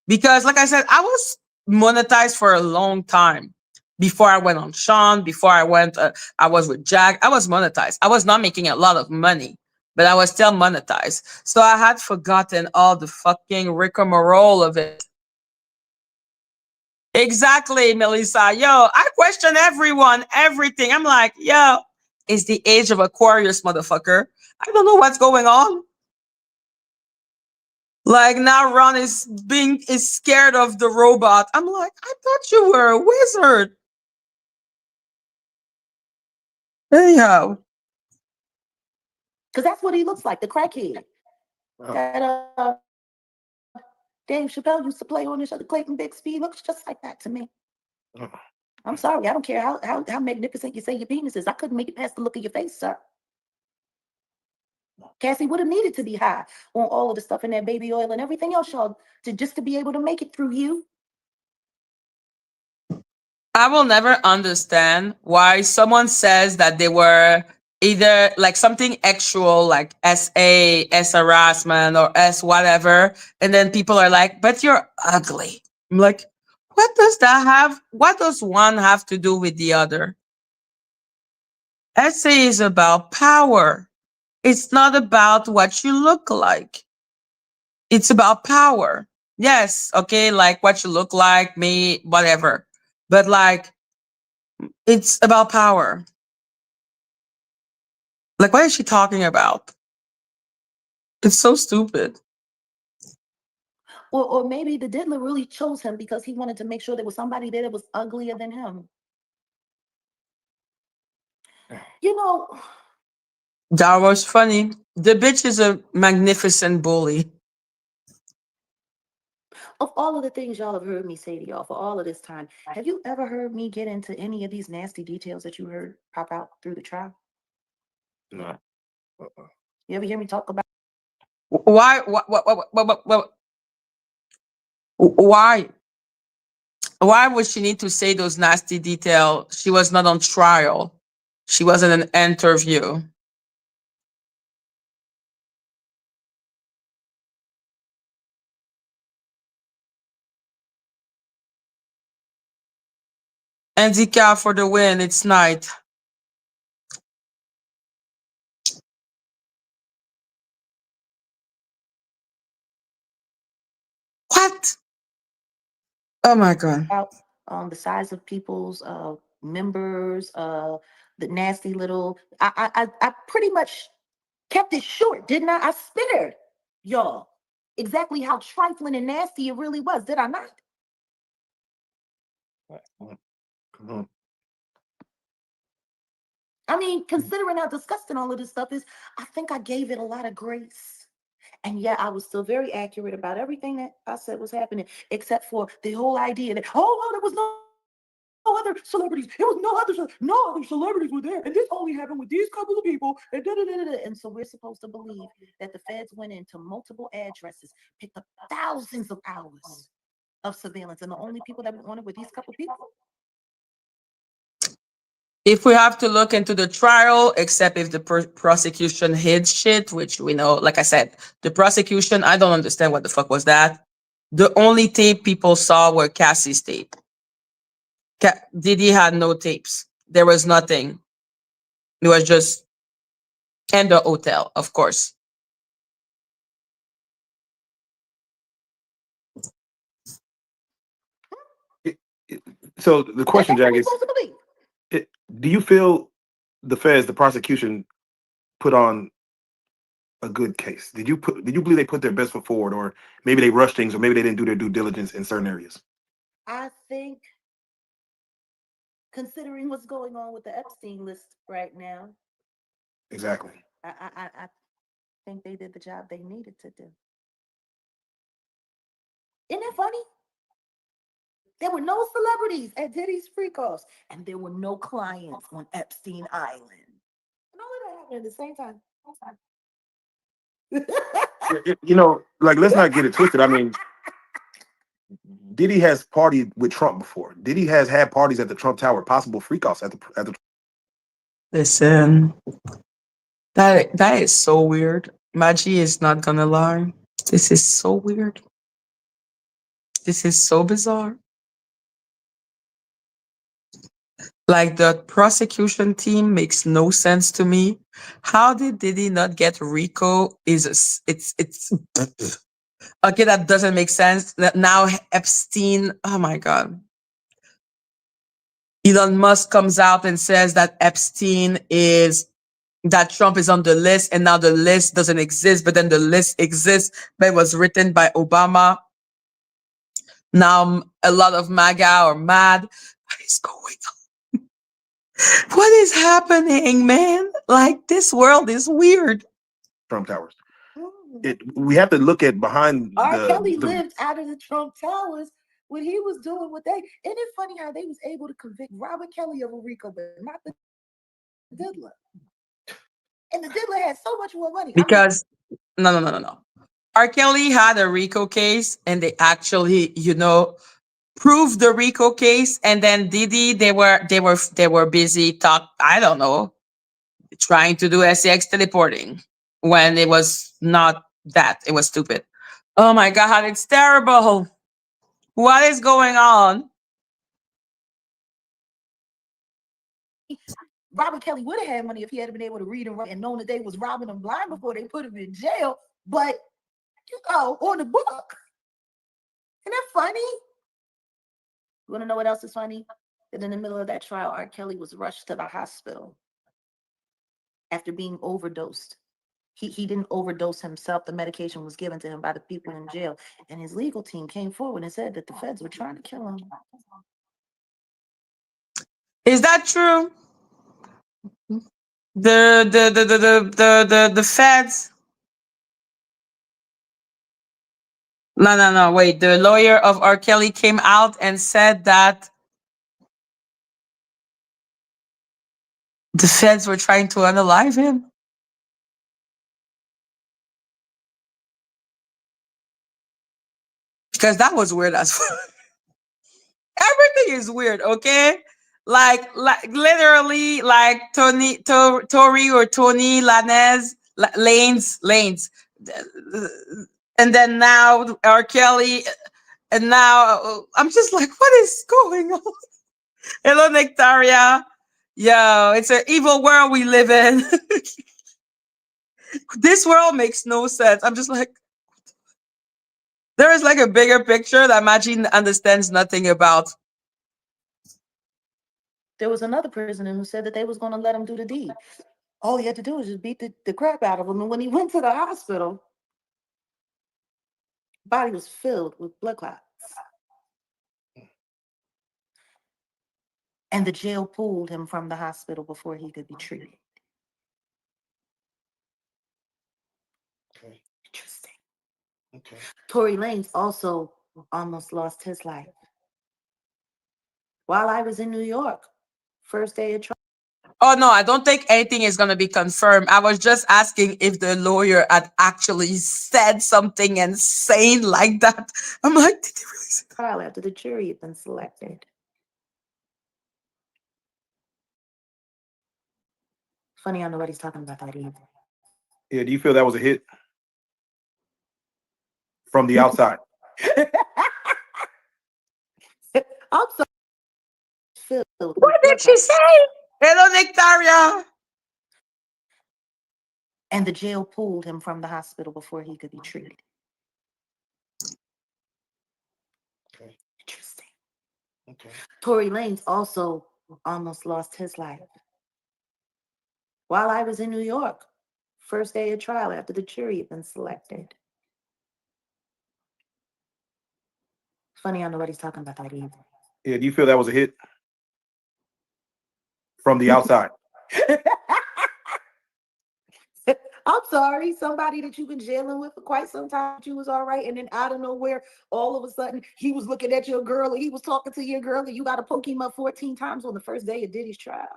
Because like I said, I was monetized for a long time. Before I went on Shaun, before I went, I was with Jag. I was monetized. I was not making a lot of money, but I was still monetized. So I had forgotten all the fucking rigmarole of it. Exactly, Melissa. Yo, I question everyone, everything. I'm like, yo, it's the age of Aquarius, motherfucker. I don't know what's going on. Like now Ron is scared of the robot. I'm like, I thought you were a wizard. Anyhow. Because that's what he looks like, the crackhead. Oh. That Dave Chappelle used to play on the show, the Clayton Bixby. He looks just like that to me. Oh. I'm sorry, I don't care how magnificent you say your penis is. I couldn't make it past the look of your face, sir. Cassie would have needed to be high on all of the stuff in that baby oil and everything else, y'all, to be able to make it through you. I will never understand why someone says that they were either like something actual, like S harassment or S whatever, and then people are like, but you're ugly. I'm like, what does one have to do with the other? SA is about power. It's not about what you look like. It's about power. Yes, okay, like what you look like, me, whatever. But like, it's about power. Like, what is she talking about? It's so stupid. Or maybe the diddler really chose him because he wanted to make sure there was somebody there that was uglier than him. You know, That was funny. The bitch is a magnificent bully. of all of the things y'all have heard me say to y'all for all of this time, have you ever heard me get into any of these nasty details that you heard pop out through the trial? No. You ever hear me talk about? Why? Why? Why would she need to say those nasty details? She was not on trial. She was in an interview. Handicap for the win. It's night. What? Oh my God. The size of people's members, the nasty little. I pretty much kept it short, didn't I? I spared y'all exactly how trifling and nasty it really was, did I not? I mean, considering how disgusting all of this stuff is, I think I gave it a lot of grace. And yet I was still very accurate about everything that I said was happening, except for the whole idea that, oh, no, there was no other celebrities. It was no other celebrities were there. And this only happened with these couple of people. And, and so we're supposed to believe that the feds went into multiple addresses, picked up thousands of hours of surveillance. And the only people that were on it were these couple of people. If we have to look into the trial, except if the prosecution hid shit, which we know, like I said, the prosecution, I don't understand what the fuck was that. The only tape people saw were Cassie's tape. Diddy had no tapes. There was nothing. It was just, and the hotel, of course. So the question, Jag, is, do you feel the feds, the prosecution, put on a good case? Did you believe they put their best foot forward, or maybe they rushed things, or maybe they didn't do their due diligence in certain areas? I think, considering what's going on with the Epstein list right now, Exactly. I think they did the job they needed to do. Isn't that funny? There were no celebrities at Diddy's freak-offs, and there were no clients on Epstein Island. And all of that happened at the same time. You know, like, let's not get it twisted. I mean, Diddy has partied with Trump before. Diddy has had parties at the Trump Tower, possible freak-offs at the. Listen, that is so weird. Madgie is not gonna lie. This is so weird. This is so bizarre. Like the prosecution team makes no sense to me. How did he not get Rico? It's okay. That doesn't make sense. That now Epstein. Oh my god. Elon Musk comes out and says that Epstein is that Trump is on the list, and now the list doesn't exist. But then the list exists, but it was written by Obama. Now a lot of MAGA are mad. What is going on? What is happening, man? Like this world is weird. Trump Towers. We have to look at behind R. the Kelly lived out of the Trump Towers when he was doing what they. Isn't it funny how they was able to convict Robert Kelly of a RICO, but not the diddler? And the diddler had so much more money. Because no. R. Kelly had a RICO case, and they actually, proved the RICO case. And then Diddy, they were busy I don't know, trying to do sex teleporting when it was not that. It was stupid. Oh my god, it's terrible. What is going on? Robert Kelly would have had money if he had been able to read and write and known that they was robbing him blind before they put him in jail. But on the book. Isn't that funny? You want to know what else is funny? That in the middle of that trial, R. Kelly was rushed to the hospital after being overdosed. He didn't overdose himself. The medication was given to him by the people in jail. And his legal team came forward and said that the feds were trying to kill him. Is that true? The feds. No. Wait. The lawyer of R. Kelly came out and said that the feds were trying to unalive him. Because that was weird as well. Everything is weird, okay? Like literally, like Tori or Tony Lanes, and then now R. Kelly, and now I'm just like, what is going on? Hello, Nectaria. Yo, it's an evil world we live in. This world makes no sense. I'm just like, there is like a bigger picture that Madgie understands nothing about. There was another prisoner who said that they was going to let him do the deed. All he had to do was just beat the crap out of him. And when he went to the hospital, body was filled with blood clots. And the jail pulled him from the hospital before he could be treated. Okay. Interesting. Okay. Tory Lanez also almost lost his life. While I was in New York, first day of trial. Oh no, I don't think anything is gonna be confirmed. I was just asking if the lawyer had actually said something insane like that. I'm like, did he really say that? Trial after the jury had been selected. Funny, I know nobody's talking about that either. Yeah, do you feel that was a hit from the outside? I'm sorry. What did she say? Hello, Nectaria. And the jail pulled him from the hospital before he could be treated. Okay. Interesting. Okay. Tory Lanez also almost lost his life. While I was in New York, first day of trial after the jury had been selected. Funny, I know nobody's talking about that either. Yeah, do you feel that was a hit from the outside? I'm sorry, somebody that you've been jailing with for quite some time, you was all right, and then out of nowhere, all of a sudden, he was looking at your girl, and he was talking to your girl, and you got to poke him up 14 times on the first day of Diddy's trial.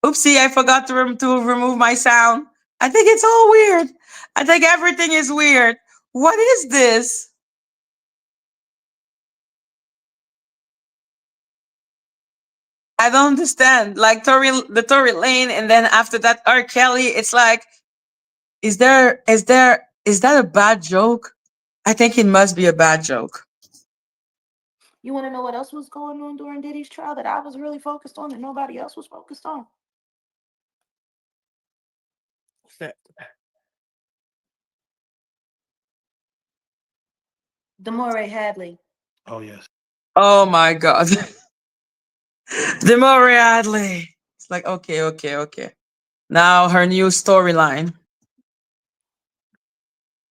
Oopsie, I forgot to remove my sound. I think it's all weird. I think everything is weird. What is this? I don't understand. Like Tory Lane, and then after that, R. Kelly. It's like, is that a bad joke? I think it must be a bad joke. You want to know what else was going on during Diddy's trial that I was really focused on that nobody else was focused on? What's that? Demore Hadley. Oh yes. Oh my god. The Moriarty. It's like, okay, okay, okay. Now her new storyline.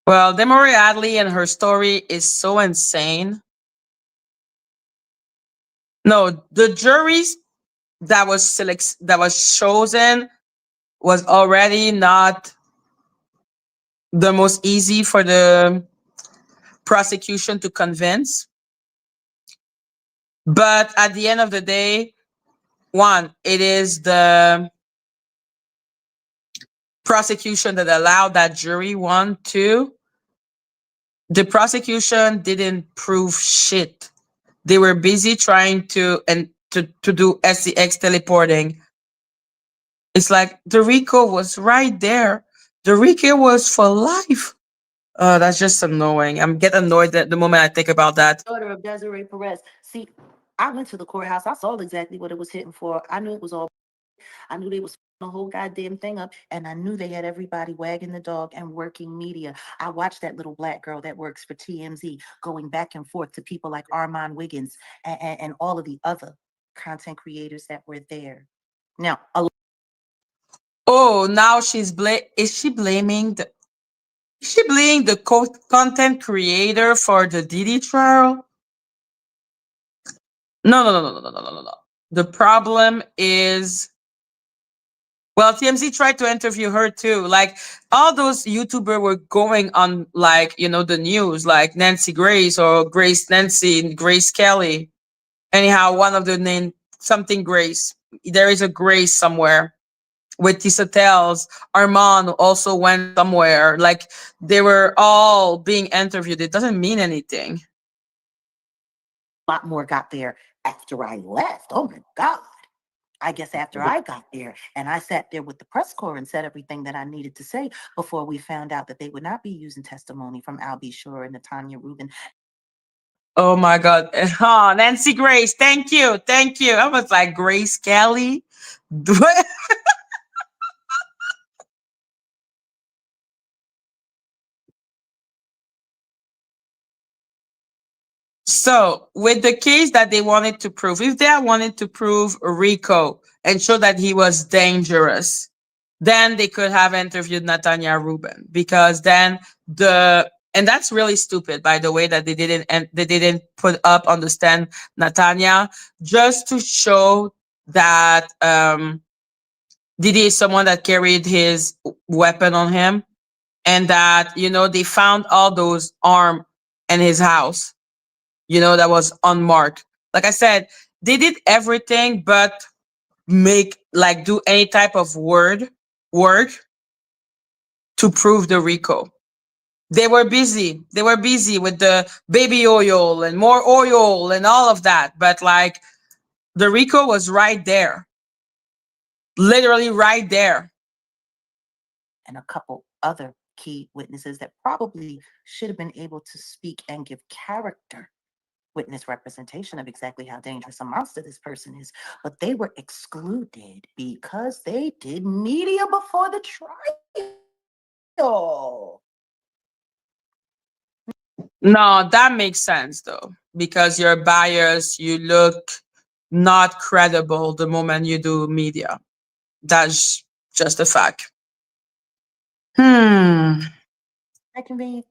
Well, the Moriarty and her story is so insane. No, the juries that was chosen was already not the most easy for the prosecution to convince. But at the end of the day, one, it is the prosecution that allowed that jury. One, two, the prosecution didn't prove shit. They were busy trying to do SCX teleporting. It's like the RICO was right there. The RICO was for life. That's just annoying. I'm get annoyed at the moment I think about that. Daughter of Desiree Perez. See, I went to the courthouse. I saw exactly what it was hitting for. I knew it was all. I knew they was the whole goddamn thing up, and I knew they had everybody wagging the dog and working media. I watched that little black girl that works for TMZ going back and forth to people like Armand Wiggins and all of the other content creators that were there. Now, Oh, now is she blaming the content creator for the Diddy trial? No, no, no, no, no, no, no, no, no. The problem is, well, TMZ tried to interview her too. Like all those YouTubers were going on, like, the news, like Nancy Grace or Grace Nancy, Grace Kelly. Anyhow, one of the name, something Grace. There is a Grace somewhere. With Tisa Tells, Armand also went somewhere. Like they were all being interviewed. It doesn't mean anything. lot more got there after I left. Oh my God. I guess after I got there and I sat there with the press corps and said everything that I needed to say before we found out that they would not be using testimony from Albie Shore and Natanya Rubin. Oh my God. Oh, Nancy Grace. Thank you. Thank you. I was like, Grace Kelly. So, with the case that they wanted to prove, if they wanted to prove Rico and show that he was dangerous, then they could have interviewed Natanya Rubin, because then and that's really stupid, by the way, that they didn't put up on the stand Natanya, just to show that Diddy is someone that carried his weapon on him, and that they found all those arms in his house, that was unmarked. Like I said, they did everything but do any type of work to prove the RICO. They were busy. They were busy with the baby oil and more oil and all of that. But like the RICO was right there. Literally right there. And a couple other key witnesses that probably should have been able to speak and give character witness representation of exactly how dangerous a monster this person is, but they were excluded because they did media before the trial. No, that makes sense though, because you're biased, you look not credible the moment you do media. That's just a fact. Hmm. I can be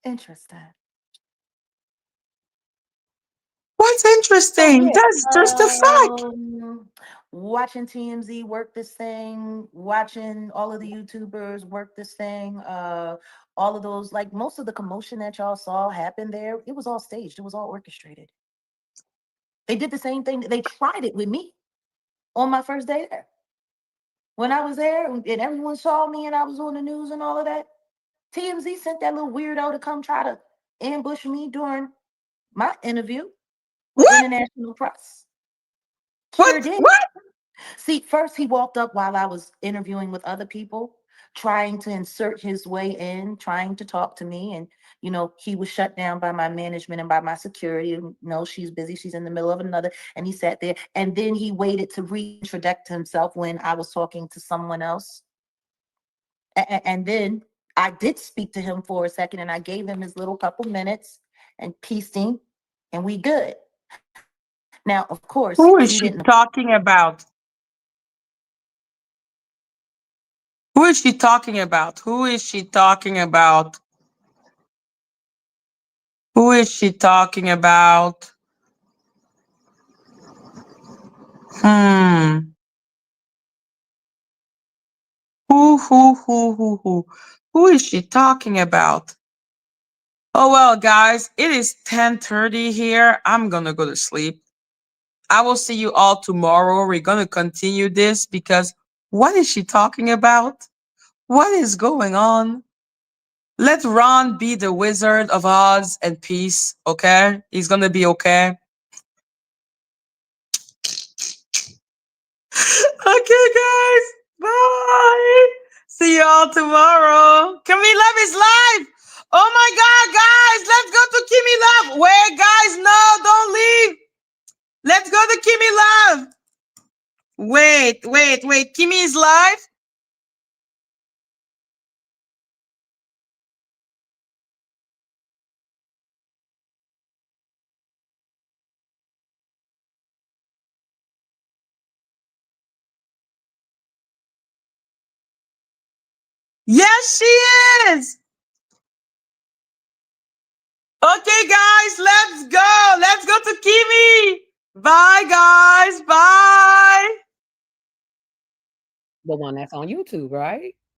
interesting. What's So interesting? yeah, That's just a fact. watching TMZ work this thing, watching all of the YouTubers work this thing, all of those, like most of the commotion that y'all saw happen there, it was all staged. It was all orchestrated. They did the same thing. They tried it with me. on my first day there. When I was there and everyone saw me and I was on the news and all of that, TMZ sent that little weirdo to come try to ambush me during my interview with What? international press. Sure What? did. What? See, first he walked up while I was interviewing with other people, trying to insert his way in, trying to talk to me. And, he was shut down by my management and by my security. And, no, she's busy. She's in the middle of another. And he sat there. And then he waited to reintroduce himself when I was talking to someone else. And then I did speak to him for a second and I gave him his little couple minutes and pieced him, and we good. Now, of course, Who is he she didn't. talking about? Who is she talking about? Who is she talking about? Who is she talking about? Hmm. Who? Who is she talking about? Oh, well, guys, it is 10:30 here. I'm gonna go to sleep. I will see you all tomorrow. We're gonna continue this because what is she talking about? What is going on? Let Ron be the Wizard of Oz and peace, okay? He's gonna be okay. Okay, guys. Bye. See you all tomorrow. Kimmy Love is live. Oh my God, guys. Let's go to Kimmy Love. Wait, guys. No, don't leave. Let's go to Kimmy Love. Wait. Kimmy is live. Yes, she is. Okay, guys. Let's go. Let's go to Kimmy. Bye, guys. Bye. The one that's on YouTube, right?